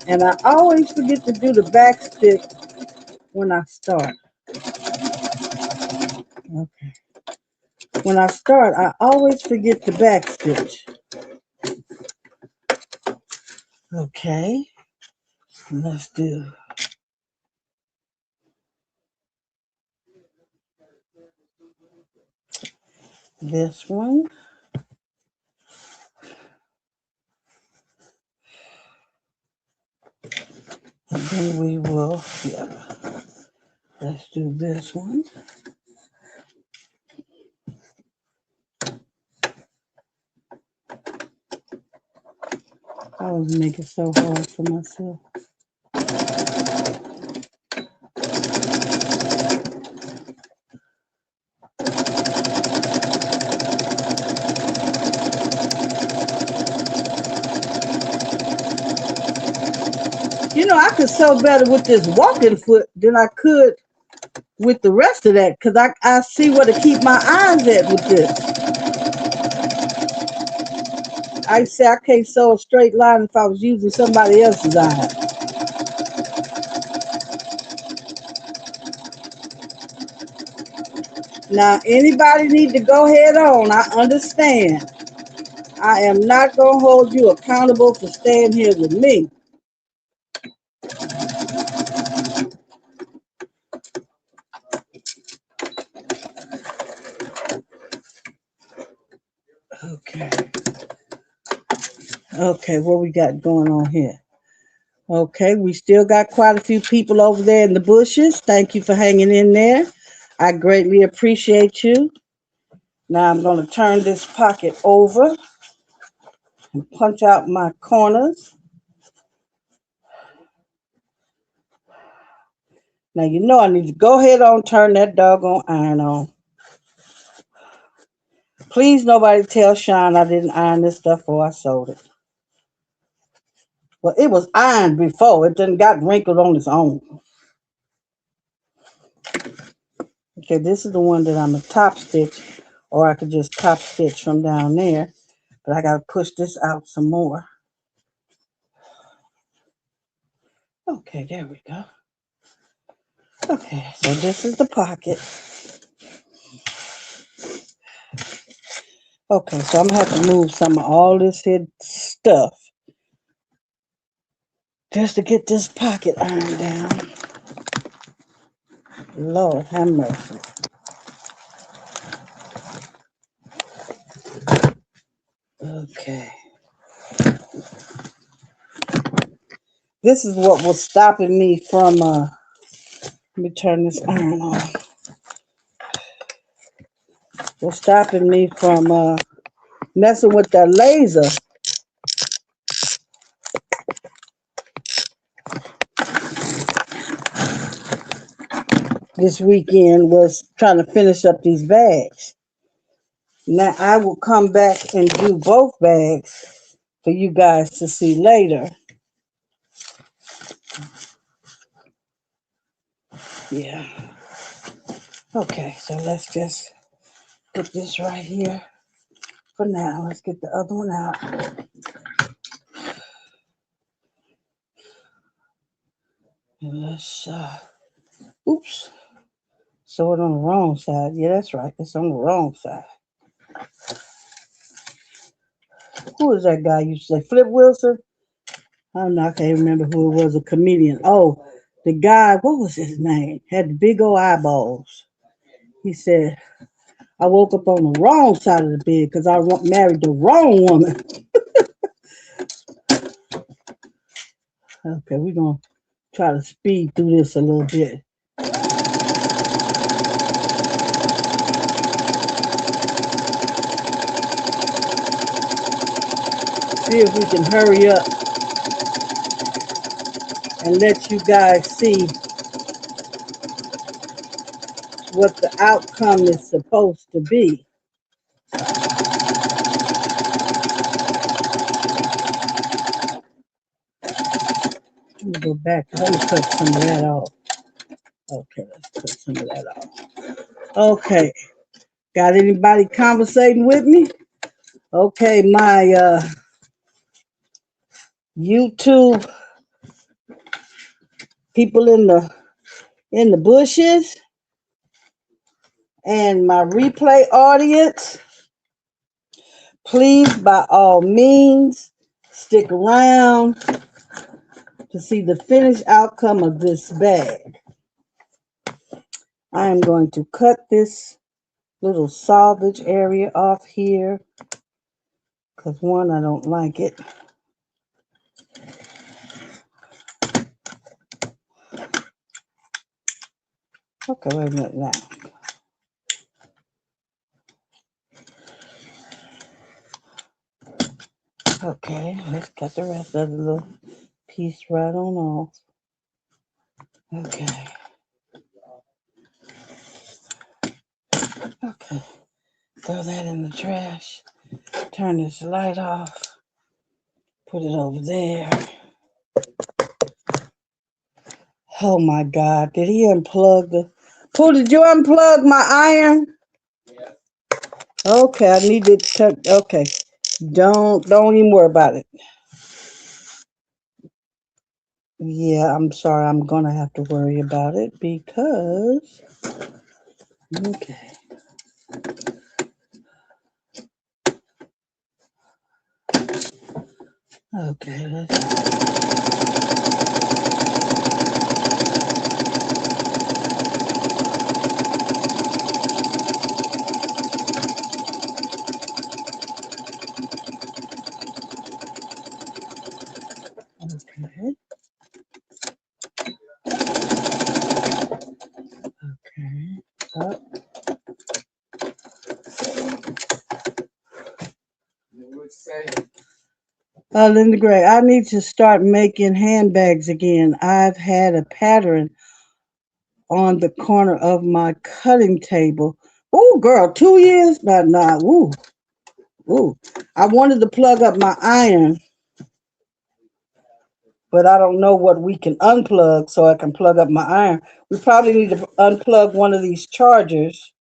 And I always forget to do the back stitch when I start. Okay. When I start, I always forget the back stitch. Okay. Let's do this one. And then we will, let's do this one. I was making it so hard for myself. You know, I could sew better with this walking foot than I could with the rest of that, because I see where to keep my eyes at with this. I say I can't sew a straight line if I was using somebody else's eye. Now, anybody need to go head on. I understand. I am not going to hold you accountable for staying here with me. Okay. Okay, what we got going on here? Okay, we still got quite a few people over there in the bushes. Thank you for hanging in there. I greatly appreciate you. Now I'm going to turn this pocket over and punch out my corners. Now you know I need to go ahead on turn that doggone iron on. Please nobody tell Sean I didn't iron this stuff before I sold it. Well, it was ironed before. It done got wrinkled on its own. Okay, this is the one that I'm a top stitch, or I could just top stitch from down there. But I got to push this out some more. Okay, there we go. Okay, so this is the pocket. Okay, so I'm going to have to move some of all this here stuff just to get this pocket ironed down. Lord have mercy. Okay. This is what was stopping me from, let me turn this iron on. Was stopping me from messing with that laser. This weekend was trying to finish up these bags. Now I will come back and do both bags for you guys to see later. Yeah. Okay, so let's just put this right here for now. Let's get the other one out. And let's, oops. Sew it on the wrong side. Yeah, that's right. It's on the wrong side. Who is that guy? You say Flip Wilson? I don't know. I can't remember who it was. A comedian. Oh, the guy. What was his name? Had the big old eyeballs. He said, "I woke up on the wrong side of the bed because I married the wrong woman." Okay, we're gonna try to speed through this a little bit. See if we can hurry up and let you guys see what the outcome is supposed to be. Let me go back. Let me cut some of that off. Okay, let's cut some of that off. Okay, got anybody conversating with me? Okay, my YouTube people in the bushes and my replay audience, please by all means stick around to see the finished outcome of this bag. I am going to cut this little salvage area off here because one, I don't like it. Okay, wait a minute now. Okay, let's cut the rest of the little piece right on off. Okay. Okay. Throw that in the trash. Turn this light off. Put it over there. Oh my God. Did he unplug the... Pooh, did you unplug my iron? Yeah. Okay, I need to touch... Okay. Don't even worry about it. Yeah, I'm sorry. I'm going to have to worry about it because... Okay. Okay, let's... Linda Gray, I need to start making handbags again. I've had a pattern on the corner of my cutting table. Oh, girl, 2 years? Nah. Ooh, ooh. I wanted to plug up my iron, but I don't know what we can unplug so I can plug up my iron. We probably need to unplug one of these chargers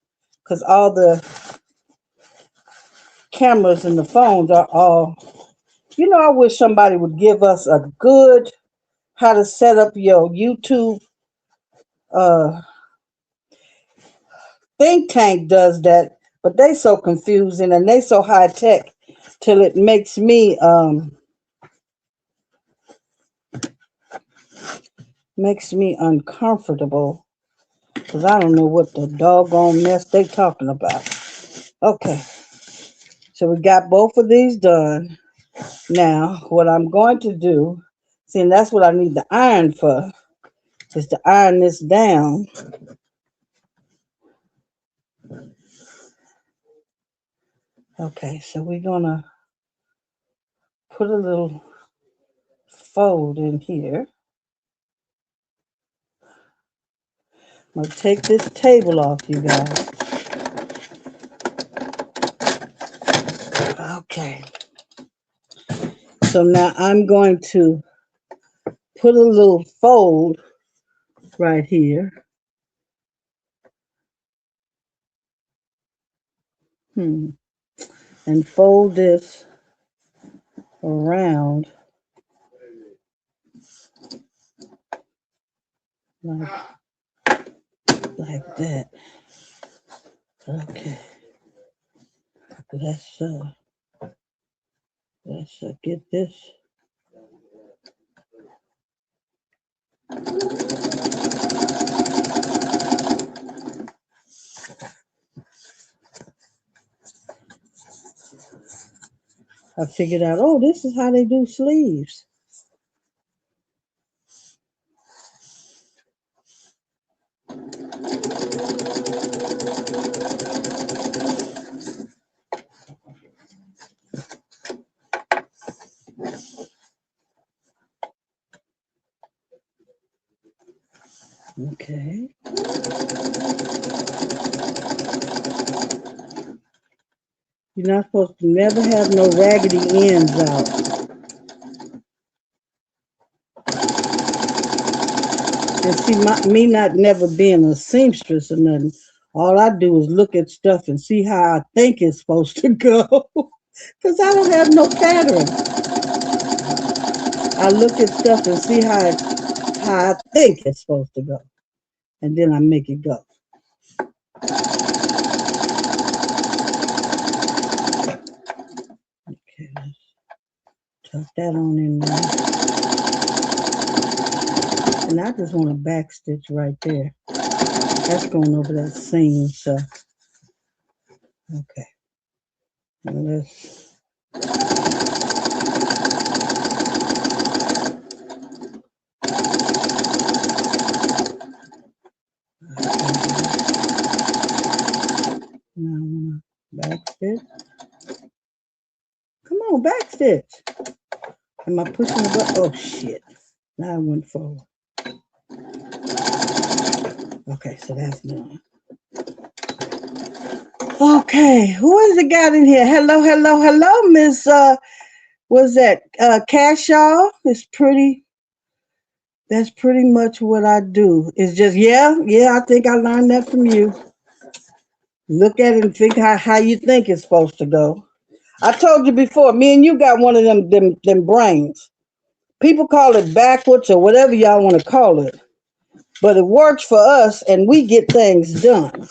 because all the cameras and the phones are all. I wish somebody would give us a good how to set up your YouTube. Uh, Think Tank does that, but they so confusing and they so high tech till it makes me uncomfortable because I don't know what the doggone mess they talking about. Okay, so we got both of these done. Now, what I'm going to do, see, and that's what I need the iron for, is to iron this down. Okay, so we're gonna put a little fold in here. I'm gonna take this table off, you guys. Okay, so now I'm going to put a little fold right here. And fold this around like, like that. Okay, let's get this. I figured out, oh, this is how they do sleeves. Okay. You're not supposed to never have no raggedy ends out. And see, me not never being a seamstress or nothing, all I do is look at stuff and see how I think it's supposed to go. Because I don't have no pattern. I look at stuff and see how I think it's supposed to go. And then I make it go. Okay, let's tuck that on in there. And I just want a back stitch right there. That's going over that seam, so. Okay. And let's. Now I want to back stitch. Come on, back stitch. Am I pushing the button? Oh, shit. Now I went forward. Okay, so that's done. Okay, who is it got in here? Hello, Miss, what's that? Cashaw? That's pretty much what I do. It's just, yeah, I think I learned that from you. Look at it and think how you think it's supposed to go. I told you before, me and you got one of them brains. People call it backwards or whatever y'all want to call it. But it works for us and we get things done.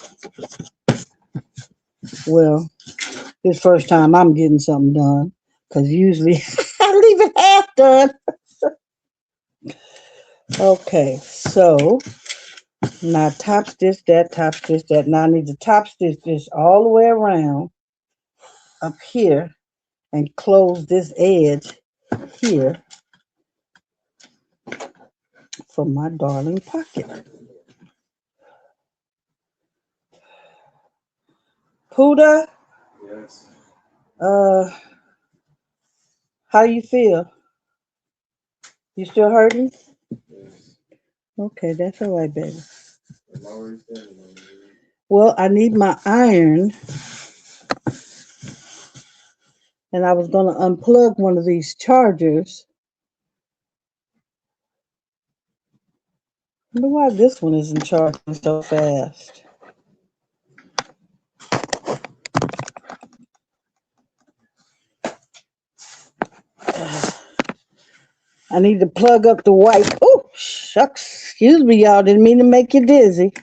Well, this first time I'm getting something done. Because usually I leave it half done. Okay, so now top stitch that. Now I need to top stitch this all the way around up here and close this edge here for my darling pocket. Puda, Yes. How you feel? You still hurting? Yes. Okay, that's all right, baby. I'm already standing on it. Well, I need my iron, and I was going to unplug one of these chargers. I wonder why this one isn't charging so fast. I need to plug up the white. Oh, shucks. Excuse me, y'all. Didn't mean to make you dizzy.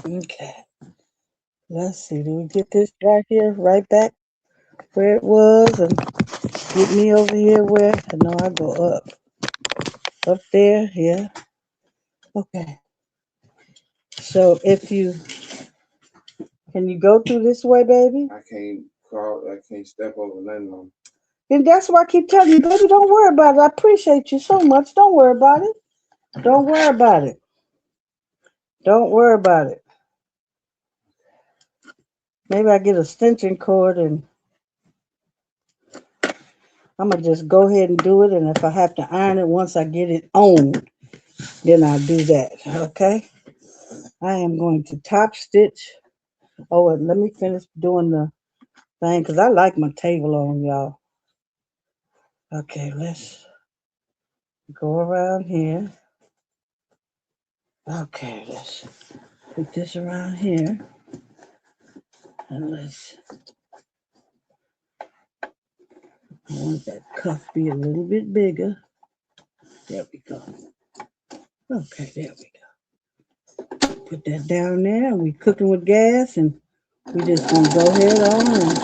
Okay. Let's see. Do we get this right here, right back where it was, and get me over here where I know I go up. Up there, yeah. Okay. So if you can you go through this way, baby? I can't crawl. I can't step over nothing on. And that's why I keep telling you, baby, don't worry about it. I appreciate you so much. Don't worry about it. Don't worry about it. Don't worry about it. Maybe I get a extension cord and I'm gonna just go ahead and do it. And if I have to iron it once I get it on, then I'll do that. Okay. I am going to top stitch. Oh, and let me finish doing the thing because I like my table on, y'all. Okay, let's go around here. Okay, let's put this around here. And I want that cuff be a little bit bigger. There we go. Okay, there we go. Put that down there. And we cooking with gas, and we just gonna go ahead on and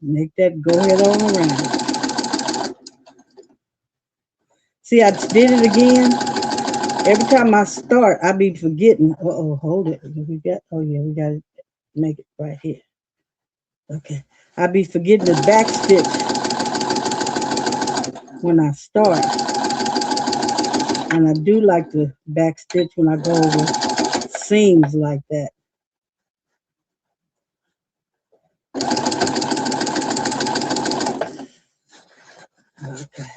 make that go ahead on around. See, I did it again. Every time I start, I be forgetting. Uh-oh, hold it. We got, oh yeah, we got to make it right here. Okay. I be forgetting the back stitch when I start. And I do like the back stitch when I go over seams like that. Okay.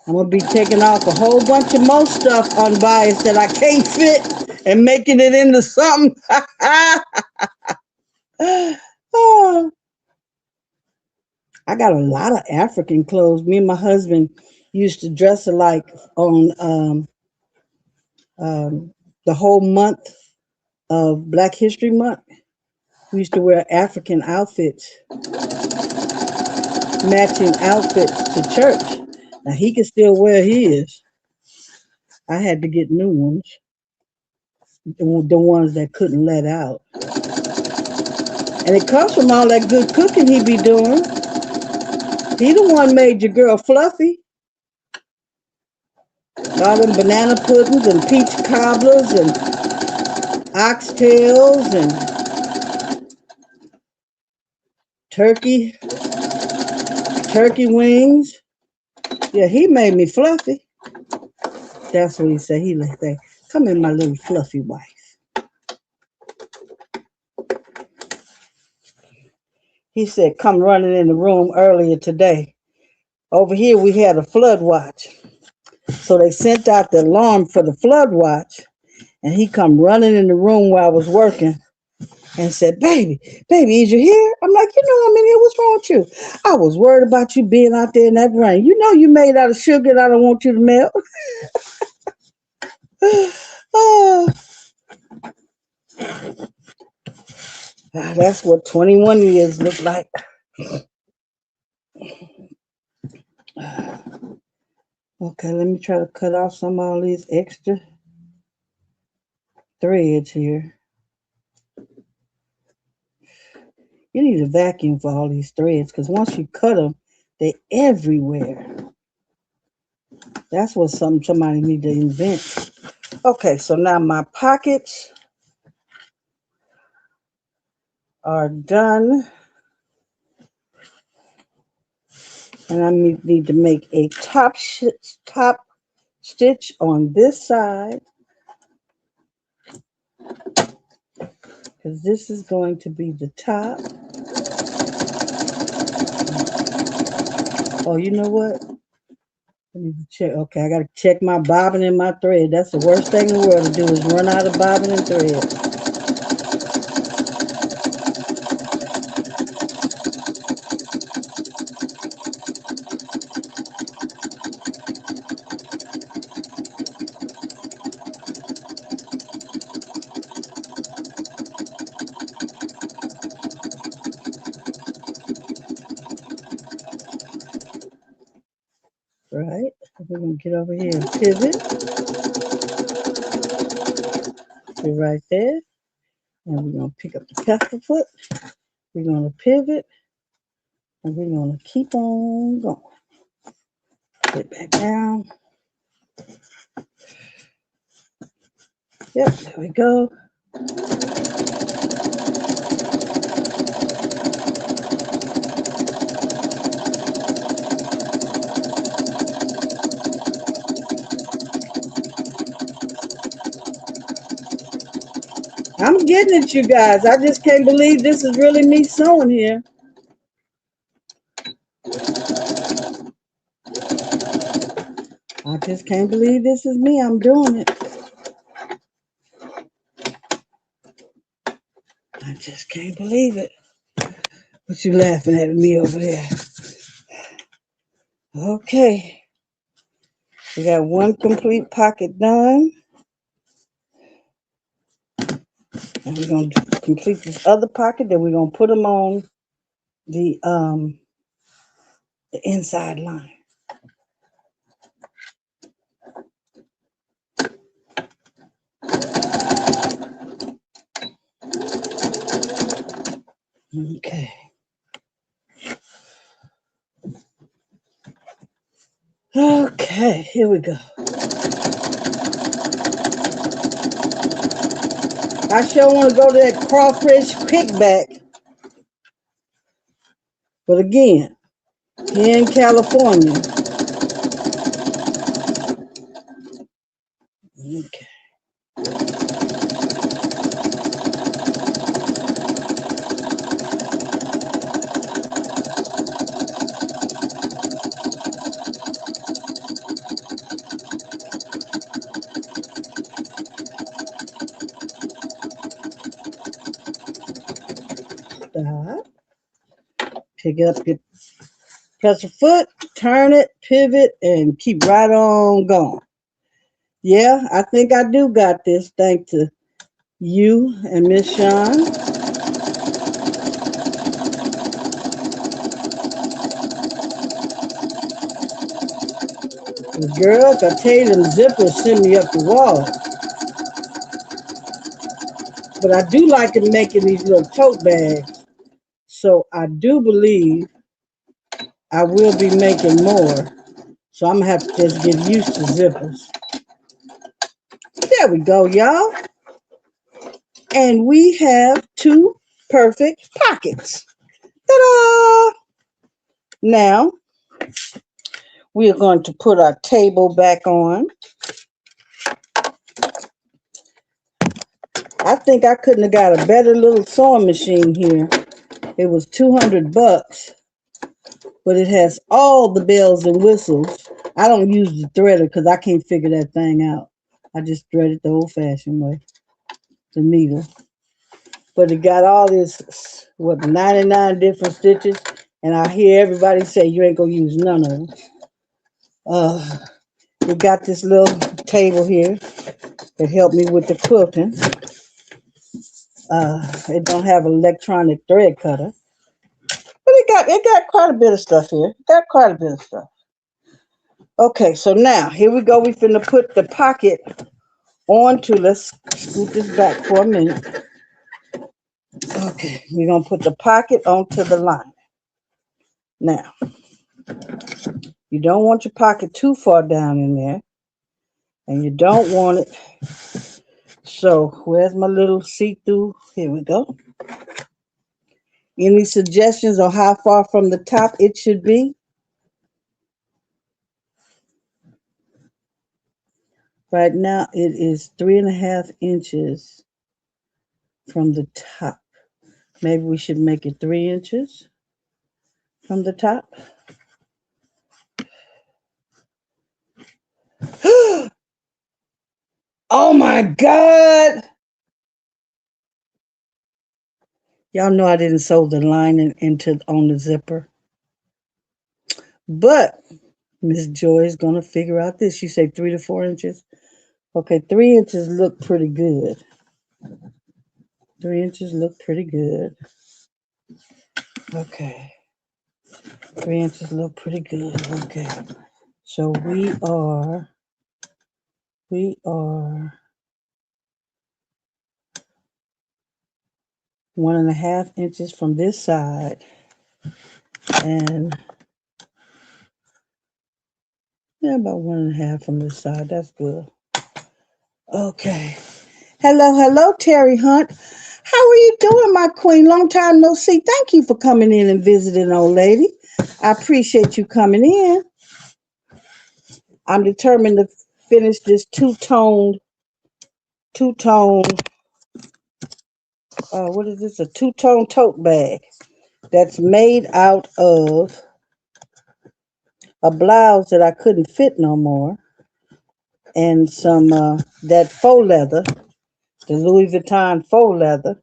I'm going to be taking off a whole bunch of more stuff on bias that I can't fit and making it into something. Oh, I got a lot of African clothes. Me and my husband used to dress alike on the whole month of Black History Month. We used to wear African outfits, matching outfits to church. Now he can still wear his. I had to get new ones, the ones that couldn't let out. And it comes from all that good cooking he be doing. He the one made your girl fluffy. All them banana puddings and peach cobblers and oxtails and turkey wings. Yeah, he made me fluffy. That's what he said. He like that. Come in, my little fluffy wife. He said, come running in the room earlier today. Over here, we had a flood watch. So they sent out the alarm for the flood watch. And he come running in the room while I was working and said, baby, is you here? I'm like, I'm in here. What's wrong with you? I was worried about you being out there in that rain. You made out of sugar and I don't want you to melt. Oh, that's what 21 years look like. Okay, let me try to cut off some of all these extra threads here. You need a vacuum for all these threads because once you cut them, they're everywhere. That's what somebody need to invent. Okay, so now my pockets are done. And I need to make a top stitch on this side. because this is going to be the top. Oh, you know what? I need to check. Okay, I got to check my bobbin and my thread. That's the worst thing in the world to do is run out of bobbin and thread. Right, we're going to get over here and pivot. We're right there. And we're going to pick up the pepper foot. We're going to pivot. And we're going to keep on going. Get back down. Yep, there we go. I'm getting it, you guys. I just can't believe this is really me sewing here. I just can't believe this is me. I'm doing it. I just can't believe it. What you laughing at me over there? Okay. We got one complete pocket done. And we're going to complete this other pocket. Then we're going to put them on the inside line. Okay. Okay, here we go. I sure want to go to that crawfish kickback. But again, here in California. Okay. Stop. Pick up your press your foot, turn it, pivot, and keep right on going. Yeah, I think I do got this, thanks to you and Miss Shawn. Girls, I tell you, them zippers send me up the wall. But I do like it making these little tote bags. So I do believe I will be making more. So I'm going to have to just get used to zippers. There we go, y'all. And we have two perfect pockets. Ta-da! Now, we are going to put our table back on. I think I couldn't have got a better little sewing machine here. It was $200, but it has all the bells and whistles. I don't use the threader because I can't figure that thing out. I just thread it the old-fashioned way, the needle. But it got all this, 99 different stitches, and I hear everybody say you ain't gonna use none of them. We got this little table here that helped me with the quilting. It don't have an electronic thread cutter, but it got quite a bit of stuff here. Got quite a bit of stuff. Okay, so now here we go. We finna put the pocket onto. Let's scoot this back for a minute. Okay, we're gonna put the pocket onto the line. Now, you don't want your pocket too far down in there, and you don't want it. So where's my little see-through? Here we go. Any suggestions on how far from the top it should be? Right now it is 3.5 inches from the top. Maybe we should make it 3 inches from the top. Oh my God. Y'all know I didn't sew the lining into on the zipper. But Miss Joy is going to figure out this. You say 3 to 4 inches. Okay, 3 inches look pretty good. 3 inches look pretty good. Okay. 3 inches look pretty good. Okay. So we are 1.5 inches from this side, and yeah, about 1.5 from this side. That's good. Okay. Hello, Terry Hunt. How are you doing, my queen? Long time no see. Thank you for coming in and visiting, old lady. I appreciate you coming in. I'm determined to finish this two-tone, what is this? A two-tone tote bag that's made out of a blouse that I couldn't fit no more, and some that faux leather, the Louis Vuitton faux leather.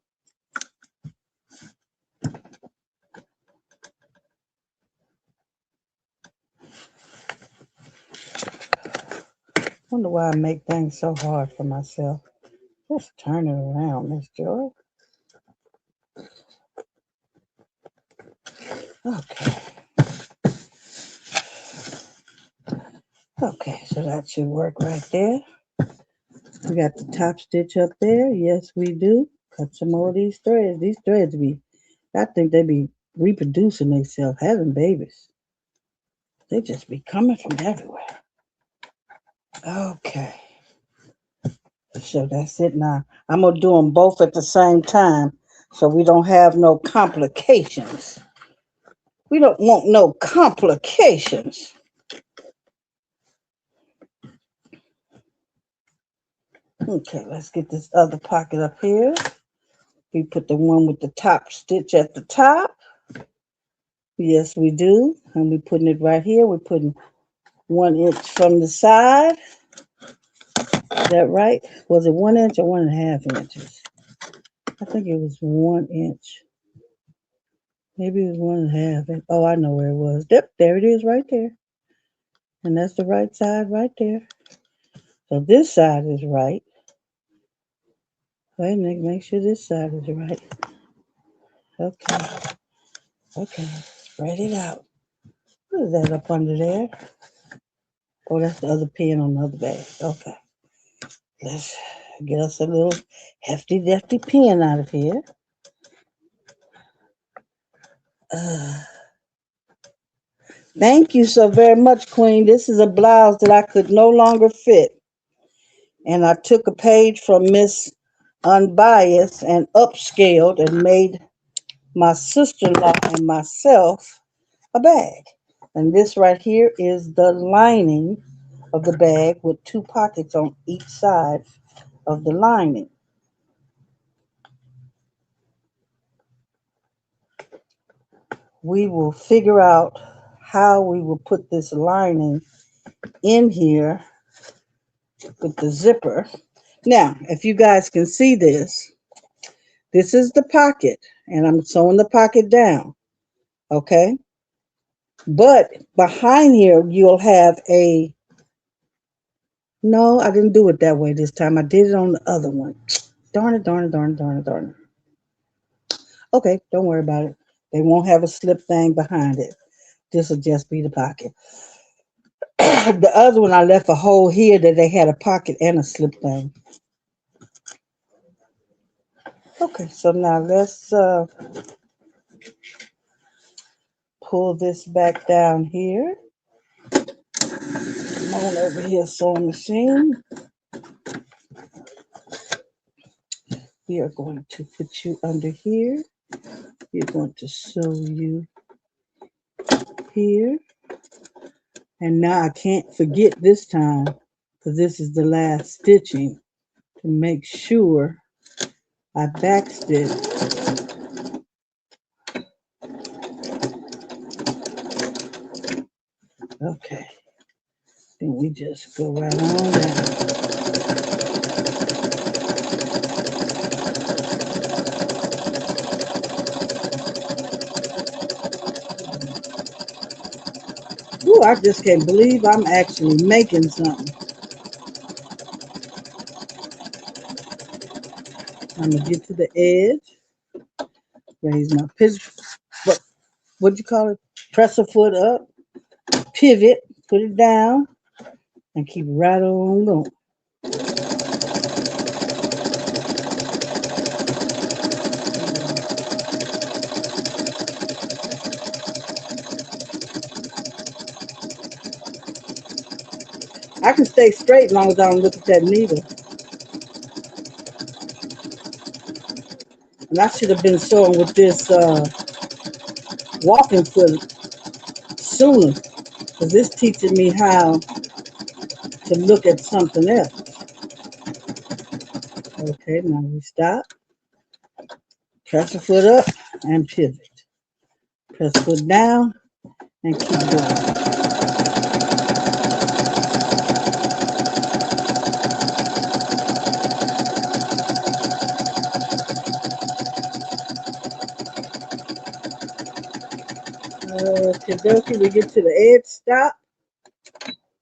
Wonder why I make things so hard for myself. Just turn it around, Miss Joy. Okay. Okay, so that should work right there. We got the top stitch up there. Yes, we do. Cut some more of these threads. These threads I think they be reproducing themselves, having babies. They just be coming from everywhere. Okay. So that's it now. I'm going to do them both at the same time so we don't have no complications. We don't want no complications. Okay, let's get this other pocket up here. We put the one with the top stitch at the top. Yes, we do. And we're putting it right here. We're putting 1 inch from the side. Is that right? Was it 1 inch or 1.5 inches? I think it was 1 inch. Maybe it was 1.5. Oh, I know where it was. Yep, there it is right there. And that's the right side right there. So this side is right. Wait a minute, make sure this side is right. Okay. Okay, spread it out. What is that up under there? Oh, that's the other pin on the other bag. Okay. Let's get us a little hefty, defty pin out of here. Thank you so very much, Queen. This is a blouse that I could no longer fit. And I took a page from Miss Unbiased and upscaled and made my sister-in-law and myself a bag. And this right here is the lining of the bag with 2 pockets on each side of the lining. We will figure out how we will put this lining in here with the zipper. Now, if you guys can see this, this is the pocket, and I'm sewing the pocket down, okay? But behind here, you'll have a, no, I didn't do it that way this time. I did it on the other one. Darn it, darn it, darn it, darn it, darn it. Okay, don't worry about it. They won't have a slip thing behind it. This will just be the pocket. The other one, I left a hole here that they had a pocket and a slip thing. Okay, so now let's pull this back down here. Come on over here, sewing machine. We are going to put you under here. We're going to sew you here. And now I can't forget this time, because this is the last stitching, to make sure I backstitch. Okay. Then we just go right on down. Ooh, I just can't believe I'm actually making something. I'm gonna get to the edge, raise my pitch, what you call it? Press a foot up, pivot, put it down, and keep right on going. I can stay straight as long as I don't look at that needle. And I should have been sewing with this walking foot sooner, because this teaching me how to look at something else. Okay, now we stop, press the foot up, and pivot. Press foot down, and keep going. Okay, dokie, we get to the edge, stop,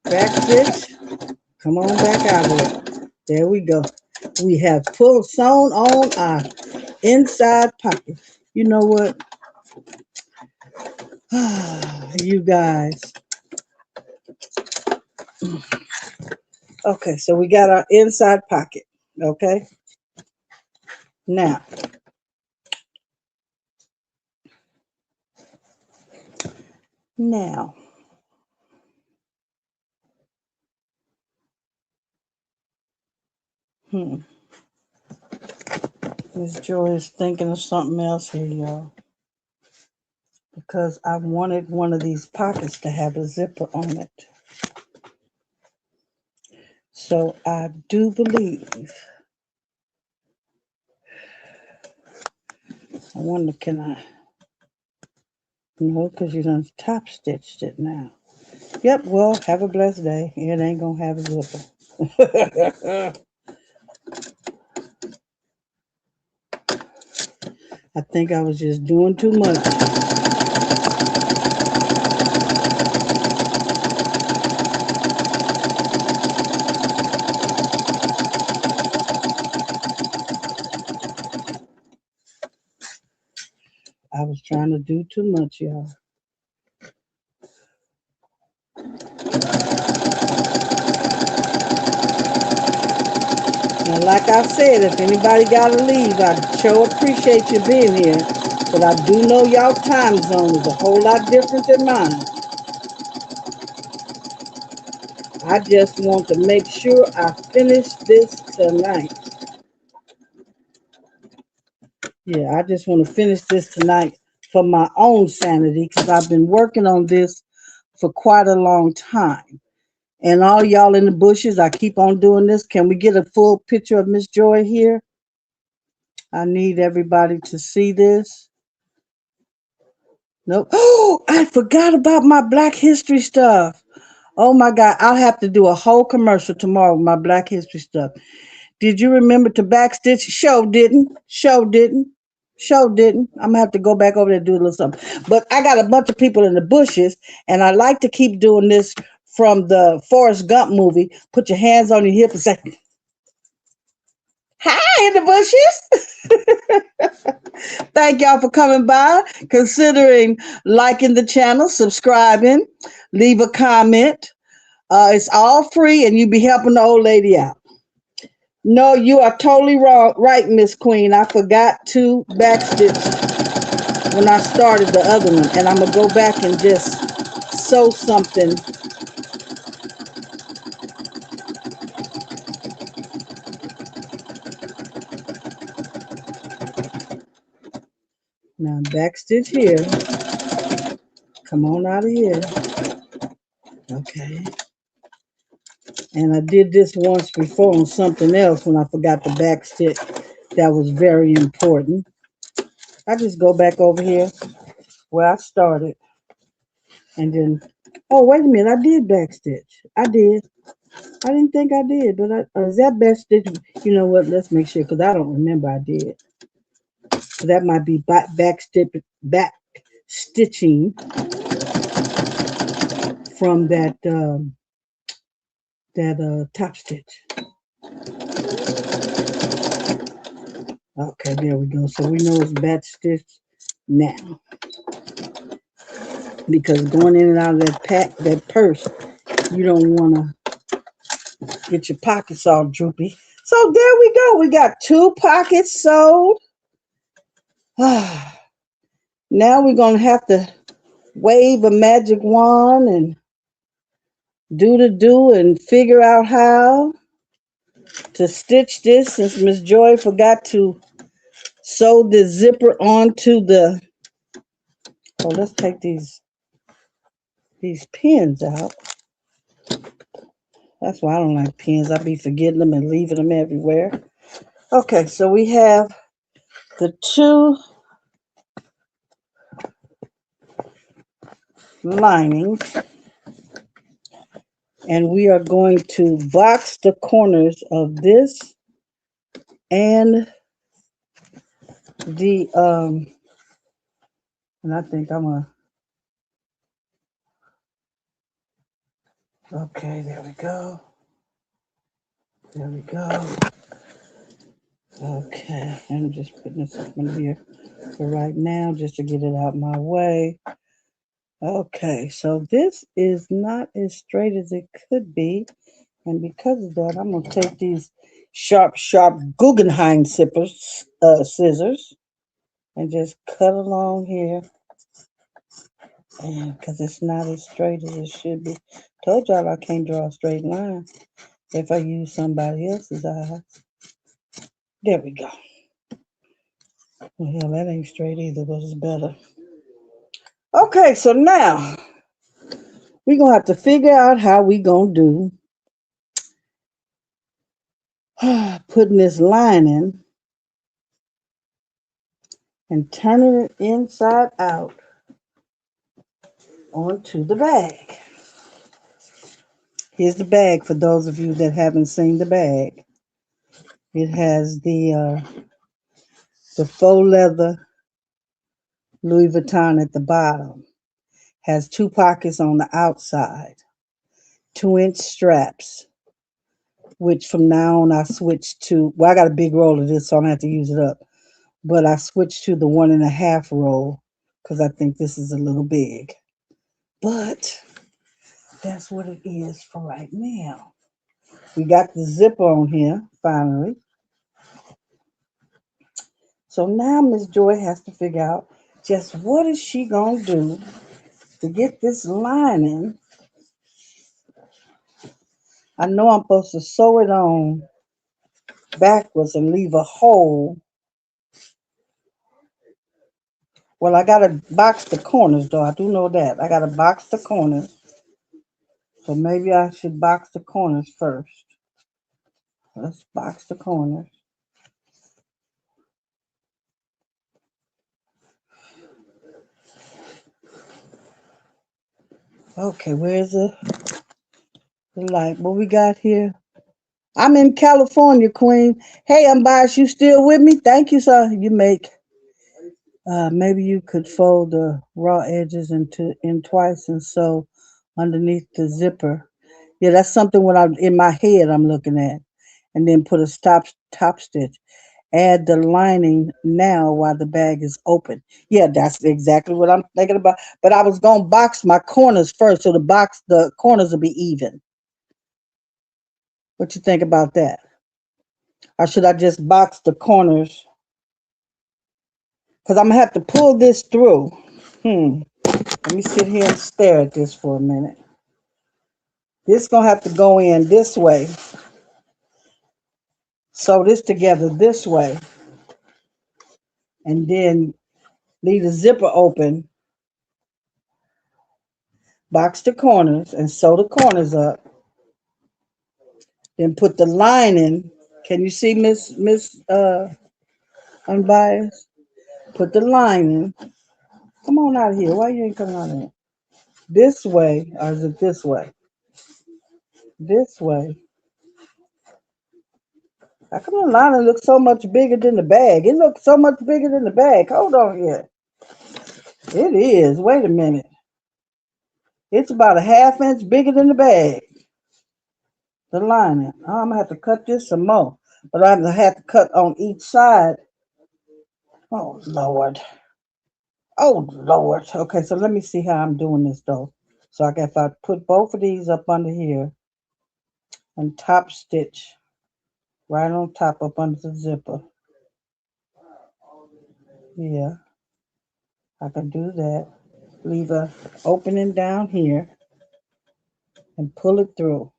back stitch, come on back out of it. There we go. We have full sewn on our inside pocket. You know what? You guys. Okay, so we got our inside pocket. Okay. Now, now, Miss Joy is thinking of something else here, y'all. Because I wanted one of these pockets to have a zipper on it. So I do believe, I wonder, can I? No, because you done top stitched it now. Yep, well, have a blessed day. It ain't gonna have a zipper. I think I was just doing too much. I was trying to do too much, y'all. And like I said, if anybody got to leave, I sure appreciate you being here. But I do know y'all time zone is a whole lot different than mine. I just want to make sure I finish this tonight. Yeah, I just want to finish this tonight for my own sanity, because I've been working on this for quite a long time. And all y'all in the bushes, I keep on doing this. Can we get a full picture of Miss Joy here? I need everybody to see this. Nope. Oh, I forgot about my Black History stuff. Oh my God, I'll have to do a whole commercial tomorrow with my Black History stuff. Did you remember to backstitch? Show didn't. Show didn't. Show didn't. I'm gonna have to go back over there and do a little something. But I got a bunch of people in the bushes, and I like to keep doing this from the Forrest Gump movie. Put your hands on your hip and say, "Hi in the bushes." Thank y'all for coming by, considering liking the channel, subscribing, leave a comment. It's all free, and you be helping the old lady out. No, you are totally wrong. Right, Miss Queen. I forgot to backstitch when I started the other one. And I'm going to go back and just sew something. Now, backstitch here. Come on out of here. Okay. And I did this once before on something else when I forgot to backstitch. that was very important. I just go back over here where I started, and then, oh, wait a minute, I did backstitch. I did. I didn't think I did, but is that backstitch? You know what? Let's make sure, because I don't remember I did. So that might be back stitching from that top stitch. Okay, there we go. So we know it's back stitch now, because going in and out of that purse, you don't want to get your pockets all droopy. So there we go. We got 2 pockets sewed. Now we're gonna have to wave a magic wand and do and figure out how to stitch this, since Miss Joy forgot to sew the zipper onto the. Oh, let's take these pins out. That's why I don't like pins. I be forgetting them and leaving them everywhere. Okay, so we have the 2 linings, and we are going to box the corners of this and the and I think okay, there we go. There we go. Okay, I'm just putting this up in here for right now, just to get it out my way. Okay, so this is not as straight as it could be, and because of that, I'm gonna take these sharp Guggenheim scissors, and just cut along here, and because it's not as straight as it should be. Told y'all I can't draw a straight line if I use somebody else's eyes. There we go. Well, hell, that ain't straight either, but it's better. Okay, so now we're going to have to figure out how we going to do putting this lining and turning it inside out onto the bag. Here's the bag for those of you that haven't seen the bag. It has the faux leather Louis Vuitton at the bottom. Has 2 pockets on the outside. 2-inch straps, which from now on I switched to, well, I got a big roll of this, so I don't have to use it up. But I switched to the 1.5 roll because I think this is a little big. But that's what it is for right now. We got the zipper on here, finally. So now Miss Joy has to figure out just what is she going to do to get this lining. I know I'm supposed to sew it on backwards and leave a hole. Well, I got to box the corners, though. I do know that. I got to box the corners. So maybe I should box the corners first. Let's box the corners. Okay, where's the light? What we got here? I'm in California, Queen. Hey, I'm biased. You still with me? Thank you, sir. You make. Maybe you could fold the raw edges in twice and sew underneath the zipper. Yeah, that's something when I'm in my head I'm looking at. And then put a top stitch. Add the lining now while the bag is open. Yeah, that's exactly what I'm thinking about. But I was gonna box my corners first, so the corners will be even. What you think about that? Or should I just box the corners? Because I'm gonna have to pull this through. Let me sit here and stare at this for a minute. This is gonna have to go in this way. Sew this together this way. And then leave the zipper open. Box the corners and sew the corners up. Then put the lining. Can you see Miss unbiased. Put the line in. Come on out of here. Why you ain't coming out of here? This way, or is it this way? This way. How come the lining looks so much bigger than the bag? It looks so much bigger than the bag. Hold on here. It is. Wait a minute. It's about a half inch bigger than the bag. The lining. Oh, I'm gonna have to cut this some more. But I'm gonna have to cut on each side. Oh Lord. Oh Lord. Okay, so let me see how I'm doing this though. So if I put both of these up under here and top stitch right on top up under the zipper. Yeah, I can do that. Leave a opening down here and pull it through.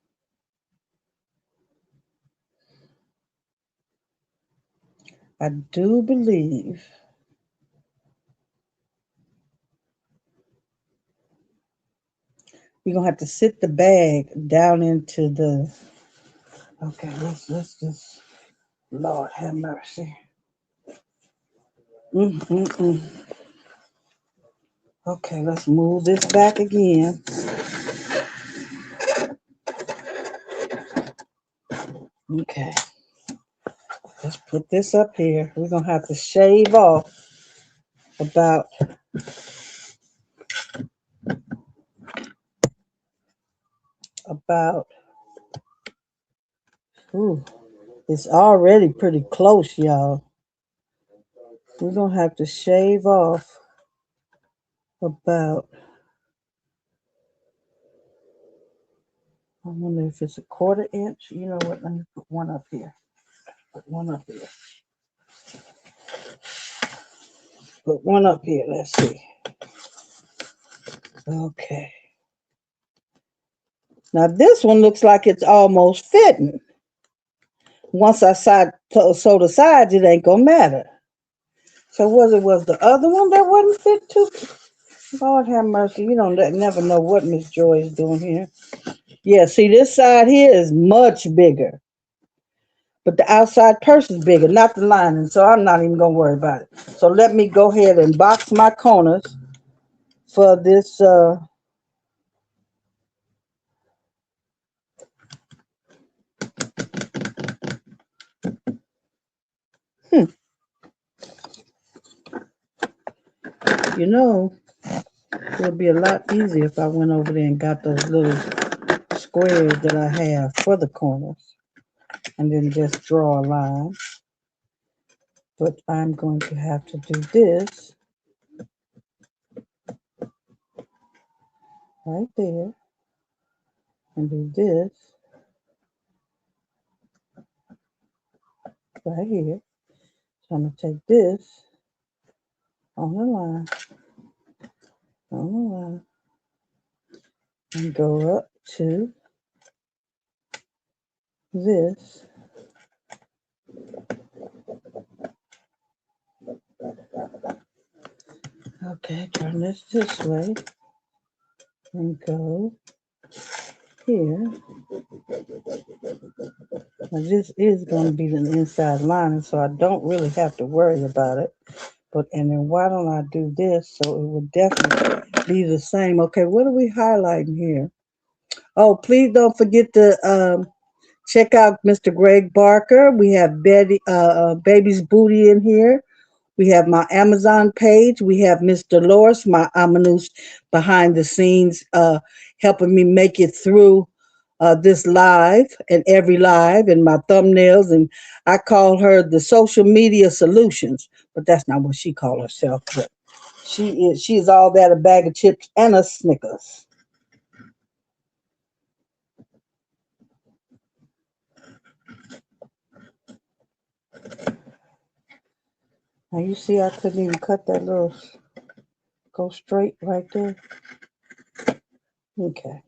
I do believe we're gonna have to sit the bag down into the. Okay, let's just. Lord have mercy. Mm-mm-mm. Okay, let's move this back again. Okay, let's put this up here. We're gonna have to shave off about about. Ooh, it's already pretty close, y'all. We're gonna have to shave off about. I wonder if it's a 1/4 inch. You know what? Let me put one up here. Put one up here. Put one up here. Let's see. Okay. Now this one looks like it's almost fitting. Once I sew the sides, it ain't gonna matter. So was the other one that wasn't fit too? Lord have mercy. You don't never know what Miss Joy is doing here. Yeah, see this side here is much bigger. But the outside purse is bigger, not the lining. So I'm not even gonna worry about it. So let me go ahead and box my corners for this you know, it would be a lot easier if I went over there and got those little squares that I have for the corners and then just draw a line. But I'm going to have to do this right there and do this right here. So I'm going to take this on the line, and go up to this. Okay, turn this way and go here. Now this is going to be the inside lining, so I don't really have to worry about it. And then why don't I do this so it would definitely be the same. Okay, what are we highlighting here? Oh, please don't forget to check out Mr. Greg Barker. We have Baby's Booty in here. We have my Amazon page. We have Miss Dolores, my Amanus behind the scenes, helping me make it through this live and every live and my thumbnails. And I call her the social media solutions, but that's not what she calls herself. But she is all that, a bag of chips and a Snickers. Now you see I couldn't even cut that little, go straight right there. Okay.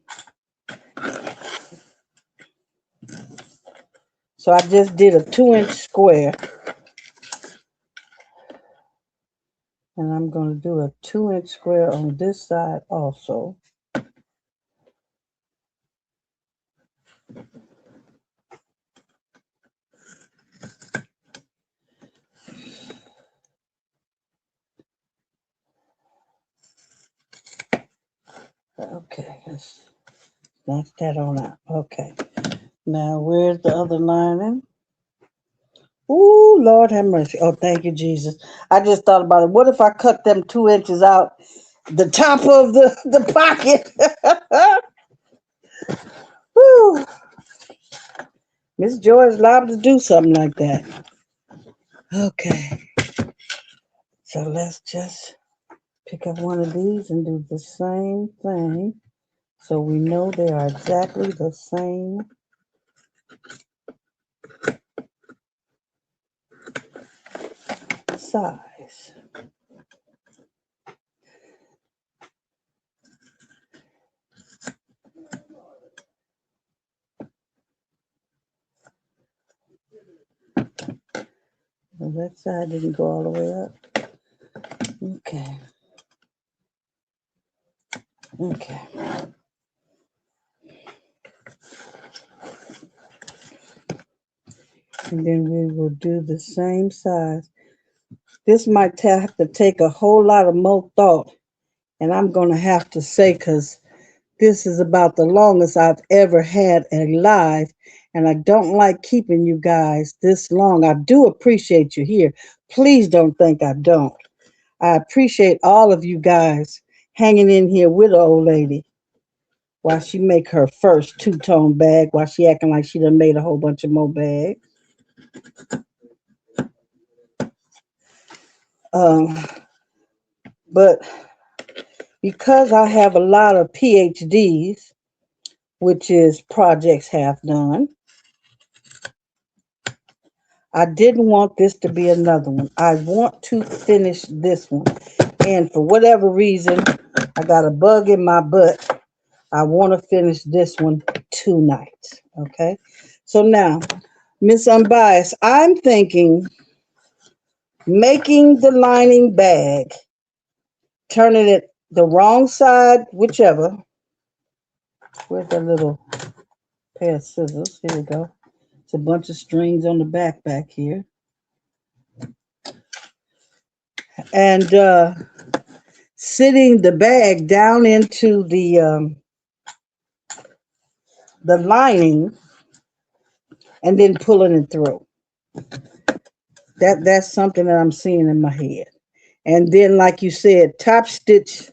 So I just did a 2-inch square. And I'm going to do a 2-inch square on this side also. Let's snatch that on out. Okay. Now, where's the other lining? Ooh, Lord have mercy. Oh, thank you, Jesus. I just thought about it. What if I cut them 2 inches out the top of the pocket? Woo. Miss Joy is liable to do something like that. Okay. So let's just pick up one of these and do the same thing so we know they are exactly the same size. Well, that side didn't go all the way up. Okay. Okay. And then we will do the same size. This might have to take a whole lot of more thought. And I'm going to have to say, because this is about the longest I've ever had a live. And I don't like keeping you guys this long. I do appreciate you here. Please don't think I don't. I appreciate all of you guys hanging in here with the old lady while she make her first two-tone bag, while she acting like she done made a whole bunch of more bags. But because I have a lot of PhDs, which is projects half done, I didn't want this to be another one. I want to finish this one. And for whatever reason, I got a bug in my butt. I want to finish this one tonight. Okay? So now, Miss Unbiased, I'm thinking making the lining bag, turning it the wrong side, whichever. Where's that little pair of scissors? Here we go. It's a bunch of strings on the back here. And sitting the bag down into the lining and then pulling it through. That's something that I'm seeing in my head. And then, like you said, top stitch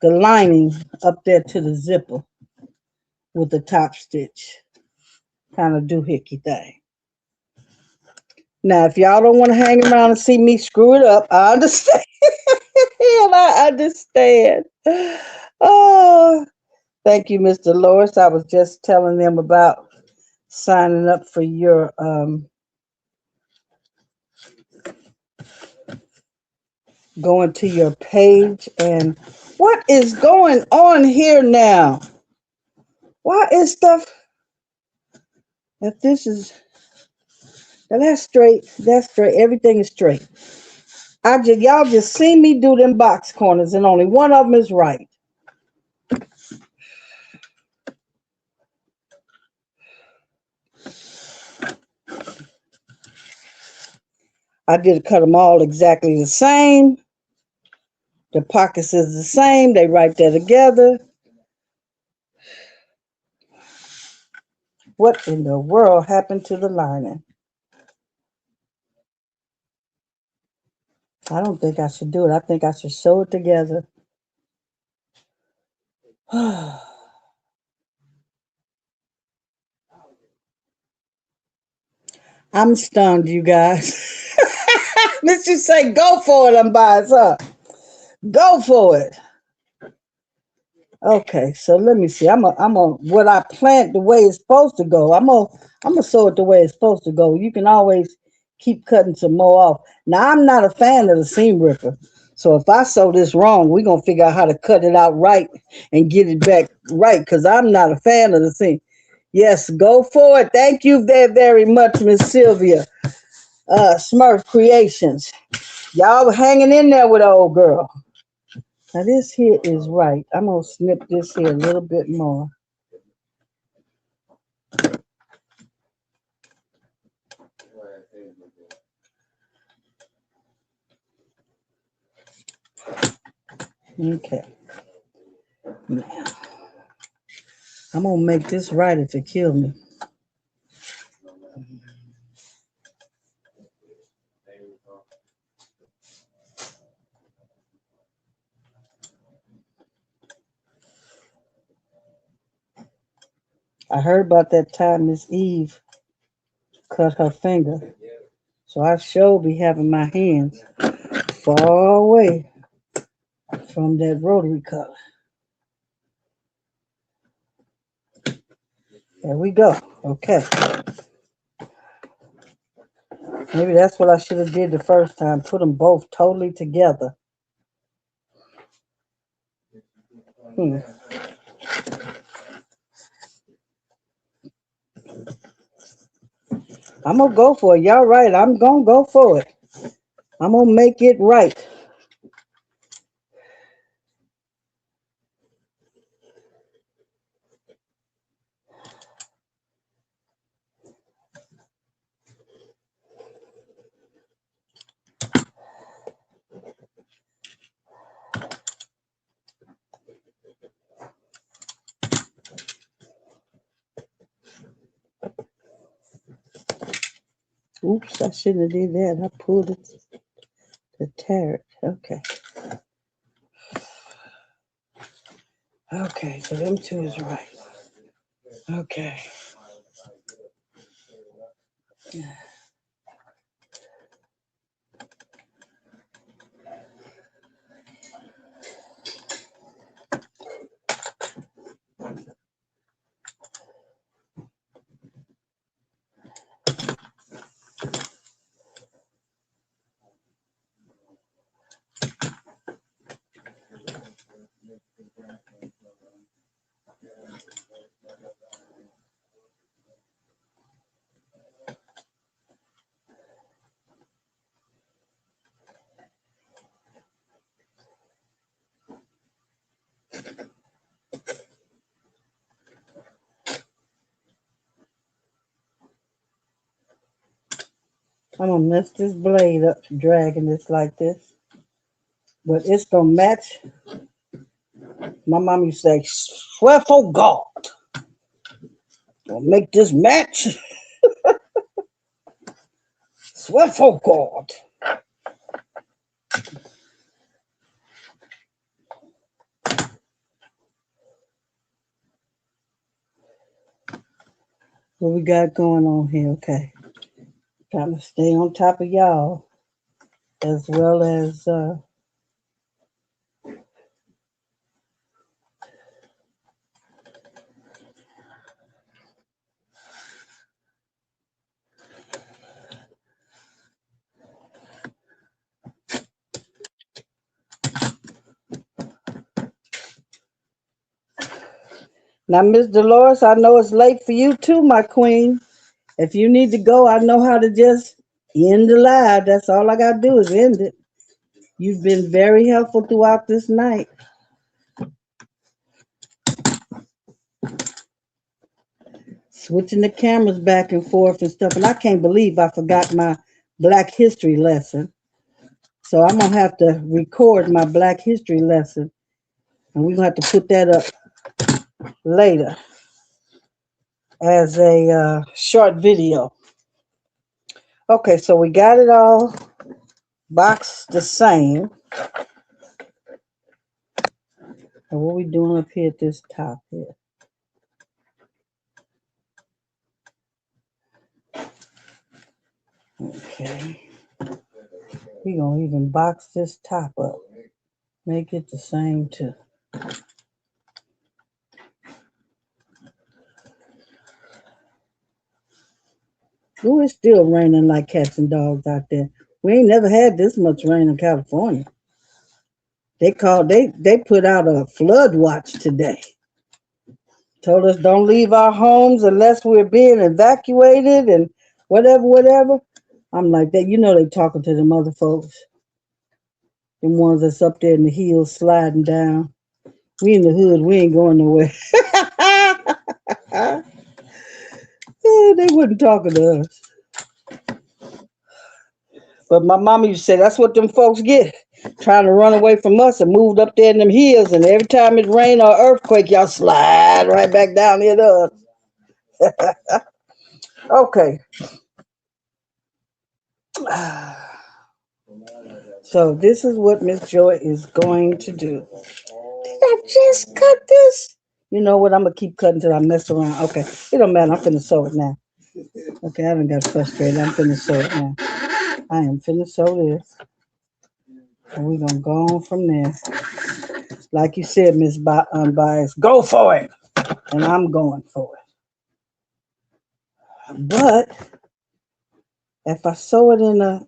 the lining up there to the zipper with the top stitch kind of doohickey thing. Now, if y'all don't want to hang around and see me screw it up, I understand. I understand. Oh, thank you, Mr. Loris. I was just telling them about signing up for your going to your page. And what is going on here now? Why is stuff, if this is, now that's straight, everything is straight. Y'all just see me do them box corners and only one of them is right. I did cut them all exactly the same. The pockets is the same. They right there together. What in the world happened to the lining? I don't think I should do it. I think I should sew it together. I'm stunned, you guys. Let's just say go for it, Unbiased, huh? Go for it. Okay, so let me see. I'm what I planned the way it's supposed to go. I'm gonna sew it the way it's supposed to go. You can always keep cutting some more off. Now I'm not a fan of the seam ripper. So if I sew this wrong, we're gonna figure out how to cut it out right and get it back right, because I'm not a fan of the seam. Yes, go for it. Thank you very, very much, Miss Sylvia. Smurf Creations. Y'all were hanging in there with the old girl. Now this here is right. I'm going to snip this here a little bit more. Okay. Now, I'm gonna make this right if it kill me. I heard about that time Miss Eve cut her finger. So I sure be having my hands far away from that rotary cutter. There we go. Okay. Maybe that's what I should have did the first time. Put them both totally together. Hmm. I'm gonna go for it. Y'all right. I'm gonna go for it. I'm gonna make it right. Oops, I shouldn't have did that. I pulled it to tear it. Okay. Okay, so them two is right. Okay. I'm gonna mess this blade up dragging this like this. But it's gonna match. My mom used to say, swear for God. Gonna make this match. Swear for God. What we got going on here? Okay. Trying to stay on top of y'all as well as now, Miss Dolores, I know it's late for you too, my queen. If you need to go, I know how to just end the live. That's all I gotta do is end it. You've been very helpful throughout this night. Switching the cameras back and forth and stuff. And I can't believe I forgot my Black History lesson. So I'm going to have to record my Black History lesson. And we're going to have to put that up later as a short video. Okay, so we got it all boxed the same. And what we doing up here at this top here? Okay. We're going to even box this top up. Make it the same too. Ooh, it's still raining like cats and dogs out there. We ain't never had this much rain in California. They put out a flood watch today. Told us don't leave our homes unless we're being evacuated and whatever. I'm like that. You know they talking to them other folks. Them ones that's up there in the hills sliding down. We in the hood, we ain't going nowhere. They wasn't talking to us. But my mama used to say that's what them folks get. trying to run away from us and moved up there in them hills. And every time it rain or earthquake, y'all slide right back down here to us. Okay. So this is what Miss Joy is going to do. Did I just cut this? You know what? I'm gonna keep cutting till I mess around. Okay, it don't matter. I'm finna sew it now. Okay, I haven't got frustrated. I'm finna sew it now. I am finna sew this, and we're gonna go on from there. Like you said, Miss Unbiased, go for it, and I'm going for it. But if I sew it in a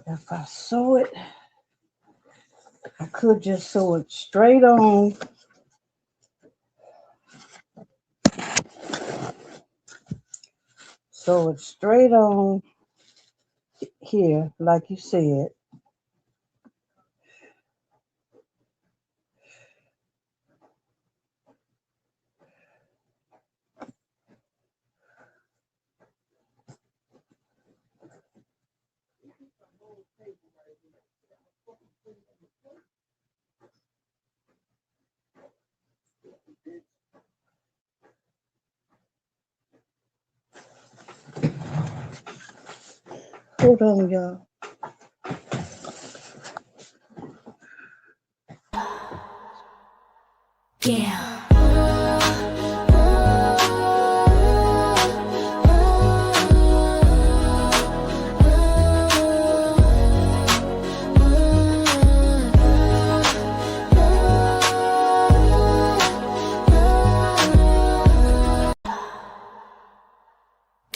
if I sew it, I could just sew it straight on. Sew it straight on here, like you said. Hold on, y'all. Yeah.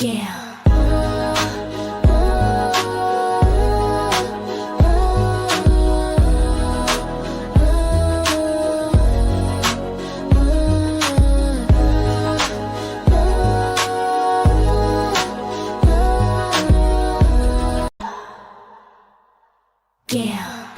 Yeah. Yeah.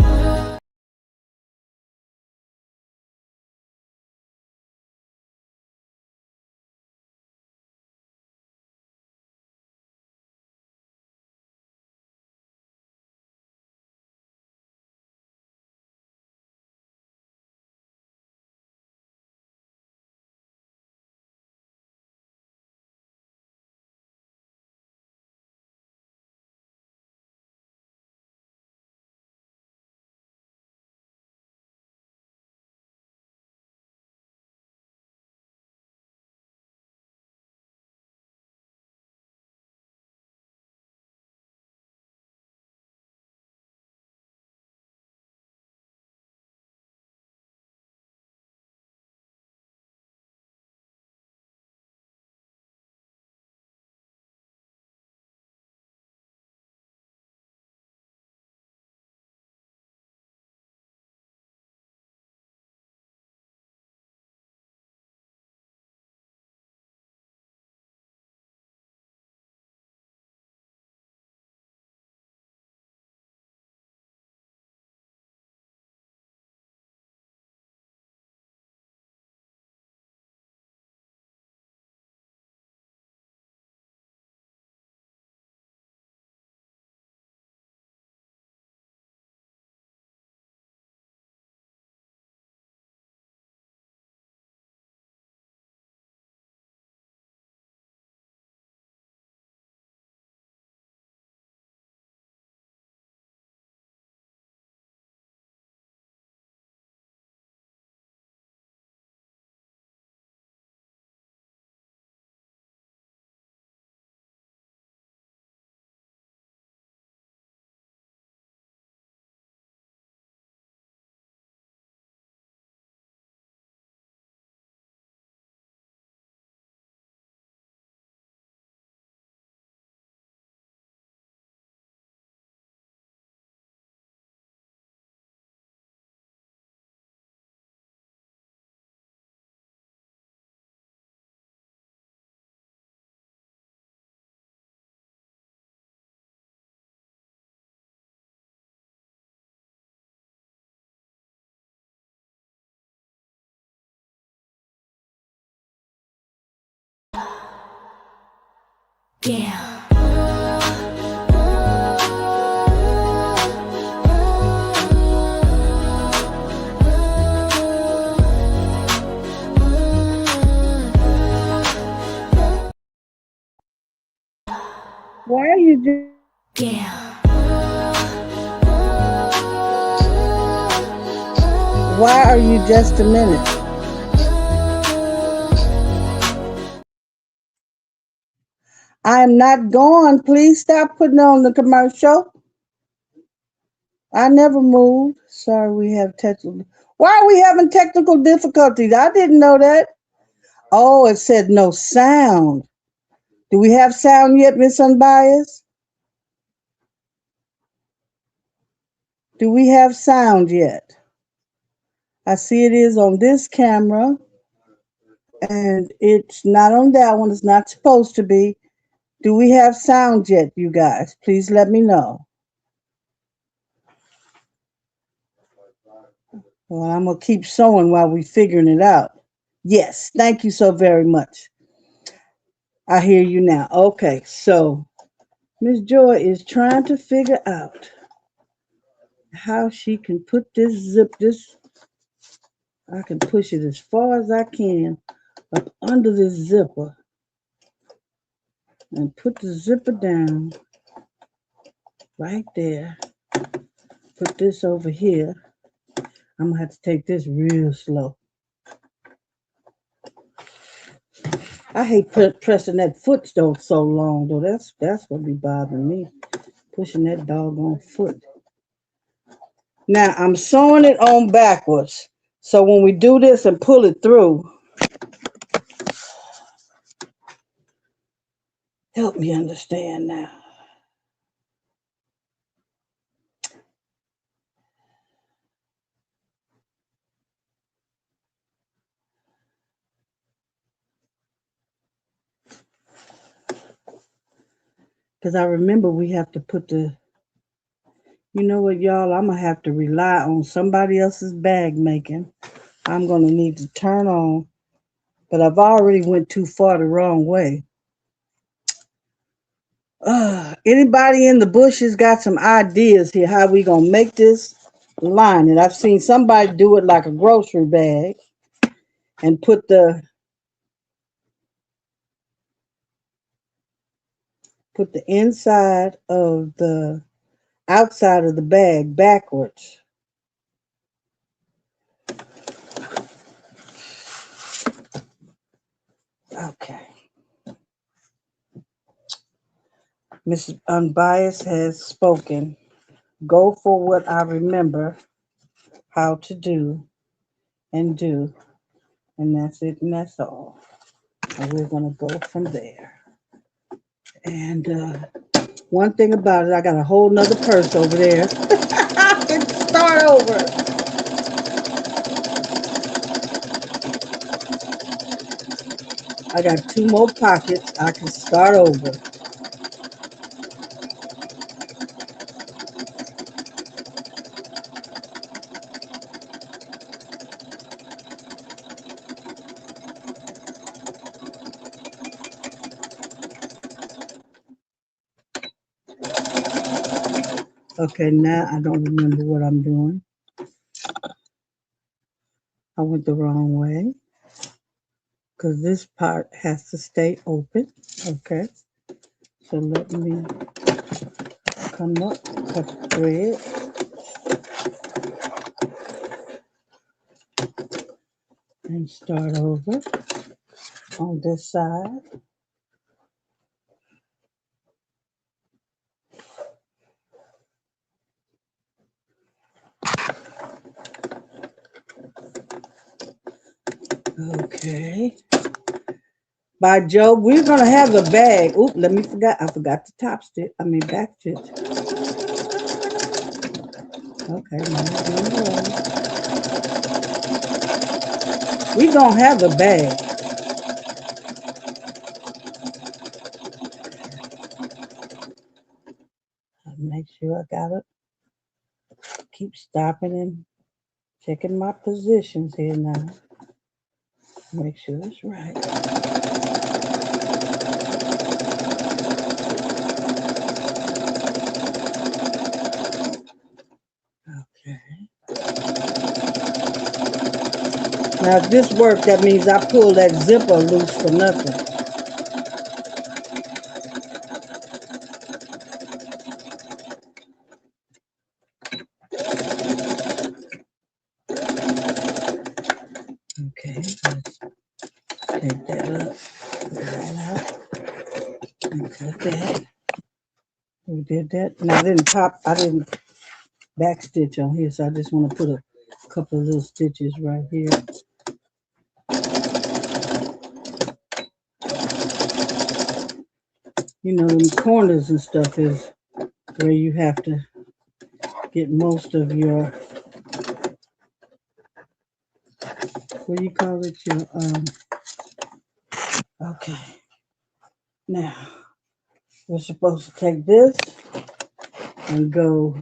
Yeah. Why are you just Yeah. Why are you just a minute? I'm not gone. Please stop putting on the commercial. I never moved. Sorry, we have technical. Why are we having technical difficulties? I didn't know that. Oh, it said no sound. Do we have sound yet, Miss Unbiased? Do we have sound yet? I see it is on this camera, and it's not on that one. It's not supposed to be. Do we have sound yet, you guys? Please let me know. Well, I'm going to keep sewing while we're figuring it out. Yes, thank you so very much. I hear you now. Okay, so Miss Joy is trying to figure out how she can put this. I can push it as far as I can up under this zipper and put the zipper down right there. Put this over here. I'm gonna have to take this real slow. I hate pressing that foot stove so long though. That's gonna be bothering me. Pushing that doggone foot. Now I'm sewing it on backwards. So when we do this and pull it through, help me understand now. Because I remember we have to put the, you know what, y'all, I'm going to have to rely on somebody else's bag making. I'm going to need to turn on, but I've already went too far the wrong way. Anybody in the bushes got some ideas here how we going to make this line? And I've seen somebody do it like a grocery bag and put the inside of the outside of the bag backwards. Okay. Mrs. Unbiased has spoken. Go for what I remember how to do, and that's it, and that's all. And we're gonna go from there. And one thing about it, I got a whole nother purse over there. I can start over. I got 2 more pockets. I can start over. Okay, now I don't remember what I'm doing. I went the wrong way because this part has to stay open. Okay, so let me come up, cut the thread, and start over on this side. Okay. By Joe, we're gonna have the bag. Oop, I forgot the top stitch. Back stitch. Okay, we're gonna have the bag. I'll make sure I got it. Keep stopping and checking my positions here now. Make sure it's right. Now, if this work, that means I pull that zipper loose for nothing. Okay, let's take that up, pull that out, and cut that. We did that. Now, I didn't back stitch on here, so I just want to put a couple of little stitches right here. You know, the corners and stuff is where you have to get most of your, what do you call it? Your, okay. Now, we're supposed to take this and go,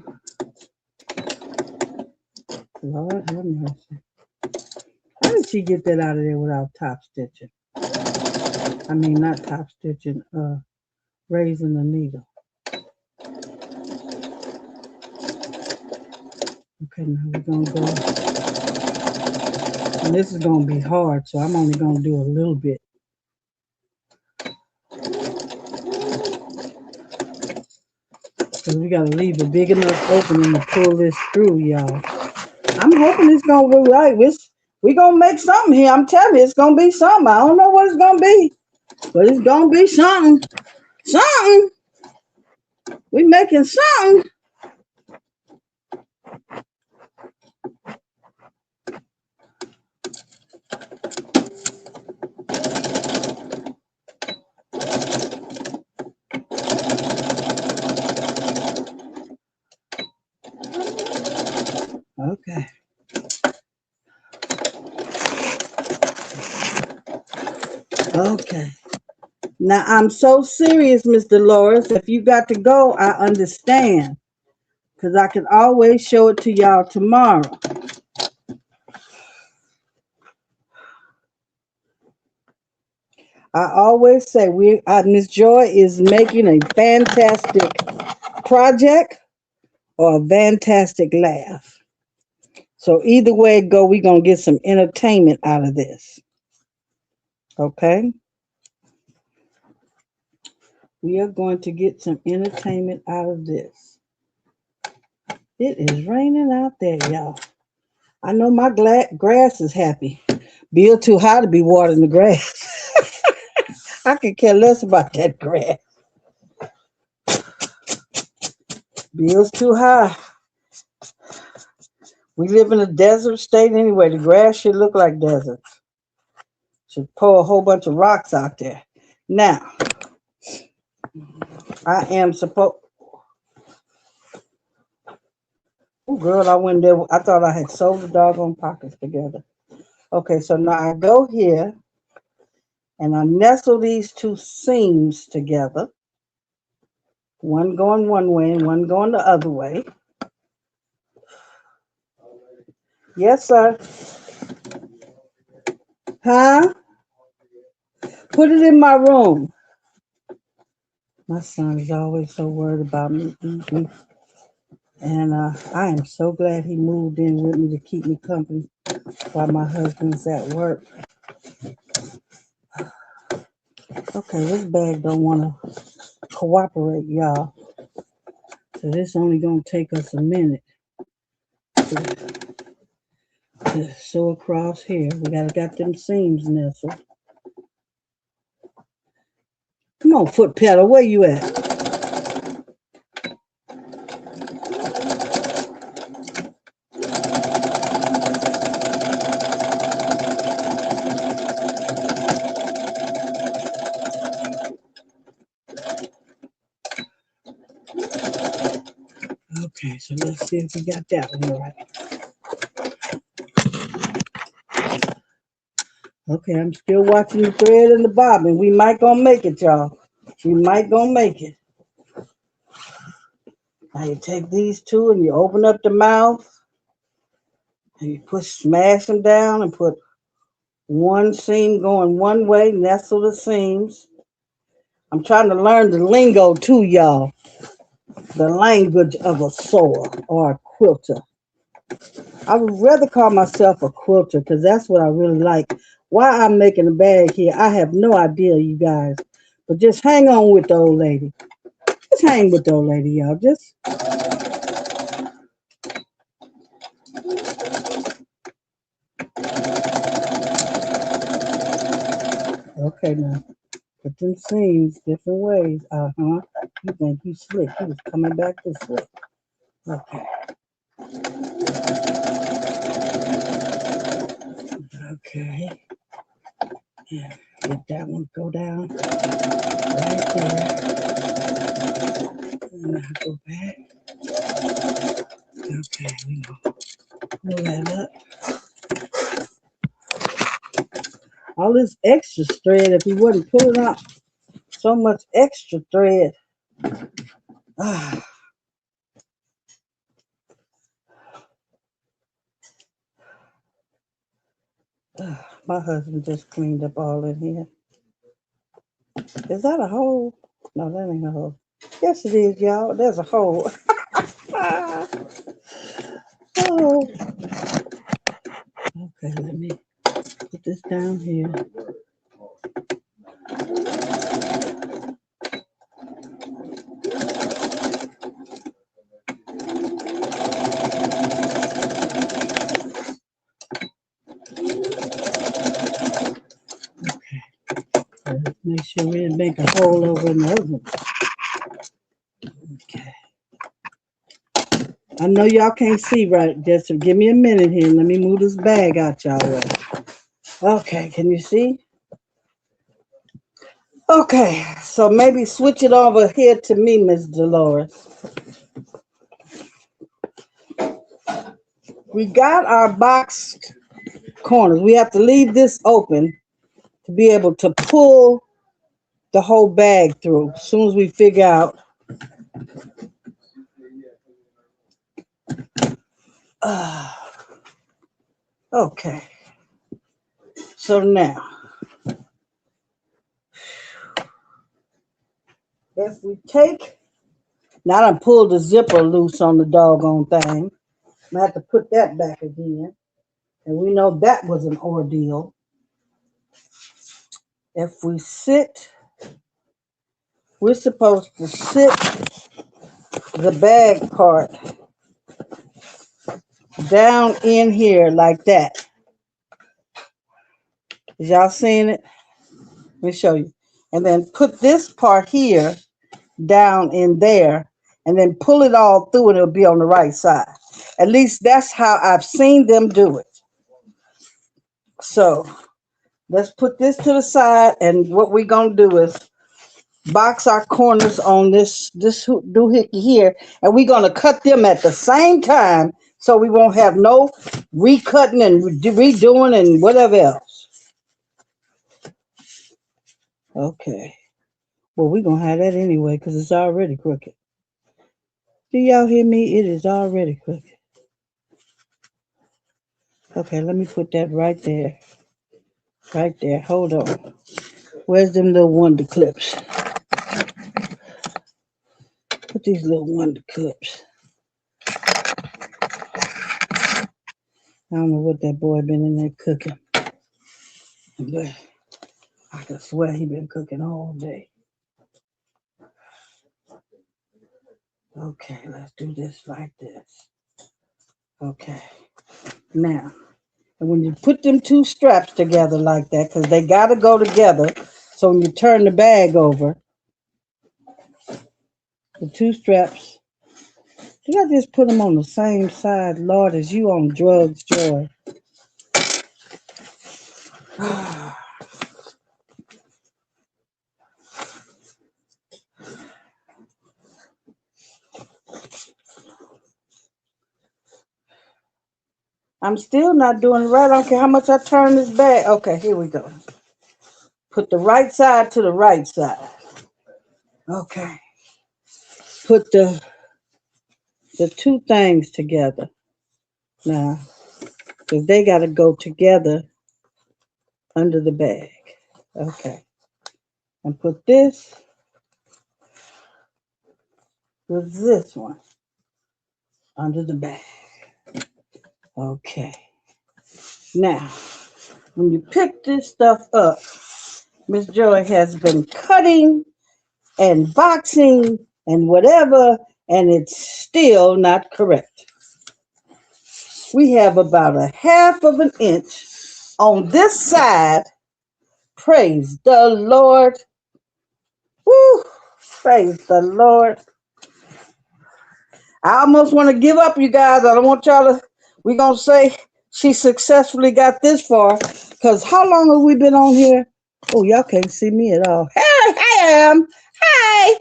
Lord have mercy. How did she get that out of there without top stitching? I mean, not top stitching, raising the needle. Okay, now we're going to go, and this is going to be hard, so I'm only going to do a little bit. Because we got to leave a big enough opening to pull this through, y'all. I'm hoping it's going to be right. We're going to make something here. I'm telling you, it's going to be something. I don't know what it's going to be, but it's going to be something. Something. We making something. Okay. Okay. Now, I'm so serious, Miss Dolores. If you got to go, I understand. Because I can always show it to y'all tomorrow. I always say Miss Joy is making a fantastic project or a fantastic laugh. So either way it go, we're going to get some entertainment out of this. Okay? We are going to get some entertainment out of this. It is raining out there, y'all. I know my grass is happy. Bill too high to be watering the grass. I could care less about that grass. Bill's too high. We live in a desert state anyway. The grass should look like desert. Should pour a whole bunch of rocks out there. Now, I am supposed... Oh, girl, I went there. I thought I had sewed the doggone pockets together. Okay, so now I go here and I nestle these two seams together. One going one way and one going the other way. Yes, sir. Huh? Put it in my room. My son is always so worried about me eating. And I am so glad he moved in with me to keep me company while my husband's at work. Okay, this bag don't want to cooperate, y'all. So this only going to take us a minute to sew across here. We got them seams nestled. Come on, foot pedal, where you at? Okay, so let's see if we got that one right. Okay, I'm still watching the thread and the bobbin. We might gonna make it, y'all. We might gonna make it. Now you take these two and you open up the mouth and you smash them down and put one seam going one way, nestle the seams. I'm trying to learn the lingo too, y'all. The language of a sewer or a quilter. I would rather call myself a quilter because that's what I really like. Why I'm making a bag here, I have no idea, you guys. But just hang on with the old lady. Just hang with the old lady, y'all. Just okay now. Put them seams different ways. Uh-huh. You think you slick. You was coming back this way. Okay. Okay. Yeah. Let that one go down right there. And now go back. Okay, we gonna pull that up. All this extra thread, if you wasn't pulling out so much extra thread. Ah, my husband just cleaned up all in here. Is that a hole? No, that ain't a hole. Yes, it is, y'all. There's a hole. Ah, oh. Okay, let me put this down here. Okay, let's make sure we didn't make a hole over in the other one. Okay. I know y'all can't see right. Just give me a minute here. Let me move this bag out y'all way. Okay, can you see? Okay, so maybe switch it over here to me, Miss Dolores. We got our boxed corners. We have to leave this open to be able to pull the whole bag through. As soon as we figure out. Okay, so now, if we take, now I pulled the zipper loose on the doggone thing. I have to put that back again. And we know that was an ordeal. If we sit, we're supposed to sit the bag part down in here like that. Is y'all seeing it? Let me show you. And then put this part here down in there and then pull it all through and it'll be on the right side. At least that's how I've seen them do it. So let's put this to the side, and what we're going to do is box our corners on this doohickey here, and we're going to cut them at the same time so we won't have no recutting and redoing and whatever else. Okay. Well, we're going to have that anyway because it's already crooked. Do y'all hear me? It is already crooked. Okay, let me put that right there. Right there. Hold on. Where's them little wonder clips? Put these little wonder clips. I don't know what that boy been in there cooking. But I can swear he been cooking all day. Okay, let's do this like this. Okay. Now, and when you put them two straps together like that, because they got to go together, so when you turn the bag over, the two straps, did I just put them on the same side? Lord, as you on drugs, Joy. I'm still not doing it right. I don't care how much I turn this bag. Okay, here we go. Put the right side to the right side. Okay. Put the two things together now, because they got to go together under the bag. Okay. And put this with this one under the bag. Okay. Now, when you pick this stuff up, Miss Joy has been cutting and boxing and whatever, and it's still not correct. We have about a half of an inch on this side. Praise the Lord. Woo! Praise the Lord. I almost want to give up, you guys. I don't want y'all to, we're going to say she successfully got this far. Because how long have we been on here? Oh, y'all can't see me at all. Hey, I am. Hi.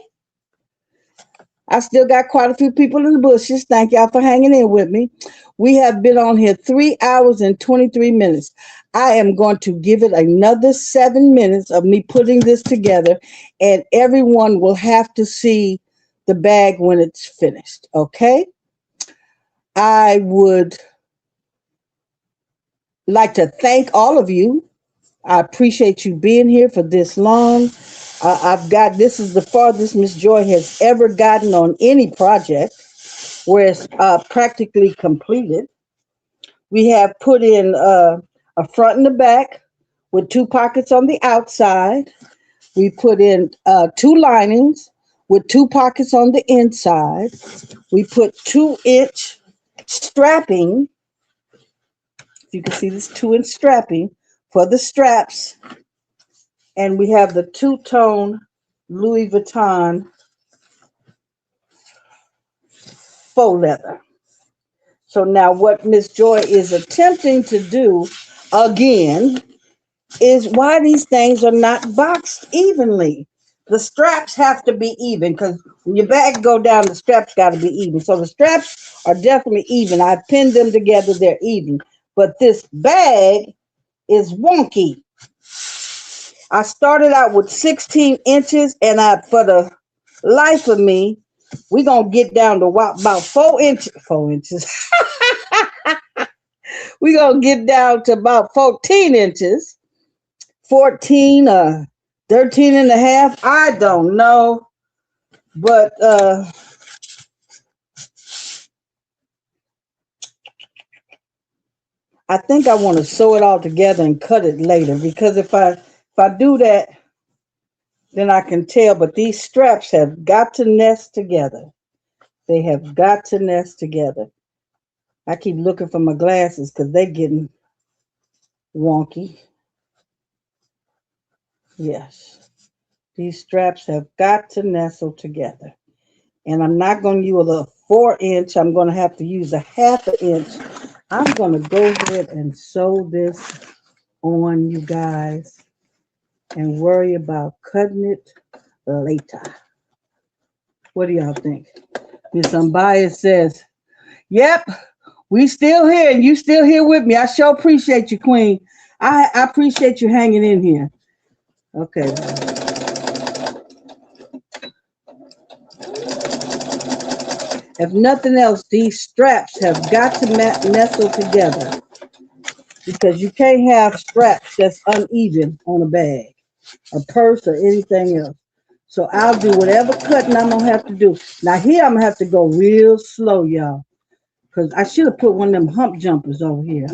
I still got quite a few people in the bushes. Thank y'all for hanging in with me. We have been on here 3 hours and 23 minutes. I am going to give it another 7 minutes of me putting this together, and everyone will have to see the bag when it's finished. Okay? I would like to thank all of you. I appreciate you being here for this long. This is the farthest Miss Joy has ever gotten on any project where it's practically completed. We have put in a front and a back with 2 pockets on the outside. We put in 2 linings with 2 pockets on the inside. We put 2-inch strapping. You can see this 2-inch strapping for the straps. And we have the 2-tone Louis Vuitton faux leather. So now what Miss Joy is attempting to do again is why these things are not boxed evenly. The straps have to be even because when your bag go down, the straps got to be even. So the straps are definitely even. I pinned them together, they're even. But this bag is wonky. I started out with 16 inches, and for the life of me, we're going to get down to about 4 inches. 4 inches. We're going to get down to about 14 inches. 14, 13 and a half. I don't know. But I think I want to sew it all together and cut it later, because if I do that, then I can tell. But these straps have got to nest together. They have got to nest together. I keep looking for my glasses because they're getting wonky. Yes. These straps have got to nestle together. And I'm not going to use a 4-inch. I'm going to have to use a 1/2 inch. I'm going to go ahead and sew this on, you guys, and worry about cutting it later. What do y'all think? Miss Unbiased says, yep, we still here, and you still here with me. I sure appreciate you, Queen. I appreciate you hanging in here. Okay. If nothing else, these straps have got to nestle together, because you can't have straps that's uneven on a bag, a purse, or anything else. So I'll do whatever cutting I'm going to have to do. Now here I'm going to have to go real slow, y'all, because I should have put one of them hump jumpers over here.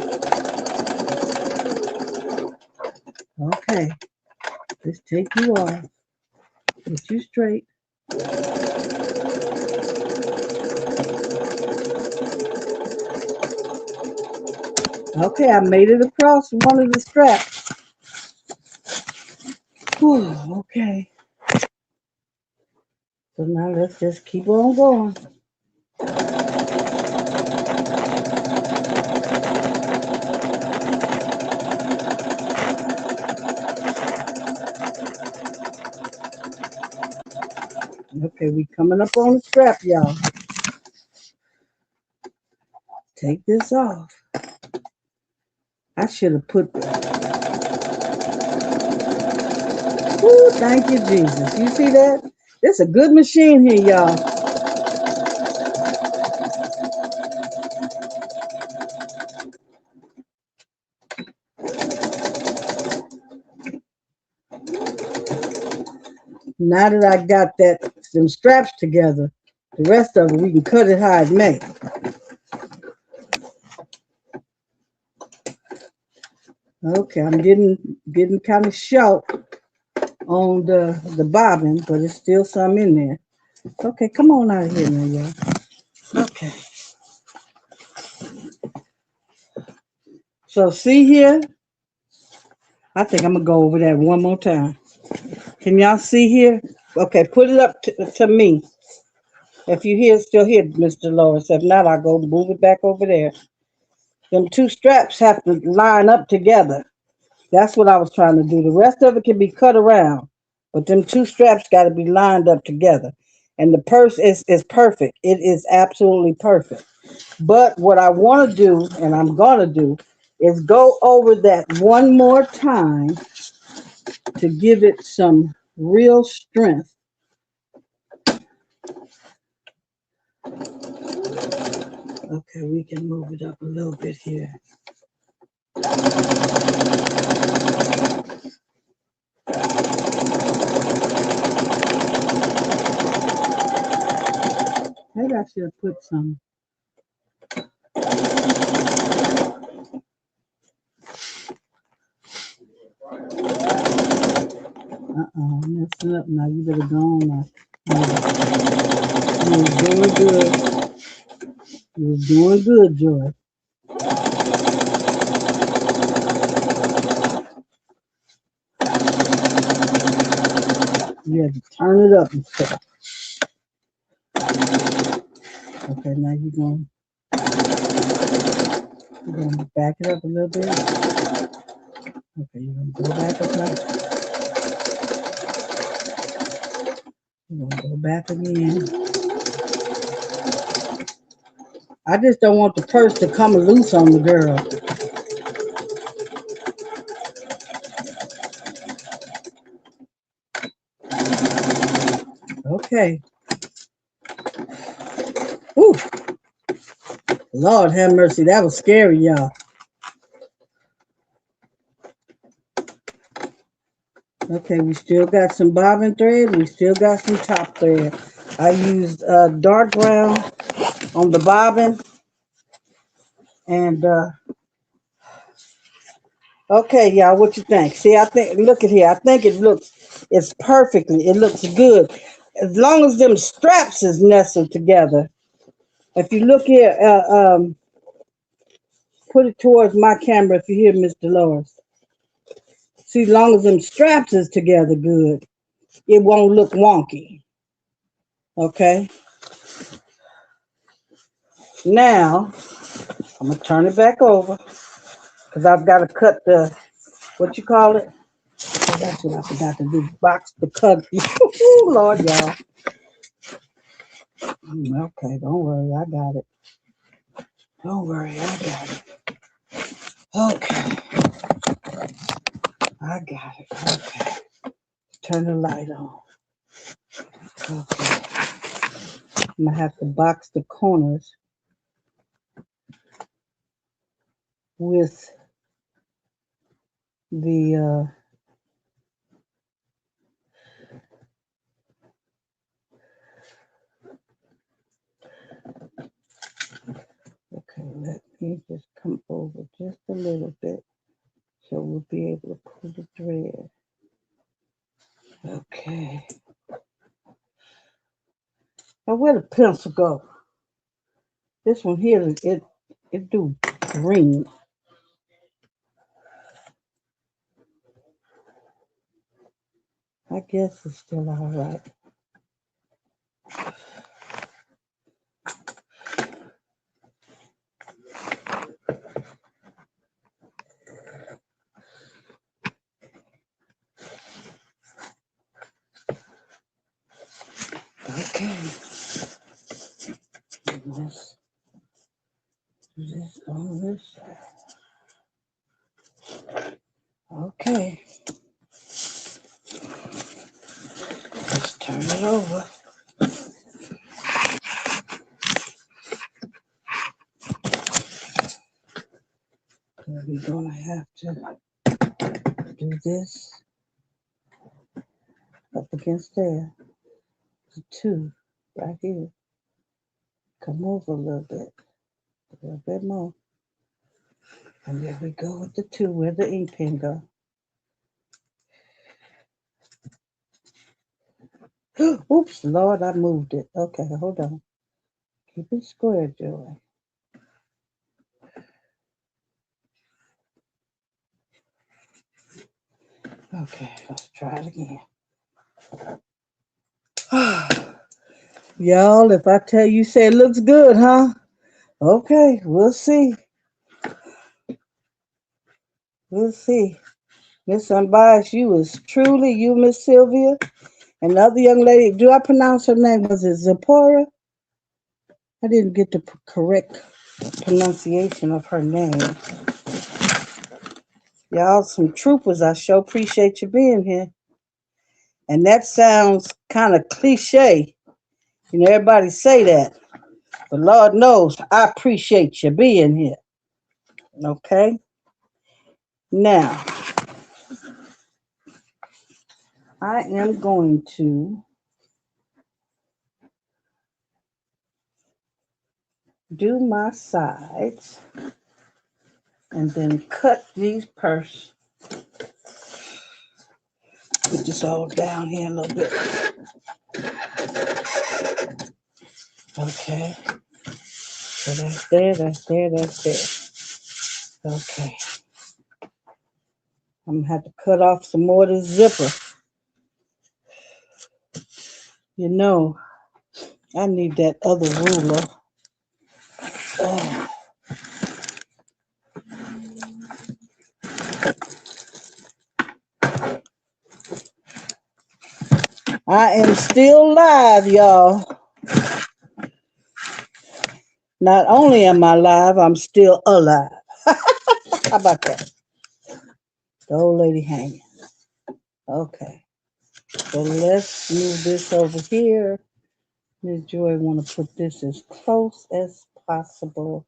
Okay. Let's take you off. Get you straight. Okay, I made it across one of the straps. Whew, okay. So now let's just keep on going. Okay, we coming up on the strap, y'all. Take this off. I should have put Ooh, thank you, Jesus. You see that? It's a good machine here, y'all. Now that I got them straps together, the rest of it, we can cut it how it may. Okay, I'm getting kind of short on the bobbin, but it's still some in there. Okay, come on out of here now, y'all. Okay. So see here, I think I'm gonna go over that one more time. Can y'all see here? Okay, put it up to me. If you here, still here, Mr. Lois. If not, I'll go move it back over there. Them two straps have to line up together. That's what I was trying to do. The rest of it can be cut around, but them two straps got to be lined up together. And the purse is perfect. It is absolutely perfect. But what I want to do, and I'm going to do, is go over that one more time to give it some real strength. Okay, we can move it up a little bit here. Maybe I should have put some. I'm messing up now. You better go on now. You was doing good. You was doing good, Joy. You had to turn it up and stuff. Okay, now you're gonna back it up a little bit. Okay, you're gonna go back up now. You're gonna go back again. I just don't want the purse to come loose on the girl. Okay. Whew. Lord have mercy. That was scary, y'all. Okay, we still got some bobbin thread. We still got some top thread. I used dark brown on the bobbin. And okay, y'all, what you think? See, I think, look at here. I think it's perfectly. It looks good. As long as them straps is nestled together. If you look here, put it towards my camera if you hear Mr. Lawrence. See, as long as them straps is together good, it won't look wonky. Okay. Now, I'm going to turn it back over because I've got to cut the, what you call it? Oh, that's what I forgot to do. Box the cut. Lord, y'all. Okay, don't worry. I got it. Don't worry. I got it. Okay. I got it. Okay. Turn the light on. Okay. I'm going to have to box the corners with the okay, let me just come over just a little bit so we'll be able to pull the thread. Okay. Now where the pencil go? This one here, it do green. I guess it's still all right. Okay. Let's do this on this side. Okay. Let's turn it over. We're gonna have to do this up against there. The two right here. Come over a little bit more. And there we go with the 2. Where'd the ink pen go? Oops, Lord, I moved it. Okay, hold on. Keep it square, Joy. Okay, let's try it again. Y'all, if I tell you, say it looks good, huh? Okay, we'll see. We'll see. Miss Unbiased, you was truly you, Miss Sylvia, and the other young lady. Do I pronounce her name? Was it Zipporah? I didn't get the correct pronunciation of her name. Y'all, some troopers. I sure appreciate you being here. And that sounds kind of cliche. You know, everybody say that. But Lord knows, I appreciate you being here. Okay? Now, I am going to do my sides and then cut these purse. Put this all down here a little bit. Okay. So that's there, that's there, that's there. Okay. I'm going to have to cut off some more of this zipper. You know, I need that other ruler. Oh. I am still live, y'all. Not only am I live, I'm still alive. How about that? The old lady hanging. Okay. So let's move this over here. Miss Joy want to put this as close as possible.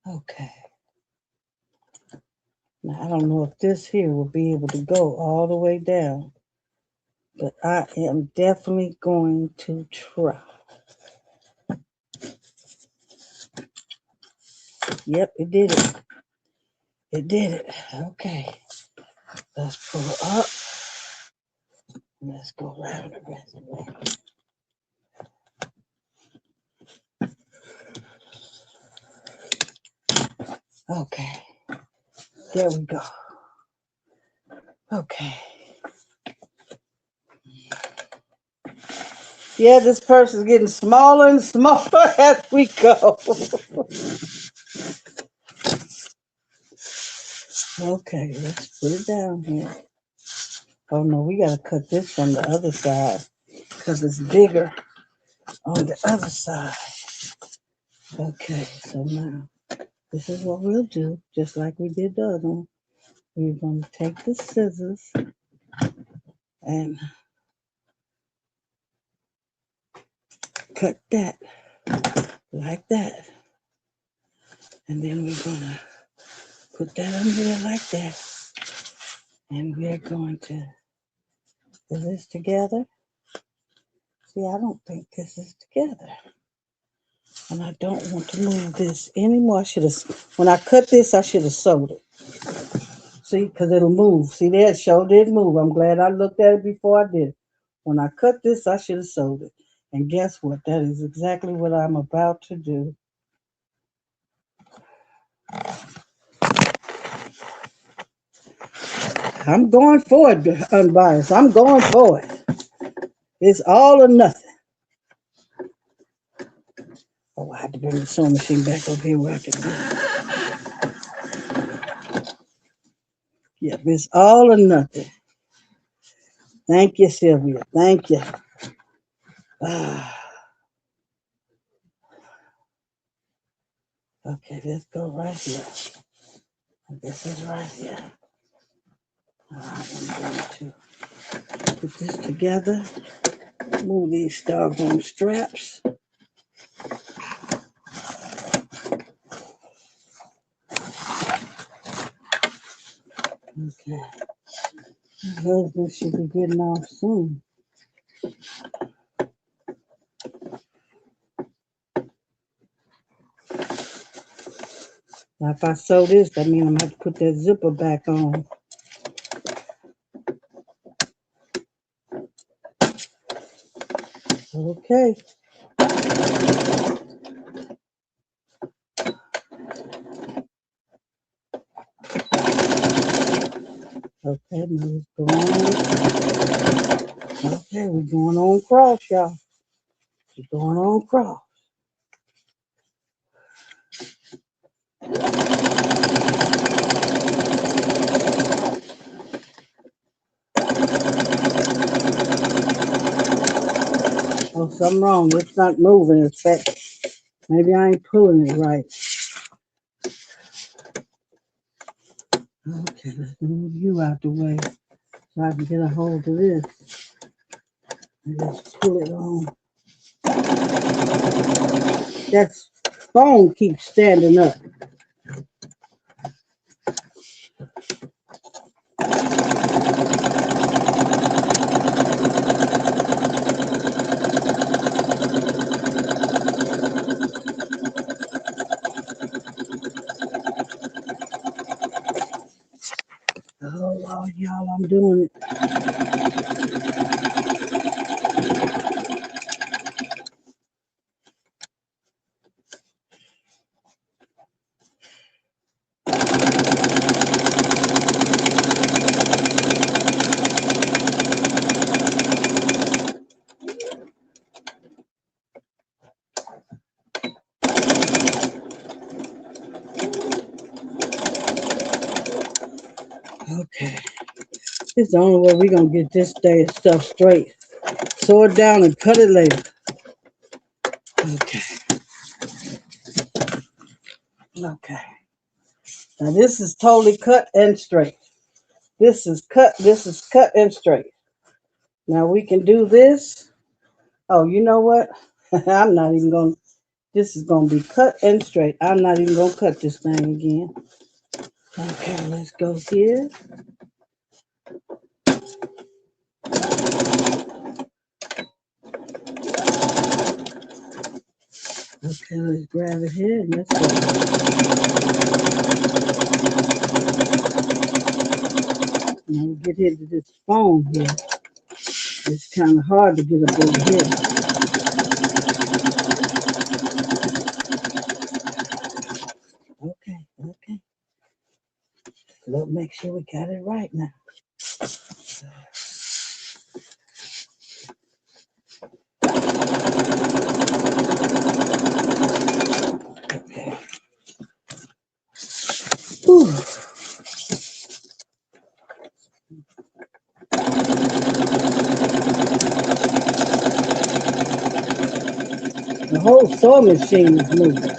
Okay. Now, I don't know if this here will be able to go all the way down, but I am definitely going to try. Yep, it did it. It did it. Okay. Let's pull it up. Let's go around the rest of it. Okay. There we go. Okay. Yeah, this purse is getting smaller and smaller as we go. Okay, let's put it down here. Oh no, we gotta cut this from the other side because it's bigger on the other side. Okay, so now this is what we'll do, just like we did the other one. We're gonna take the scissors and cut that like that. And then we're gonna put that under there like that. And we're going to put this together. See, I don't think this is together. And I don't want to move this anymore. When I cut this, I should have sewed it. See, because it'll move. See, there it sure did move. I'm glad I looked at it before I did. When I cut this, I should have sewed it. And guess what? That is exactly what I'm about to do. I'm going for it, Unbiased. I'm going for it. It's all or nothing. Oh, I had to bring the sewing machine back over here where I can do it. Yep, it's all or nothing. Thank you, Sylvia. Thank you. Okay, let's go right here. This is right here. I am going to put this together. Move these doggone straps. Okay. My husband should be getting off soon. Now, if I sew this, that means I'm going to have to put that zipper back on. Okay. Okay, now let's go on. Okay, we're going on cross, y'all. We're going on cross. Oh, something wrong. It's not moving. It's fast. Maybe I ain't pulling it right. Okay, let's move you out the way so I can get a hold of this. And just pull it on. That phone keeps standing up. Oh, Lord, y'all, I'm doing it. Okay. This is the only way we're going to get this day stuff straight. Sew it down and cut it later. Okay. Okay. Now this is totally cut and straight. This is cut and straight. Now we can do this. Oh, you know what? I'm not even going to, this is going to be cut and straight. I'm not even going to cut this thing again. Okay, let's go here. Okay, let's grab it here and let's go. Now we get into this phone here. It's kind of hard to get up over here. Okay, okay. Let's make sure we got it right now. Okay. Whew. The whole sewing machine is moving.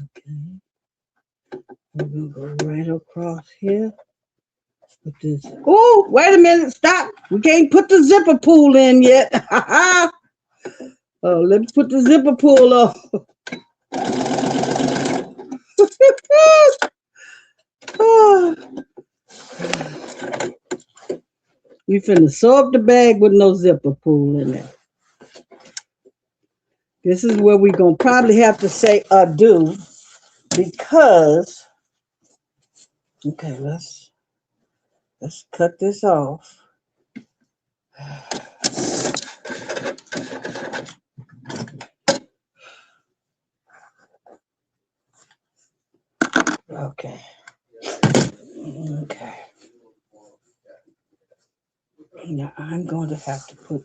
Okay. We're going to go right across here. With this. Oh, wait a minute. Stop. We can't put the zipper pull in yet. Oh, let me put the zipper pull on. We finna sew up the bag with no zipper pull in it. This is where we're gonna probably have to say adieu because okay, let's cut this off. Okay. Okay. Now I'm going to have to put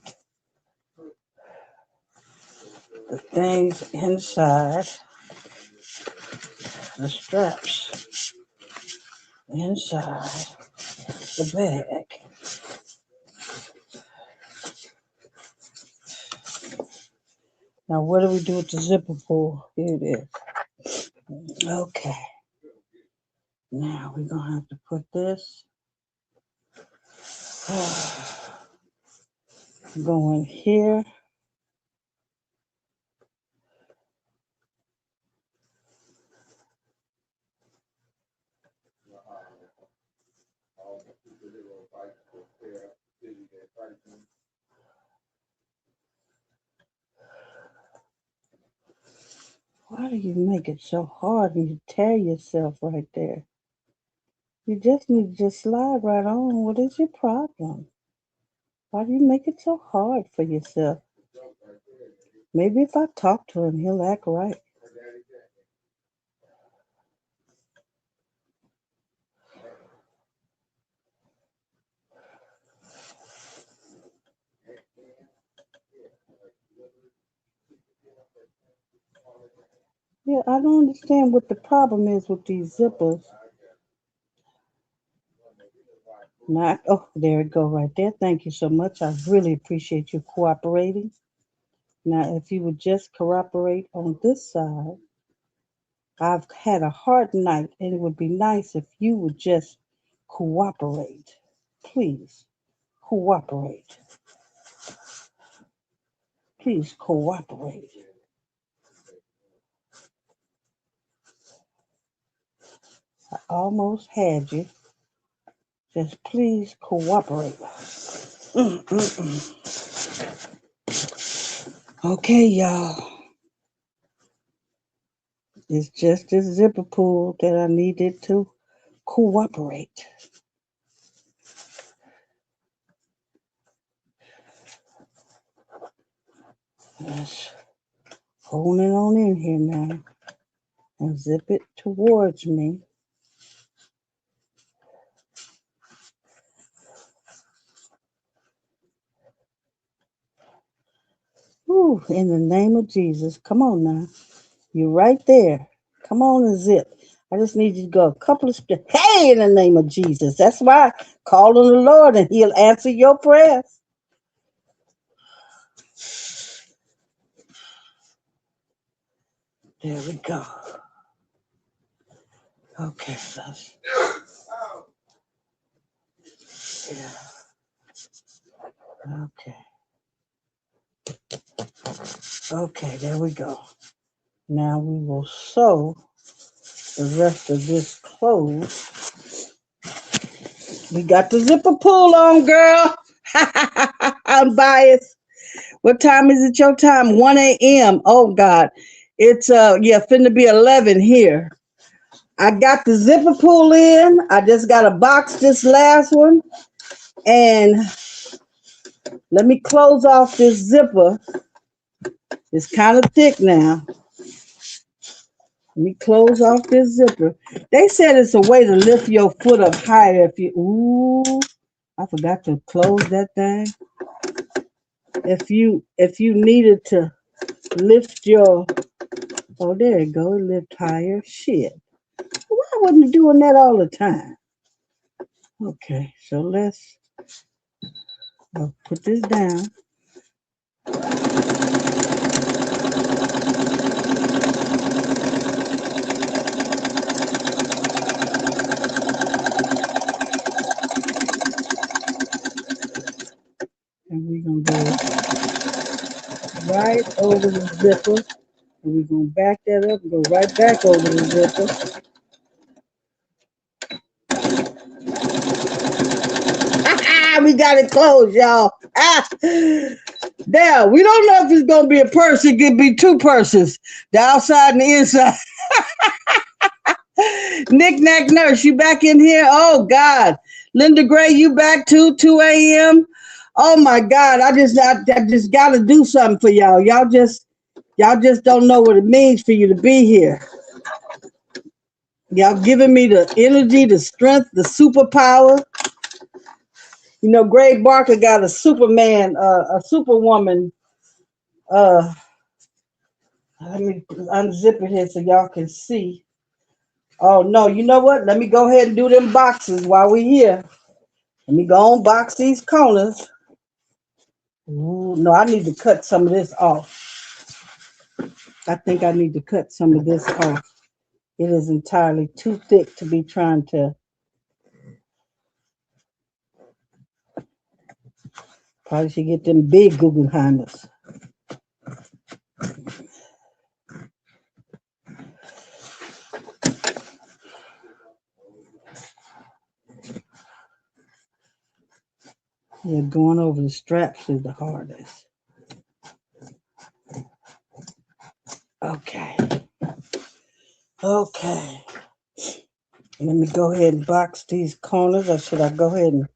the things inside the straps inside the bag. Now what do we do with the zipper pull? Here it is. Okay. Now we're gonna have to put this going here. Why do you make it so hard and you tear yourself right there? You just need to just slide right on. What is your problem? Why do you make it so hard for yourself? Maybe if I talk to him, he'll act right. Yeah, I don't understand what the problem is with these zippers. Not, oh, there it go right there. Thank you so much. I really appreciate you cooperating. Now, if you would just cooperate on this side, I've had a hard night, and it would be nice if you would just cooperate. Please, cooperate. Please cooperate. I almost had you. Just please cooperate. Okay, y'all. It's just this zipper pull that I needed to cooperate. Just hold it on in here now and zip it towards me. Ooh, in the name of Jesus. Come on now. You're right there. Come on and zip. I just need you to go a couple of steps. Hey, in the name of Jesus. That's why I call on the Lord and he'll answer your prayers. There we go. Okay, sus. Yeah. Okay. Okay, there we go. Now we will sew the rest of this clothes. We got the zipper pull on, girl. I'm biased. What time is it your time? 1 a.m. Oh God. It's yeah, finna be 11 here. I got the zipper pull in. I just got to box this last one. And let me close off this zipper. It's kind of thick now. Let me close off this zipper. They said it's a way to lift your foot up higher if you, ooh, I forgot to close that thing. If you needed to lift your, oh, there it go, lift higher. Shit. Why wasn't it doing that all the time? Okay, so let's I'll put this down. And we're going to go right over the zipper. And we're going to back that up and go right back over the zipper. We got it closed, y'all. There, we don't know if it's going to be a person. It could be two persons, the outside and the inside. Knick Knack Nurse, you back in here? Oh, God. Linda Gray, you back too? 2 a.m.? Oh, my God. I just got to do something for y'all. Y'all just don't know what it means for you to be here. Y'all giving me the energy, the strength, the superpower. You know, Gray Barker got a Superman, a Superwoman. Let me unzip it here so y'all can see. Oh, no, you know what? Let me go ahead and do them boxes while we're here. Let me go on box these corners. Ooh, no, I need to cut some of this off. I think I need to cut some of this off. It is entirely too thick to be trying to. Probably should get them big Guggenheimers. Yeah, going over the straps is the hardest. Okay. Okay. Let me go ahead and box these corners, or should I go ahead and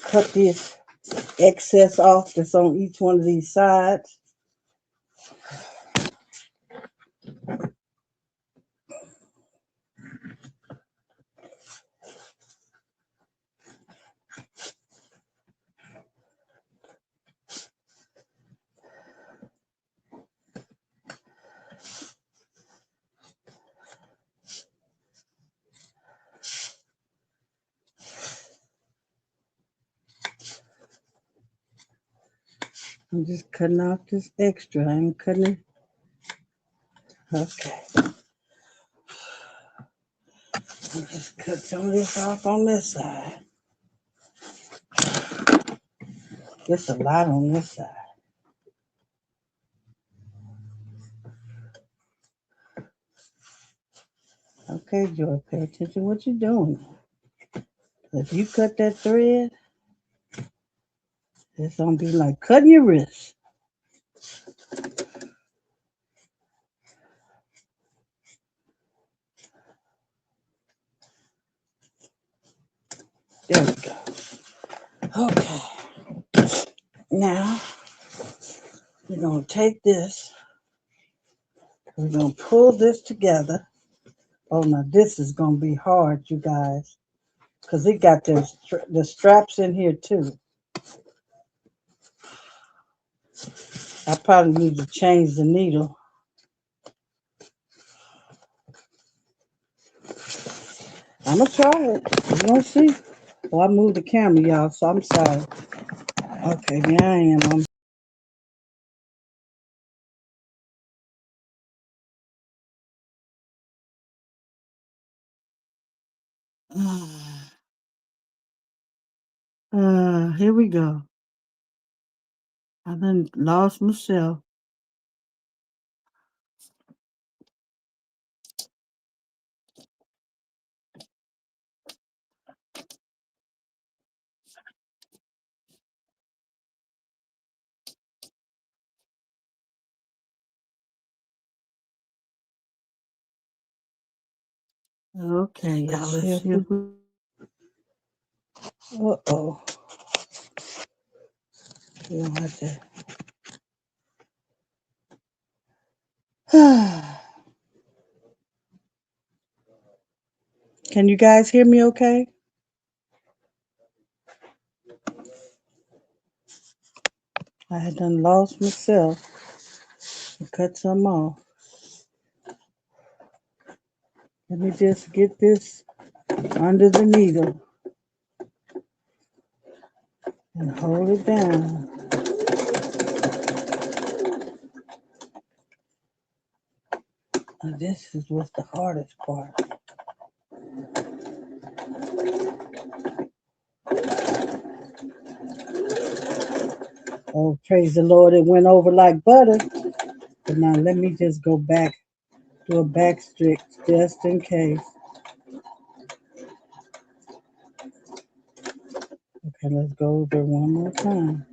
cut this excess off that's on each one of these sides? I'm just cutting off this extra. I'm cutting it. Okay. Just cut some of this off on this side. Just a lot on this side. Okay, Joy, pay attention what you're doing. If you cut that thread, it's gonna be like cutting your wrist. There we go. Okay. Now we're gonna take this. We're gonna pull this together. Oh, now this is gonna be hard, you guys, because it got the straps in here too. I probably need to change the needle. I'm gonna try it. We're gonna see. Oh, I moved the camera, y'all, so I'm sorry. Okay, here I am. Here we go. I done lost myself. Okay, y'all, let's see if we... Uh-oh. We don't have to... Can you guys hear me okay? I had done lost myself and cut some off. Let me just get this under the needle and hold it down. And this is what's the hardest part. Oh, praise the Lord, it went over like butter. But now let me just go back, do a back stitch just in case. Okay, let's go over one more time.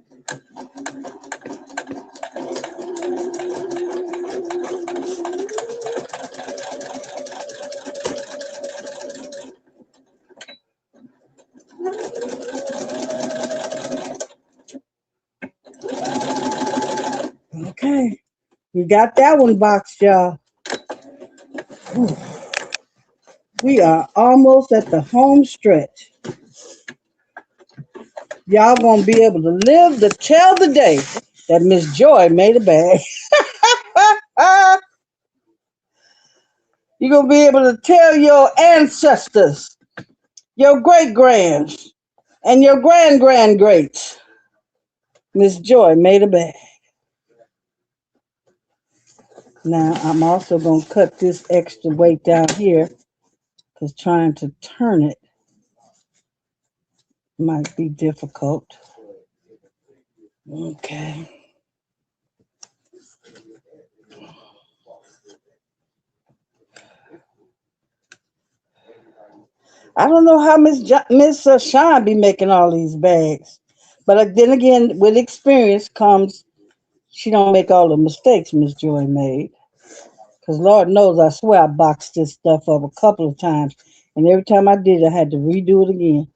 Okay, we got that one boxed, y'all. We are almost at the home stretch. Y'all gonna be able to live to tell the day that Miss Joy made a bag. You're gonna be able to tell your ancestors, your great grands, and your grand greats. Miss Joy made a bag. Now I'm also gonna cut this extra weight down here because trying to turn it might be difficult. Okay. I don't know how Miss Shine be making all these bags, but then again, with experience comes she don't make all the mistakes Miss Joy made. Because Lord knows, I swear I boxed this stuff up a couple of times. And every time I did, I had to redo it again.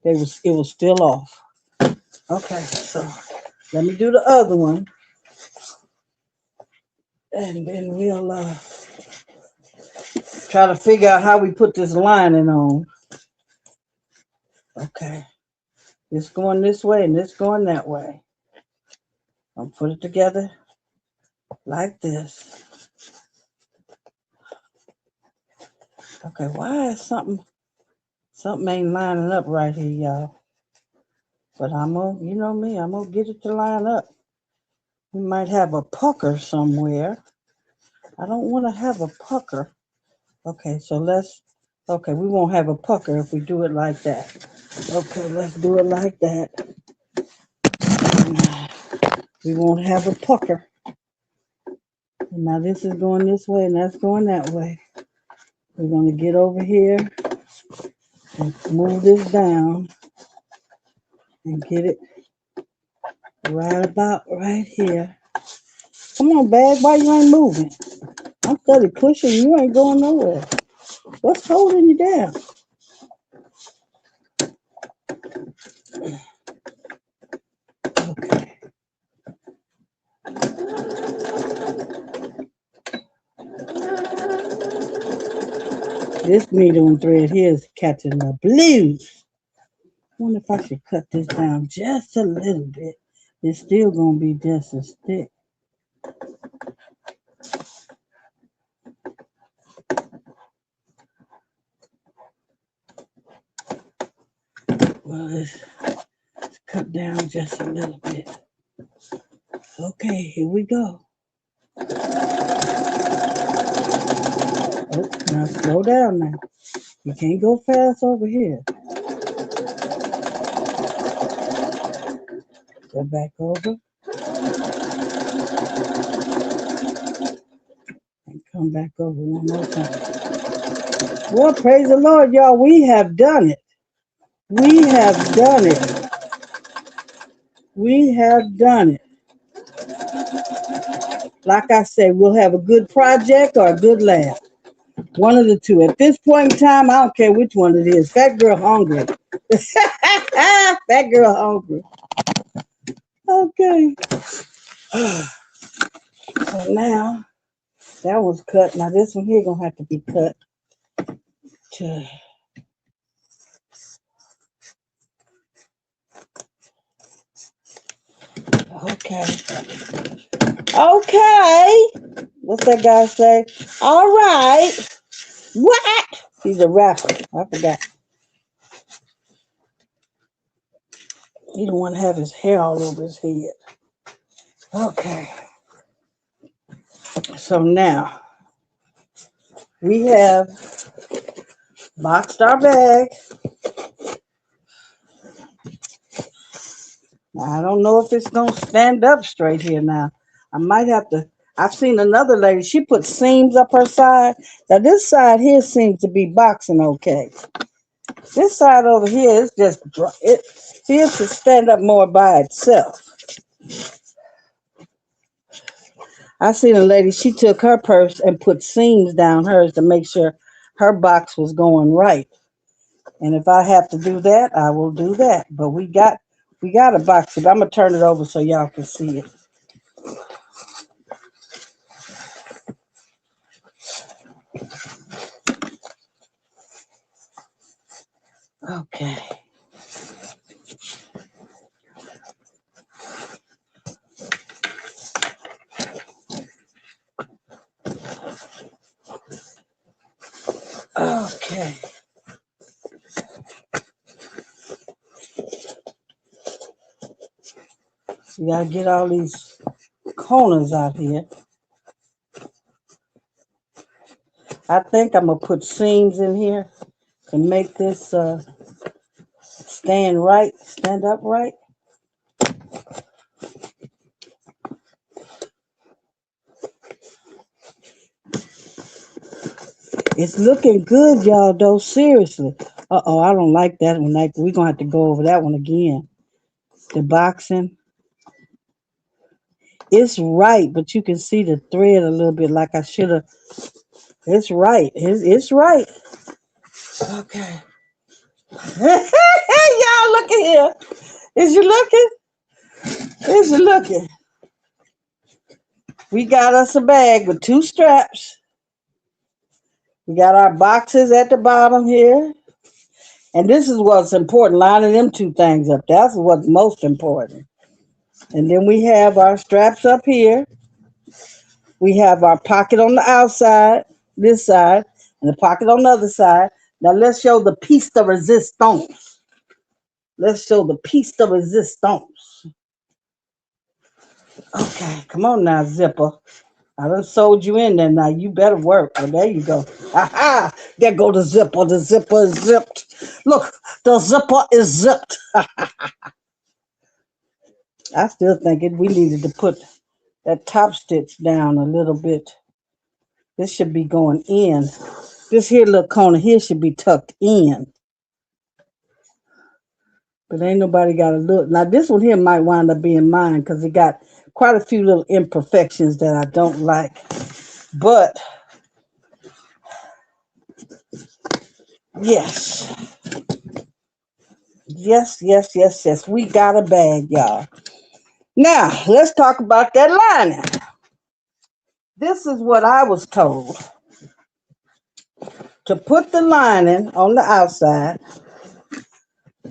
It was still off. Okay, so let me do the other one. And then we'll try to figure out how we put this lining on. Okay. This going this way and this going that way. I'll put it together like this. Okay, why is something ain't lining up right here, y'all? But I'm gonna, you know me, I'm gonna get it to line up. We might have a pucker somewhere. I don't want to have a pucker. Okay, so okay, we won't have a pucker if we do it like that. Okay, let's do it like that. We won't have a pucker. Now this is going this way and that's going that way. We're going to get over here and move this down and get it right about right here. Come on, bag, why you ain't moving? I'm steady pushing, you ain't going nowhere. What's holding you down? Okay. This needle and thread here is catching the blues. I wonder if I should cut this down just a little bit. It's still going to be just as thick. Well, let's cut down just a little bit. Okay, here we go. Oh, now slow down now. You can't go fast over here. Go back over. And come back over one more time. Well, praise the Lord, y'all. We have done it. We have done it. We have done it. Like I said, we'll have a good project or a good laugh. One of the two. At this point in time, I don't care which one it is. Fat girl hungry. Fat girl hungry. Okay. So now, that was cut. Now this one here gonna have to be cut. Okay. Okay. What's that guy say? All right. What? He's a rapper. I forgot. He don't want to have his hair all over his head. Okay. So now we have boxed our bag. Now, I don't know if it's going to stand up straight here now. I might have to. I've seen another lady. She put seams up her side. Now this side here seems to be boxing okay. This side over here is just dry. It seems to stand up more by itself. I seen a lady, she took her purse and put seams down hers to make sure her box was going right. And if I have to do that, I will do that. But we got to box it. I'm going to turn it over so y'all can see it. Okay. Okay. You gotta get all these corners out here. I think I'm gonna put seams in here to make this stand up right. It's looking good, y'all, though, seriously. Uh-oh, I don't like that one. Like, we're gonna have to go over that one again. The boxing. It's right, but you can see the thread a little bit like I should have. It's right. It's right. Okay. Y'all look at here. Is you looking? Is you looking? We got us a bag with 2 straps. We got our boxes at the bottom here. And this is what's important, lining them 2 things up. That's what's most important. And then we have our straps up here. We have our pocket on the outside, this side, and the pocket on the other side. Now let's show the piece de resistance. Let's show the piece de resistance. Okay, come on now, zipper. I done sold you in there now. You better work. Well, there you go. Ha! There go the zipper. The zipper is zipped. Look, the zipper is zipped. I still think we needed to put that top stitch down a little bit. This should be going in. This here little corner here should be tucked in. But ain't nobody got to look. Now, this one here might wind up being mine because it got quite a few little imperfections that I don't like. But, yes. Yes. We got a bag, y'all. Now, let's talk about that lining. This is what I was told. To put the lining on the outside,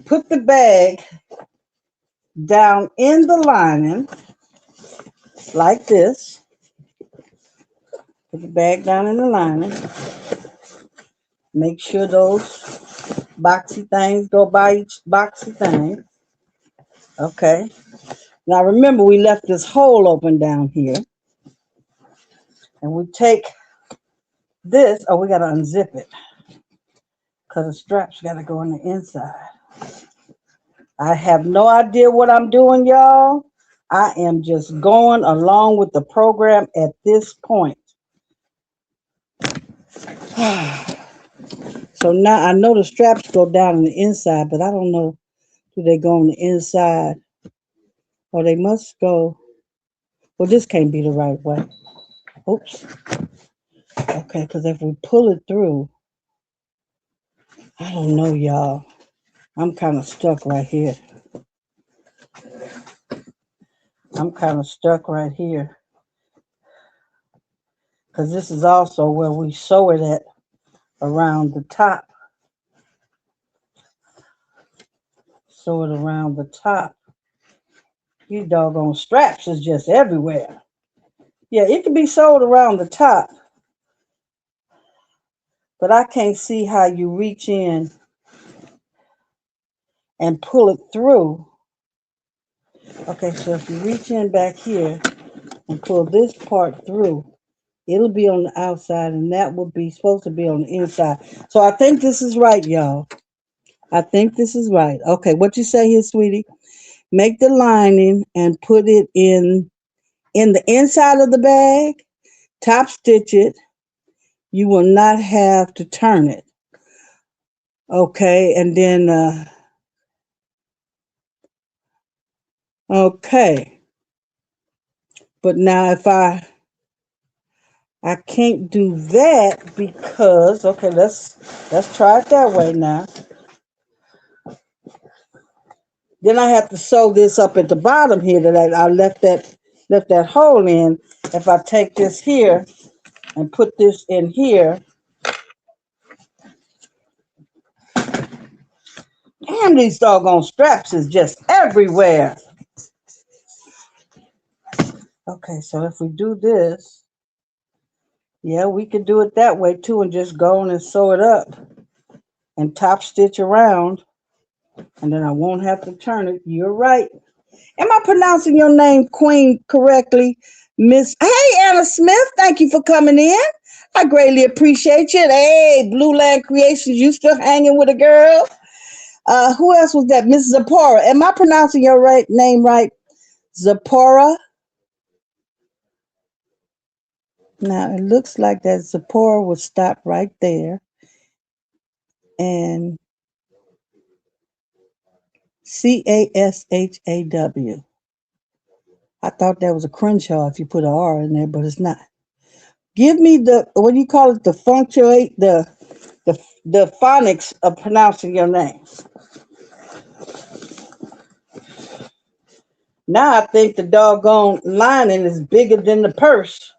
put the bag down in the lining like this. Put the bag down in the lining. Make sure those boxy things go by each boxy thing. Okay. Now remember, we left this hole open down here. And we take this, we got to unzip it because the straps got to go on the inside. I have no idea what I'm doing, y'all. I am just going along with the program at this point. So now I know the straps go down on the inside, but I don't know, do they go on the inside? Or they must go, well, this can't be the right way. Oops. Okay, because if we pull it through, I don't know, y'all. I'm kind of stuck right here. Because this is also where we sew it at around the top. Sew it around the top. These doggone straps is just everywhere. Yeah, it can be sewed around the top. But I can't see how you reach in and pull it through. Okay, so if you reach in back here and pull this part through, it'll be on the outside and that will be supposed to be on the inside. So I think this is right, y'all. I think this is right. Okay, what you say here, sweetie? Make the lining and put it in the inside of the bag. Top stitch it. You will not have to turn it. Okay, and then, okay. But now if I can't do that because, okay, let's try it that way now. Then I have to sew this up at the bottom here that I left that hole in. If I take this here and put this in here, damn, these doggone straps is just everywhere. Okay, so if we do this, yeah, we could do it that way too and just go on and sew it up and top stitch around, and then I won't have to turn it. You're right. Am I pronouncing your name, Queen, correctly? Miss, hey, Anna Smith, thank you for coming in. I greatly appreciate you. Hey, Blue Land Creations, you still hanging with a girl? Who else was that? Miss Zipporah. Am I pronouncing your name right? Zipporah? Now, it looks like that Zipporah will stop right there. And Cashaw. I thought that was a Crenshaw if you put an R in there, but it's not. Give me the, what do you call it? The punctuate, the phonics of pronouncing your name. Now I think the doggone lining is bigger than the purse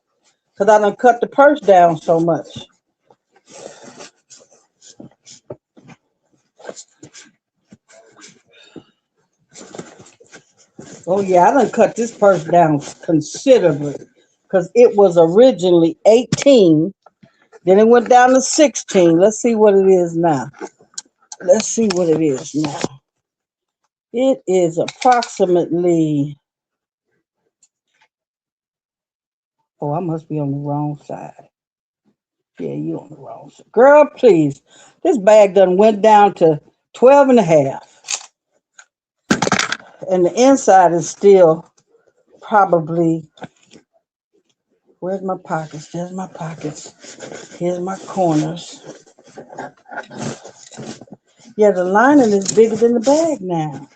because I done cut the purse down so much. Oh yeah, I done cut this purse down considerably because it was originally 18. Then it went down to 16. Let's see what it is now. Let's see what it is now. It is approximately, oh, I must be on the wrong side. Yeah, you on the wrong side. Girl, please. This bag done went down to 12 and a half. And the inside is still probably, where's my pockets? There's my pockets. Here's my corners. Yeah, the lining is bigger than the bag now.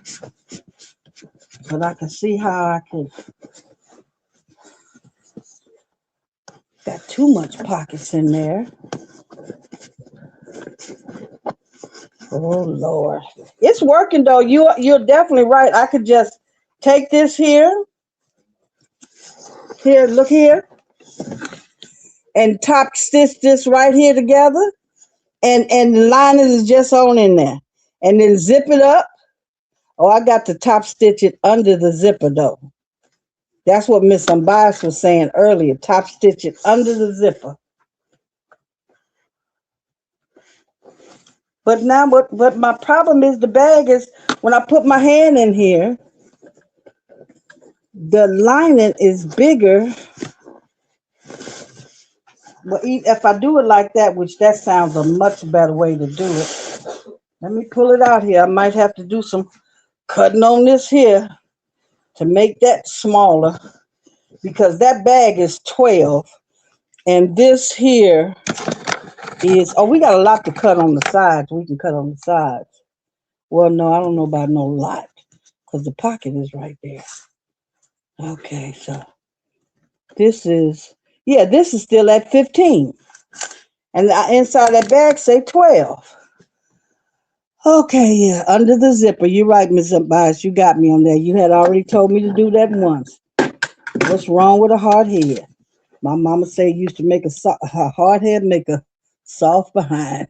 But I can see how I could. Got too much pockets in there. Oh Lord, it's working though. You're definitely right. I could just take this here, look here, and top stitch this right here together, and the lining is just on in there, and then zip it up. Oh, I got to top stitch it under the zipper though. That's what Miss Unbiased was saying earlier. Top stitch it under the zipper. But now what my problem is, the bag is when I put my hand in here, the lining is bigger. Well, if I do it like that, which that sounds a much better way to do it. Let me pull it out here. I might have to do some cutting on this here to make that smaller because that bag is 12 and this here is, oh, we got a lot to cut on the sides. We can cut on the sides. Well, no, I don't know about no lot because the pocket is right there. Okay, so this is, yeah, this is still at 15. And the inside that bag say 12. Okay, yeah, under the zipper. You're right, Miss Bias. You got me on that. You had already told me to do that once. What's wrong with a hard head? My mama said used to make a hard head make a soft behind.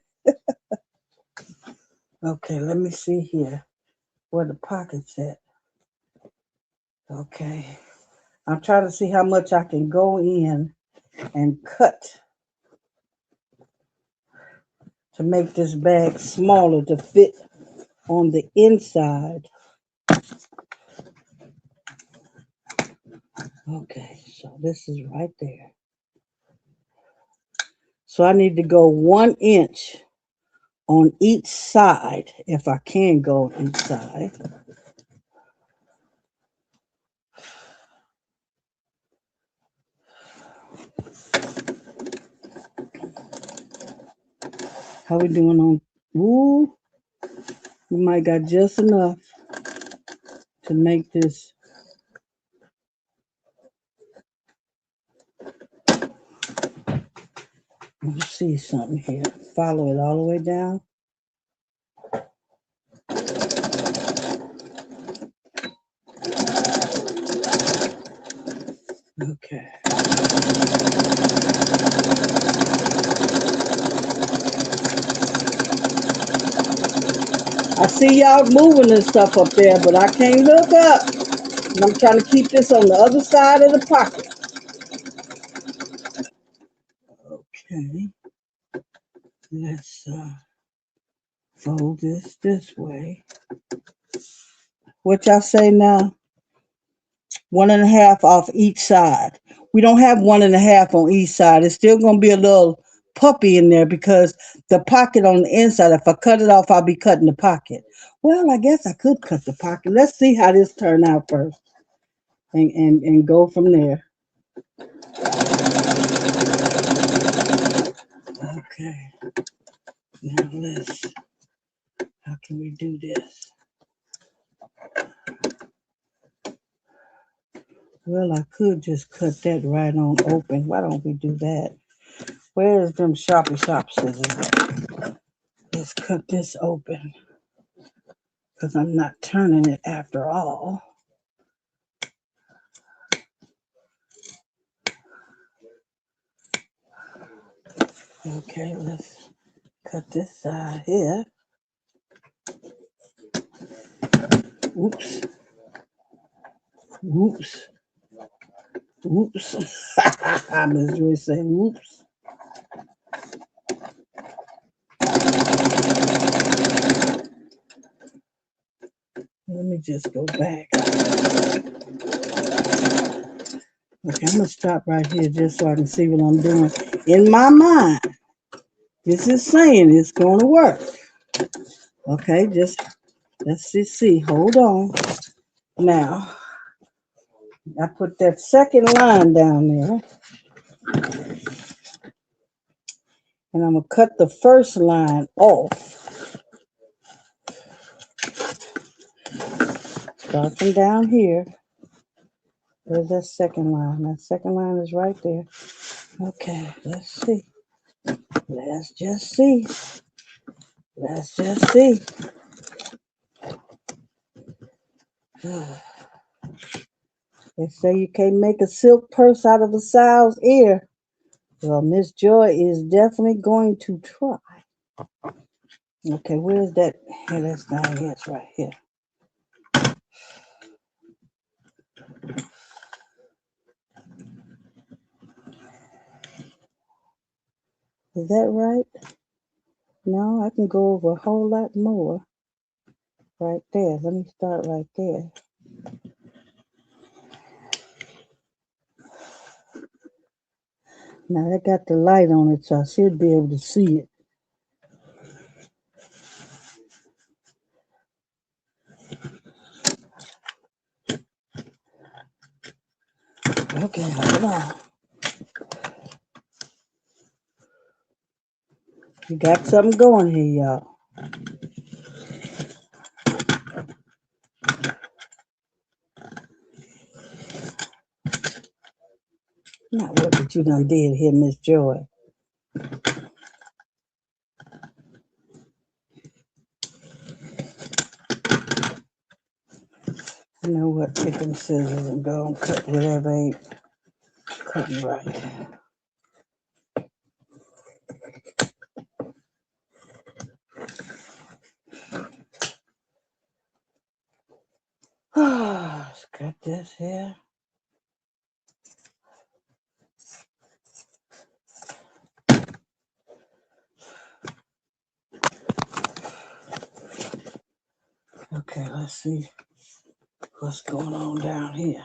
Okay, let me see here where the pocket's at. Okay, I'm trying to see how much I can go in and cut to make this bag smaller to fit on the inside. Okay, so this is right there. So I need to go 1 inch on each side, if I can go on each side. How we doing on, ooh, we might got just enough to make this. Let me see something here. Follow it all the way down. Okay. I see y'all moving and stuff up there, but I can't look up. And I'm trying to keep this on the other side of the pocket. Okay. Let's fold this way. What y'all say now? 1.5 off each side. We don't have 1.5 on each side. It's still going to be a little puppy in there because the pocket on the inside, if I cut it off, I'll be cutting the pocket. Well, I guess I could cut the pocket. Let's see how this turn out first and go from there. Okay. Now let's, how can we do this? Well, I could just cut that right on open. Why don't we do that? Where's them sharp scissors? Let's cut this open because I'm not turning it after all. Okay, let's cut this side here. Oops. Oops. Oops. Miss Joyce saying oops. Let me just go back. Okay, I'm going to stop right here just so I can see what I'm doing. In my mind, this is saying it's going to work. Okay, let's just see. Hold on. Now, I put that second line down there. And I'm going to cut the first line off. Start from down here. There's that second line. That second line is right there. Okay, let's see. Let's just see. Let's just see. They say you can't make a silk purse out of a sow's ear. Well, Miss Joy is definitely going to try. Okay, where's that? Here, that's down here. It's right here. Is that right? No, I can go over a whole lot more. Right there. Let me start right there. Now, I got the light on it, so I should be able to see it. Okay, hold on. You got something going here, y'all. Now, what did you done did here, Miss Joy? You know what? Take them scissors and go and cut whatever ain't cutting right. Let's cut this here. Okay, let's see what's going on down here.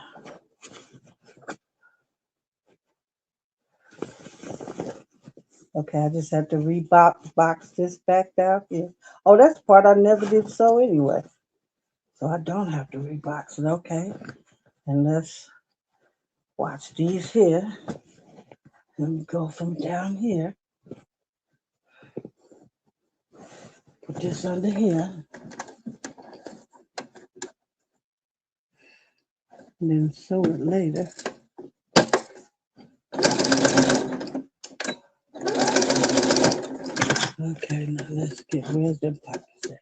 Okay, I just have to box this back down here. Oh, that's the part I never did sew anyway. So I don't have to rebox it. Okay. And let's watch these here. Let me go from down here. Put this under here. And then sew it later. Okay, now let's get, where's the pockets at?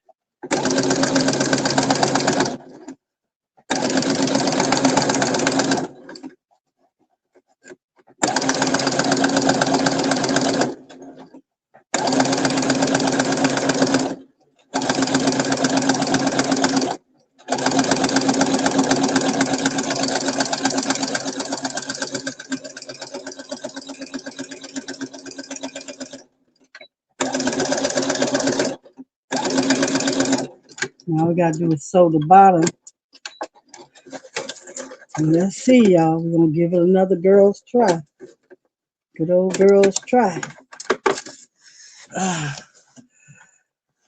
Now we gotta do is sew the bottom. And let's see, y'all. We're gonna give it another girl's try. Good old girl's try.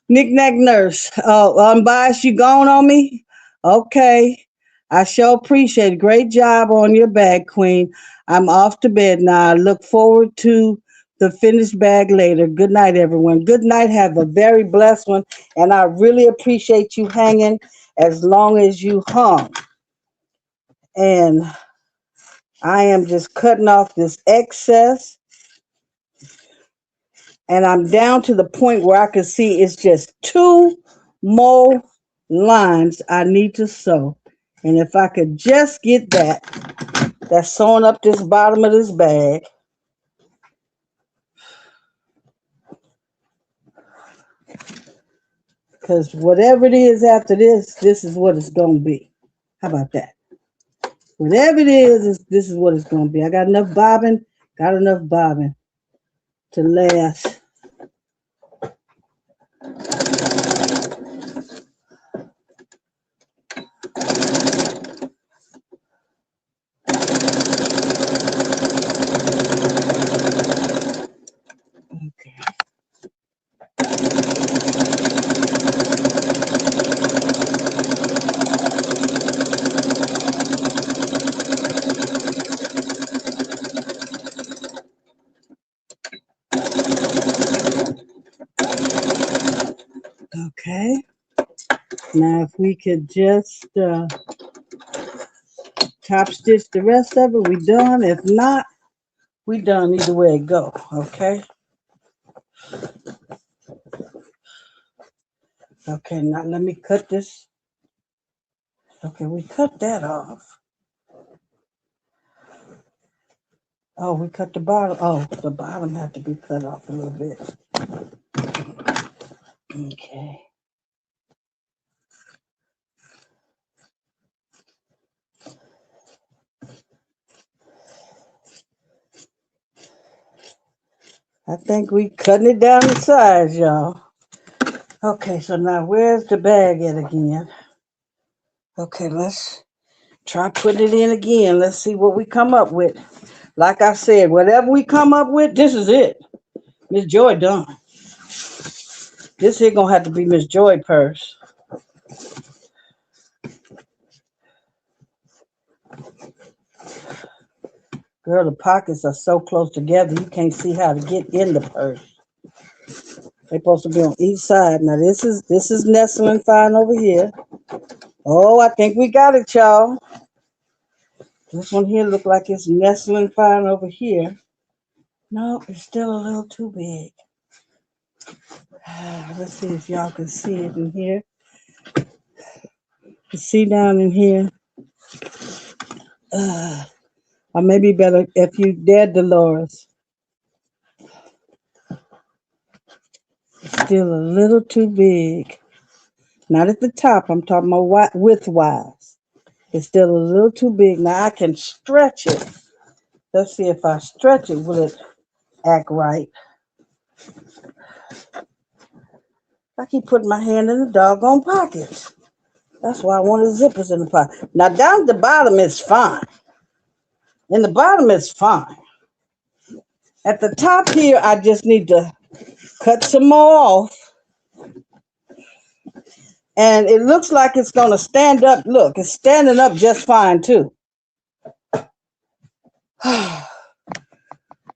Knick-knack nurse. Oh, unbiased, you gone on me? Okay. I sure appreciate it. Great job on your bag, Queen. I'm off to bed now. I look forward to the finished bag later. Good night, everyone. Good night. Have a very blessed one. And I really appreciate you hanging as long as you hung. And I am just cutting off this excess, and I'm down to the point where I can see it's just 2 more lines I need to sew. And if I could just get that's sewing up this bottom of this bag. Because whatever it is after this is what it's going to be. How about that? Whatever it is, this is what it's going to be. I got enough bobbin to last. Okay. Okay. Now, if we could just top stitch the rest of it, we done. If not, we done either way it go. Okay. Okay. Now let me cut this. Okay, we cut that off. Oh, we cut the bottom. Oh, the bottom had to be cut off a little bit. Okay. I think we cutting it down the sides, y'all. Okay, so now where's the bag at again? Okay, let's try putting it in again. Let's see what we come up with. Like I said, whatever we come up with, this is it. Miss Joy done. This here gonna have to be Miss Joy purse. Girl, the pockets are so close together, you can't see how to get in the purse. They're supposed to be on each side. Now this is nestling fine over here. Oh, I think we got it, y'all. This one here look like it's nestling fine over here. No, it's still a little too big. Let's see if y'all can see it in here. You see down in here. Or maybe better if you dare, Dolores. It's still a little too big. Not at the top. I'm talking about width-wise. It's still a little too big. Now I can stretch it. Let's see if I stretch it, will it act right? I keep putting my hand in the doggone pockets. That's why I wanted zippers in the pocket. Now down at the bottom is fine. In the bottom is fine. At the top here, I just need to cut some more off. And it looks like it's going to stand up. Look, it's standing up just fine too.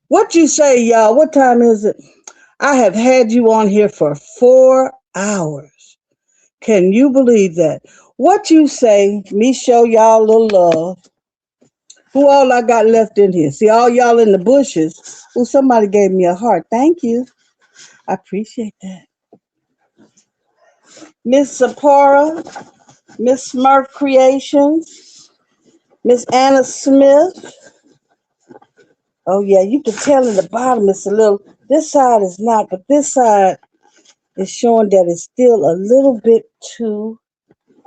What you say, y'all? What time is it? I have had you on here for 4 hours. Can you believe that? What you say, me show y'all a little love. Who all I got left in here? See, all y'all in the bushes. Oh, somebody gave me a heart. Thank you. I appreciate that. Miss Sephora, Miss Smurf Creations, Miss Anna Smith. Oh, yeah, you can tell in the bottom it's a little, this side is not, but this side is showing that it's still a little bit too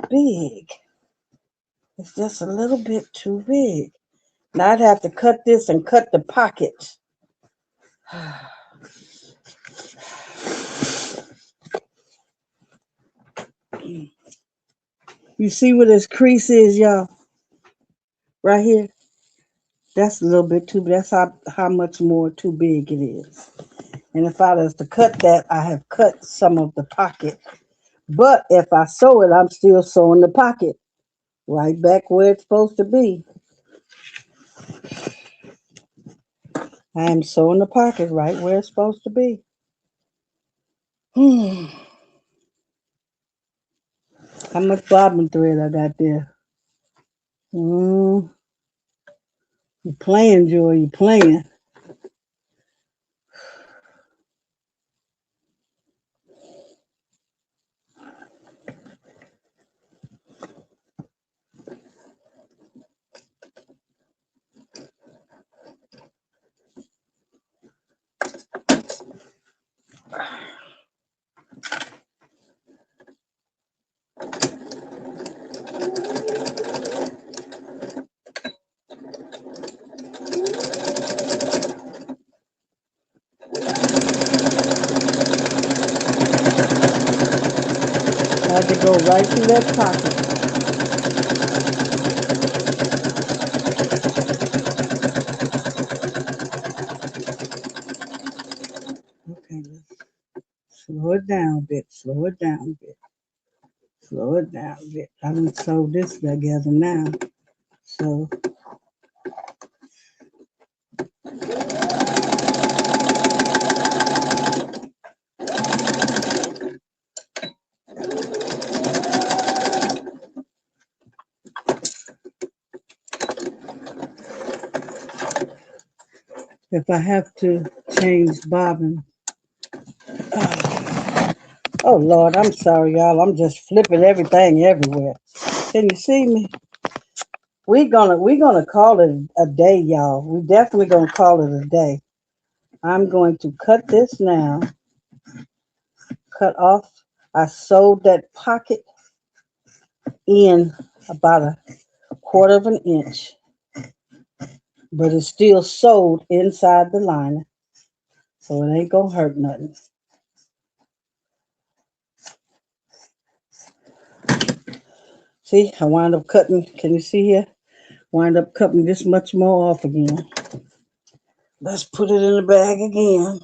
big. It's just a little bit too big. Now I'd have to cut this and cut the pocket. You see where this crease is, y'all? Right here. That's a little bit too big. That's how much more too big it is. And if I was to cut that, I have cut some of the pocket. But if I sew it, I'm still sewing the pocket right back where it's supposed to be. I am sewing the pocket right where it's supposed to be. How much bobbin thread I got there? You playing, Joy, you playing. Had to go right through that pocket. Okay, let's slow it down a bit, slow it down a bit, slow it down a bit. I done sewed this together now. So if I have to change bobbin. Oh Lord, I'm sorry, y'all. I'm just flipping everything everywhere. Can you see me? We're gonna call it a day, y'all. We definitely gonna call it a day. I'm going to cut this now. Cut off. I sewed that pocket in about a quarter of an inch, but it's still sewed inside the lining, so it ain't gonna hurt nothing. See, I wind up cutting. Can you see here? Wind up cutting this much more off again. Let's put it in the bag again.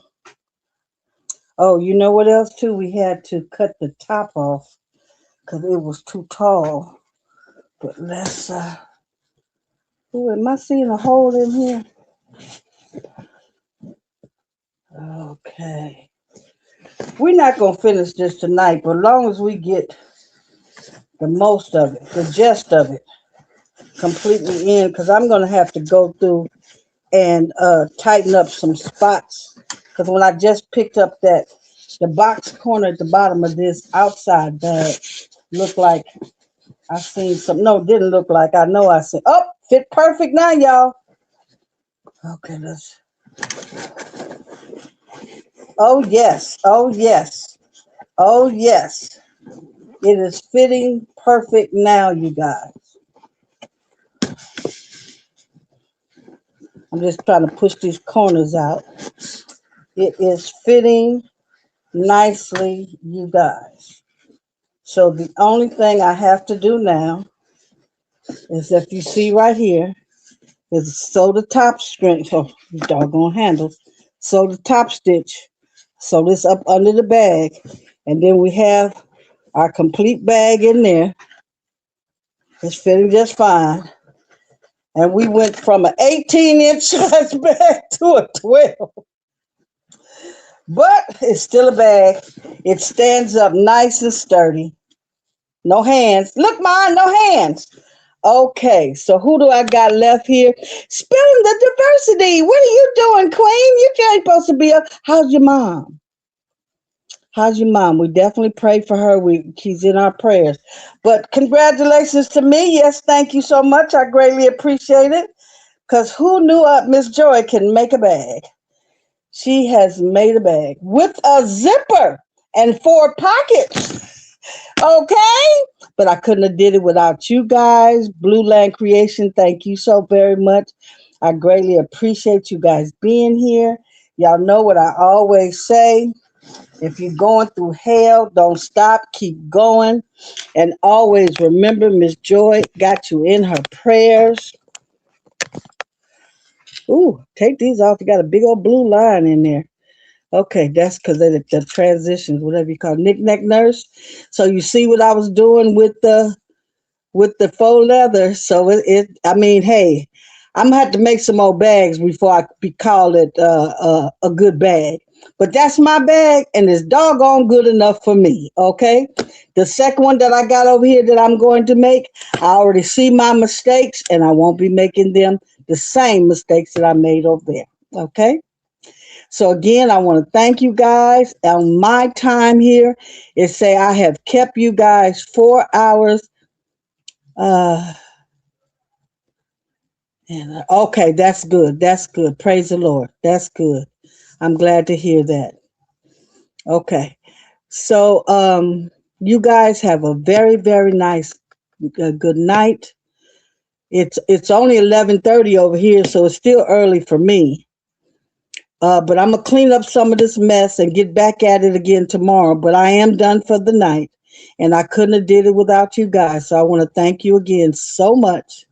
Oh, you know what else too? We had to cut the top off because it was too tall. But let's oh, am I seeing a hole in here? Okay. We're not gonna finish this tonight, but as long as we get the most of it, the gist of it, completely in, because I'm gonna have to go through and tighten up some spots. Because when I just picked up the box corner at the bottom of this outside bag, looked like I seen some. No, it didn't look like. I know I seen. Oh, fit perfect now, y'all. Okay, let's. Oh yes. Oh yes. Oh yes. It is fitting perfect now, you guys. I'm just trying to push these corners out. It is fitting nicely, you guys. So the only thing I have to do now is, if you see right here, is sew the top string. Oh, you doggone handles. Sew the top stitch. Sew this up under the bag. And then we have our complete bag in there. It's fitting just fine. And we went from an 18-inch size bag to a 12. But it's still a bag. It stands up nice and sturdy. No hands. Look, mine, no hands. Okay, so who do I got left here? Spilling the diversity. What are you doing, Queen? You ain't supposed to be up. How's your mom? How's your mom? We definitely pray for her. She's in our prayers. But congratulations to me. Yes, thank you so much. I greatly appreciate it. Because who knew Miss Joy can make a bag? She has made a bag with a zipper and 4 pockets. Okay? But I couldn't have did it without you guys. Blue Land Creation, thank you so very much. I greatly appreciate you guys being here. Y'all know what I always say. If you're going through hell, don't stop. Keep going. And always remember, Miss Joy got you in her prayers. Ooh, take these off. You got a big old blue line in there. Okay, that's because of the transitions, whatever you call it. Knick-knack nurse. So you see what I was doing with the faux leather. So I mean, hey, I'm gonna have to make some more bags before I call it a good bag. But that's my bag, and it's doggone good enough for me. Okay, the second one that I got over here that I'm going to make, I already see my mistakes, and I won't be making them the same mistakes that I made over there. Okay. So again, I want to thank you guys. On my time here, it say I have kept you guys 4 hours. Uh, okay, that's good. That's good. Praise the Lord. That's good. I'm glad to hear that. Okay. So you guys have a very, very nice good night. It's only 11:30 over here, so it's still early for me. But I'm gonna clean up some of this mess and get back at it again tomorrow. But I am done for the night, and I couldn't have did it without you guys. So I want to thank you again so much.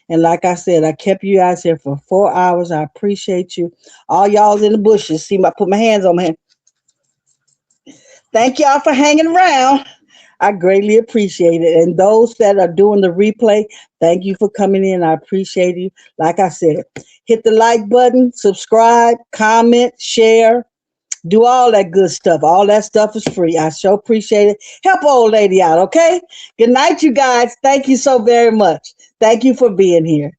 And like I said, I kept you guys here for 4 hours. I appreciate you. All y'all in the bushes. See, I put my hands on my hand. Thank y'all for hanging around. I greatly appreciate it. And those that are doing the replay, thank you for coming in. I appreciate you. Like I said, hit the like button, subscribe, comment, share, do all that good stuff. All that stuff is free. I sure appreciate it. Help old lady out, okay? Good night, you guys. Thank you so very much. Thank you for being here.